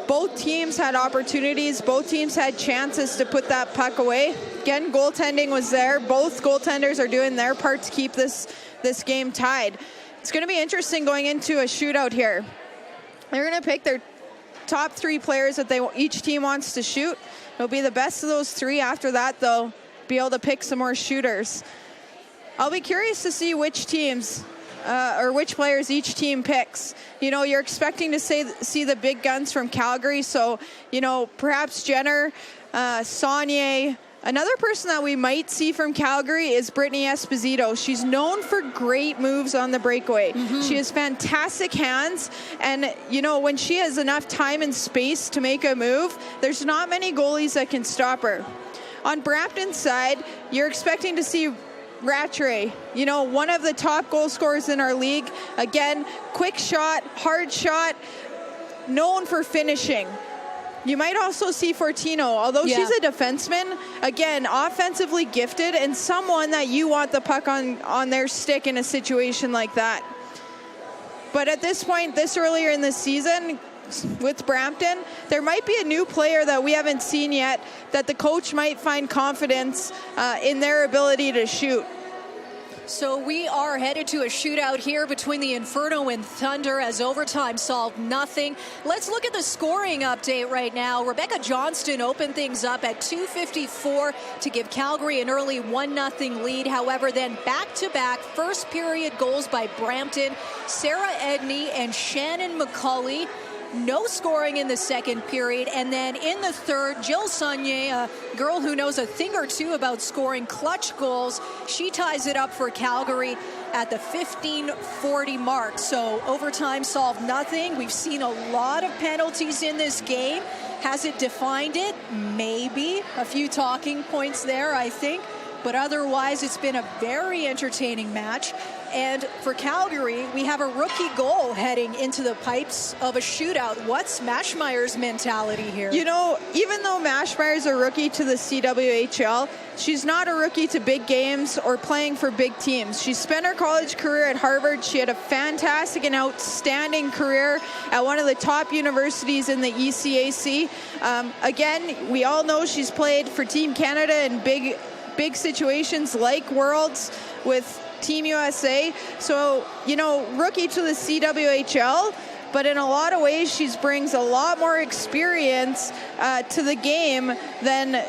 S3: Both teams had opportunities. Both teams had chances to put that puck away. Again, goaltending was there. Both goaltenders are doing their part to keep this game tied. It's going to be interesting going into a shootout here. They're going to pick their top 3 players that each team wants to shoot. It'll be the best of those 3. After that, they'll be able to pick some more shooters. I'll be curious to see which teams or which players each team picks. You're expecting to see the big guns from Calgary, so perhaps Jenner, Saunier. Another person that we might see from Calgary is Brittany Esposito. She's known for great moves on the breakaway. She has fantastic hands, and when she has enough time and space to make a move, there's not many goalies that can stop her. On Brampton's side, you're expecting to see Rattray, one of the top goal scorers in our league. Again, quick shot, hard shot, known for finishing. You might also see Fortino, although she's a defenseman, again, offensively gifted and someone that you want the puck on their stick in a situation like that. But at this point, this earlier in the season, with Brampton, there might be a new player that we haven't seen yet that the coach might find confidence in their ability to shoot.
S1: So we are headed to a shootout here between the Inferno and Thunder as overtime solved nothing. Let's look at the scoring update right now. Rebecca Johnston opened things up at 2:54 to give Calgary an early 1-0 lead. However, then back-to-back first period goals by Brampton, Sarah Edney and Shannon McCauley. No scoring in the second period. And then in the third, Jill Saunier, a girl who knows a thing or two about scoring clutch goals, she ties it up for Calgary at the 15:40 mark. So overtime solved nothing. We've seen a lot of penalties in this game. Has it defined it? Maybe. A few talking points there, I think. but otherwise it's been a very entertaining match. And for Calgary, we have a rookie goal heading into the pipes of a shootout. What's Mashmeyer's mentality here?
S3: You know, even though Mashmeyer's a rookie to the CWHL, she's not a rookie to big games or playing for big teams. She spent her college career at Harvard. She had a fantastic and outstanding career at one of the top universities in the ECAC. Again, we all know she's played for Team Canada in big situations like Worlds with Team USA. So, you know, rookie to the CWHL, but in a lot of ways she brings a lot more experience to the game than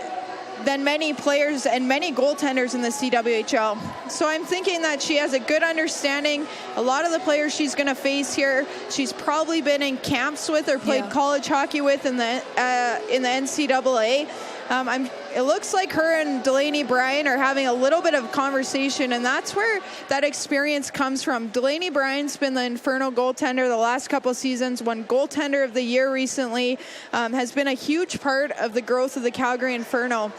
S3: many players and many goaltenders in the CWHL. So I'm thinking that she has a good understanding. A lot of the players she's going to face here, she's probably been in camps with or played college hockey with in the NCAA. It looks like her and Delaney Bryan are having a little bit of conversation, and that's where that experience comes from. Delaney Bryan's been the Inferno goaltender the last couple seasons, won goaltender of the year recently, has been a huge part of the growth of the Calgary Inferno.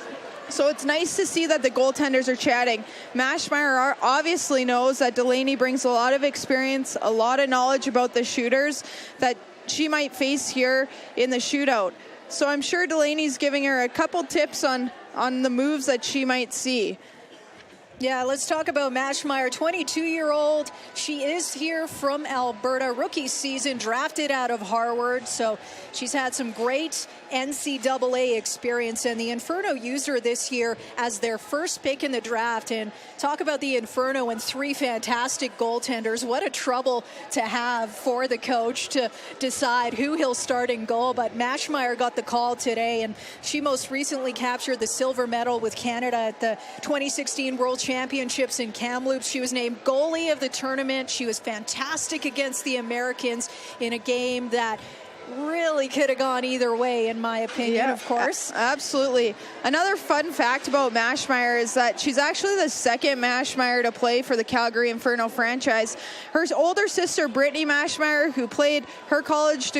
S3: So it's nice to see that the goaltenders are chatting. Mashmeyer obviously knows that Delaney brings a lot of experience, a lot of knowledge about the shooters that she might face here in the shootout. So I'm sure Delaney's giving her a couple tips on the moves that she might see.
S1: Yeah, let's talk about Mashmeyer, 22-year-old. She is here from Alberta, rookie season, drafted out of Harvard. So she's had some great NCAA experience, and the Inferno used her this year as their first pick in the draft. And talk about the Inferno and three fantastic goaltenders. What a trouble to have for the coach to decide who he'll start in goal. But Mashmeyer got the call today, and she most recently captured the silver medal with Canada at the 2016 World Championships in Kamloops. She was named goalie of the tournament. She was fantastic against the Americans in a game that really could have gone either way, in my opinion, of course.
S3: Absolutely. Another fun fact about Mashmeyer is that she's actually the second Mashmeyer to play for the Calgary Inferno franchise. Her older sister, Brittany Mashmeyer, who played her college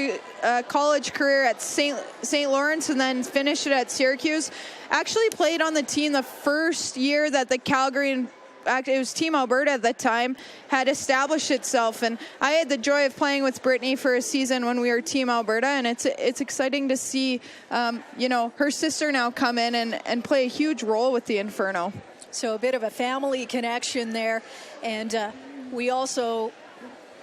S3: career at St. Lawrence and then finished it at Syracuse, actually played on the team the first year that the Calgary, it was Team Alberta at that time, had established itself. And I had the joy of playing with Brittany for a season when we were Team Alberta, and it's exciting to see her sister now come in and play a huge role with the Inferno.
S1: So a bit of a family connection there. And we also,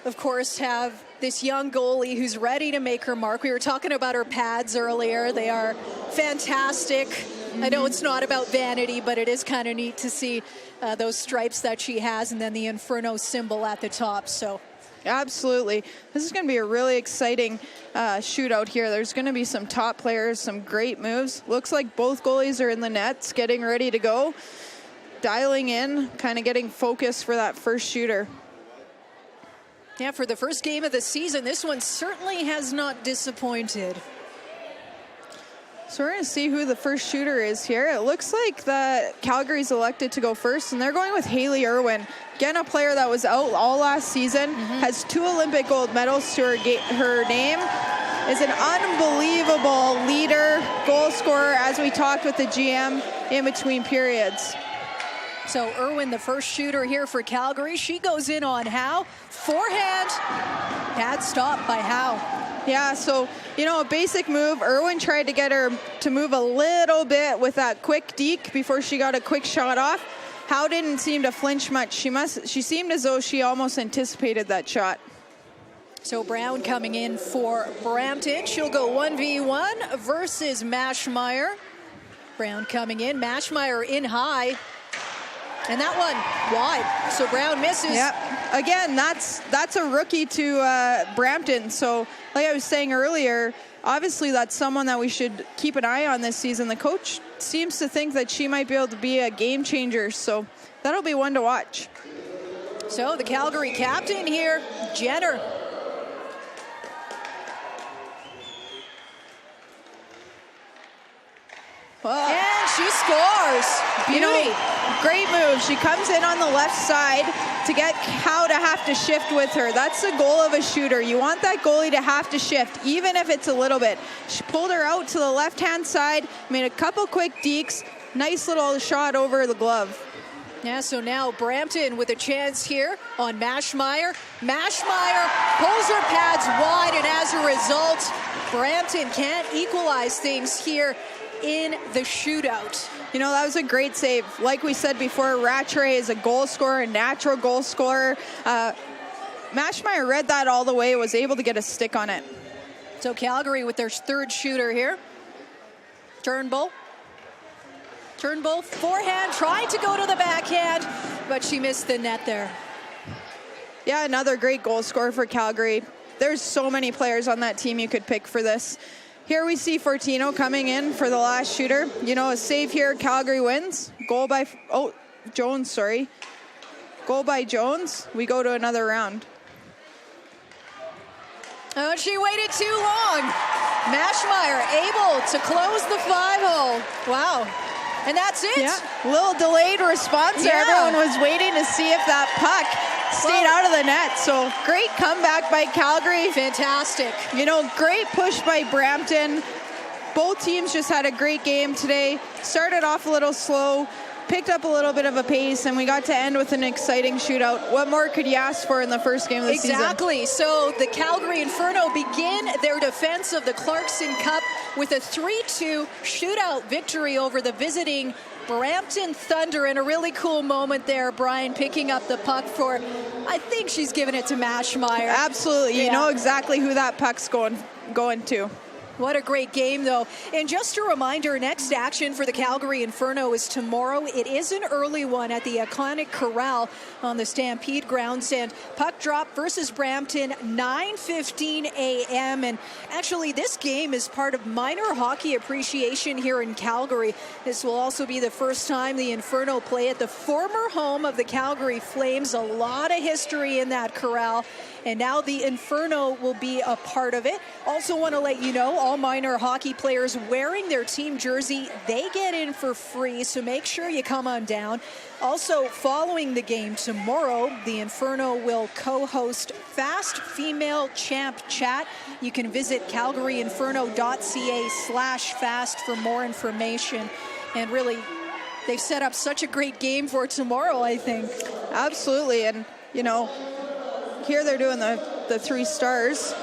S1: of course, have this young goalie who's ready to make her mark. We were talking about her pads earlier. They are fantastic. I know it's not about vanity, but it is kind of neat to see those stripes that she has, and then the Inferno symbol at the top. So,
S3: absolutely, this is going to be a really exciting shootout here. There's going to be some top players, some great moves. Looks like both goalies are in the nets, getting ready to go, dialing in, kind of getting focused for that first shooter.
S1: Yeah, for the first game of the season, this one certainly has not disappointed.
S3: So we're going to see who the first shooter is here. It looks like that Calgary's elected to go first, and they're going with Haley Irwin. Again, a player that was out all last season, has 2 Olympic gold medals to her name, is an unbelievable leader, goal scorer, as we talked with the GM in between periods.
S1: So Irwin, the first shooter here for Calgary. She goes in on Howe. Forehand. Pad stop by Howe.
S3: Yeah, so, a basic move. Irwin tried to get her to move a little bit with that quick deke before she got a quick shot off. Howe didn't seem to flinch much. She seemed as though she almost anticipated that shot.
S1: So Brown coming in for Brampton. She'll go 1v1 versus Mashmeyer. Brown coming in. Mashmeyer in high. And that one wide. So Brown misses.
S3: Yep. Again, that's a rookie to Brampton. So like I was saying earlier, obviously that's someone that we should keep an eye on this season. The coach seems to think that she might be able to be a game changer. So that'll be one to watch.
S1: So the Calgary captain here, Jenner. And she scores. Beauty.
S3: Great move. She comes in on the left side to get Howe to have to shift with her. That's the goal of a shooter. You want that goalie to have to shift, even if it's a little bit. She pulled her out to the left-hand side, made a couple quick dekes, Nice little shot over the glove.
S1: Yeah, so now Brampton with a chance here on Maschmeyer. Maschmeyer pulls her pads wide, and as a result, Brampton can't equalize things here in the shootout.
S3: You know, that was a great save. Like we said before, Rattray is a goal scorer, a natural goal scorer. Maschmeyer read that all the way, was able to get a stick on it.
S1: So Calgary with their third shooter here. Turnbull, forehand, tried to go to the backhand, but she missed the net there.
S3: Yeah, another great goal scorer for Calgary. There's so many players on that team you could pick for this. Here we see Fortino coming in for the last shooter. You know, a save here, Calgary wins. Goal by Jones. We go to another round.
S1: Oh, she waited too long. Maschmeyer able to close the 5-hole. Wow. And that's it.
S3: Yeah, a little delayed response there. Everyone was waiting to see if that puck stayed out of the net. So great comeback by Calgary.
S1: Fantastic.
S3: You know, great push by Brampton. Both teams just had a great game today. Started off a little slow, picked up a little bit of a pace, and we got to end with an exciting shootout. What more could you ask for in the first game of the season?
S1: Exactly. So the Calgary Inferno begin their defense of the Clarkson Cup with a 3-2 shootout victory over the visiting Brampton Thunder, and a really cool moment there, Brian, picking up the puck for, I think she's giving it to Maschmeyer.
S3: Absolutely. Yeah. You know exactly who that puck's going to.
S1: What a great game, though. And just a reminder, next action for the Calgary Inferno is tomorrow. It is an early one at the iconic Corral on the Stampede grounds. And puck drop versus Brampton, 9:15 a.m. And actually, this game is part of minor hockey appreciation here in Calgary. This will also be the first time the Inferno play at the former home of the Calgary Flames. A lot of history in that Corral. And now the Inferno will be a part of it. Also want to let you know, all minor hockey players wearing their team jersey, they get in for free, so make sure you come on down. Also, following the game tomorrow, the Inferno will co-host Fast Female Champ Chat. You can visit calgaryinferno.ca/fast for more information. And really, they've set up such a great game for tomorrow, I think.
S3: Absolutely, and you know, here they're doing the 3 stars.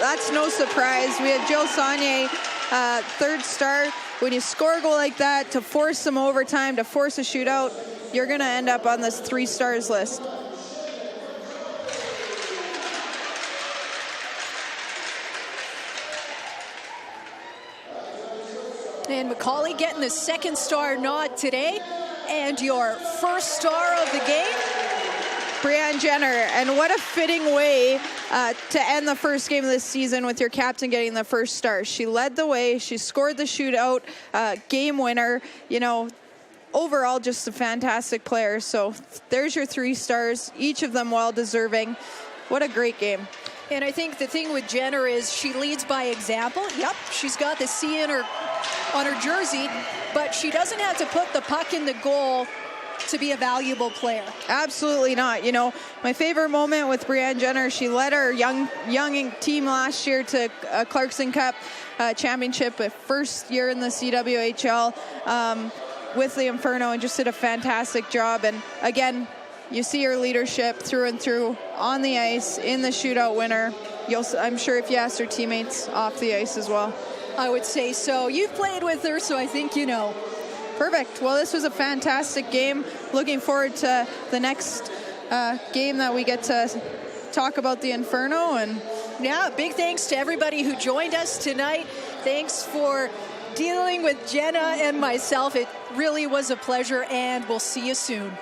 S3: That's no surprise. We had Jill Saunier, 3rd star. When you score a goal like that, to force some overtime, to force a shootout, you're going to end up on this 3 stars list.
S1: And McCauley getting the 2nd star nod today. And your 1st star of the game,
S3: Brianne Jenner. And what a fitting way to end the first game of this season with your captain getting the 1st star. She led the way. She scored the shootout game winner. You know, overall just a fantastic player. So there's your 3 stars, each of them well-deserving. What a great game.
S1: And I think the thing with Jenner is she leads by example. Yep, she's got the C on her jersey, but she doesn't have to put the puck in the goal to be a valuable player.
S3: Absolutely not. You know, my favorite moment with Brianne Jenner, she led our young team last year to a Clarkson Cup championship, a first year in the CWHL with the Inferno, and just did a fantastic job. And again, you see her leadership through and through on the ice, in the shootout winner. I'm sure if you ask her teammates off the ice as well.
S1: I would say so. You've played with her, so I think you know.
S3: Perfect. Well, this was a fantastic game. Looking forward to the next game that we get to talk about the Inferno. And
S1: yeah, big thanks to everybody who joined us tonight. Thanks for dealing with Jenna and myself. It really was a pleasure, and we'll see you soon.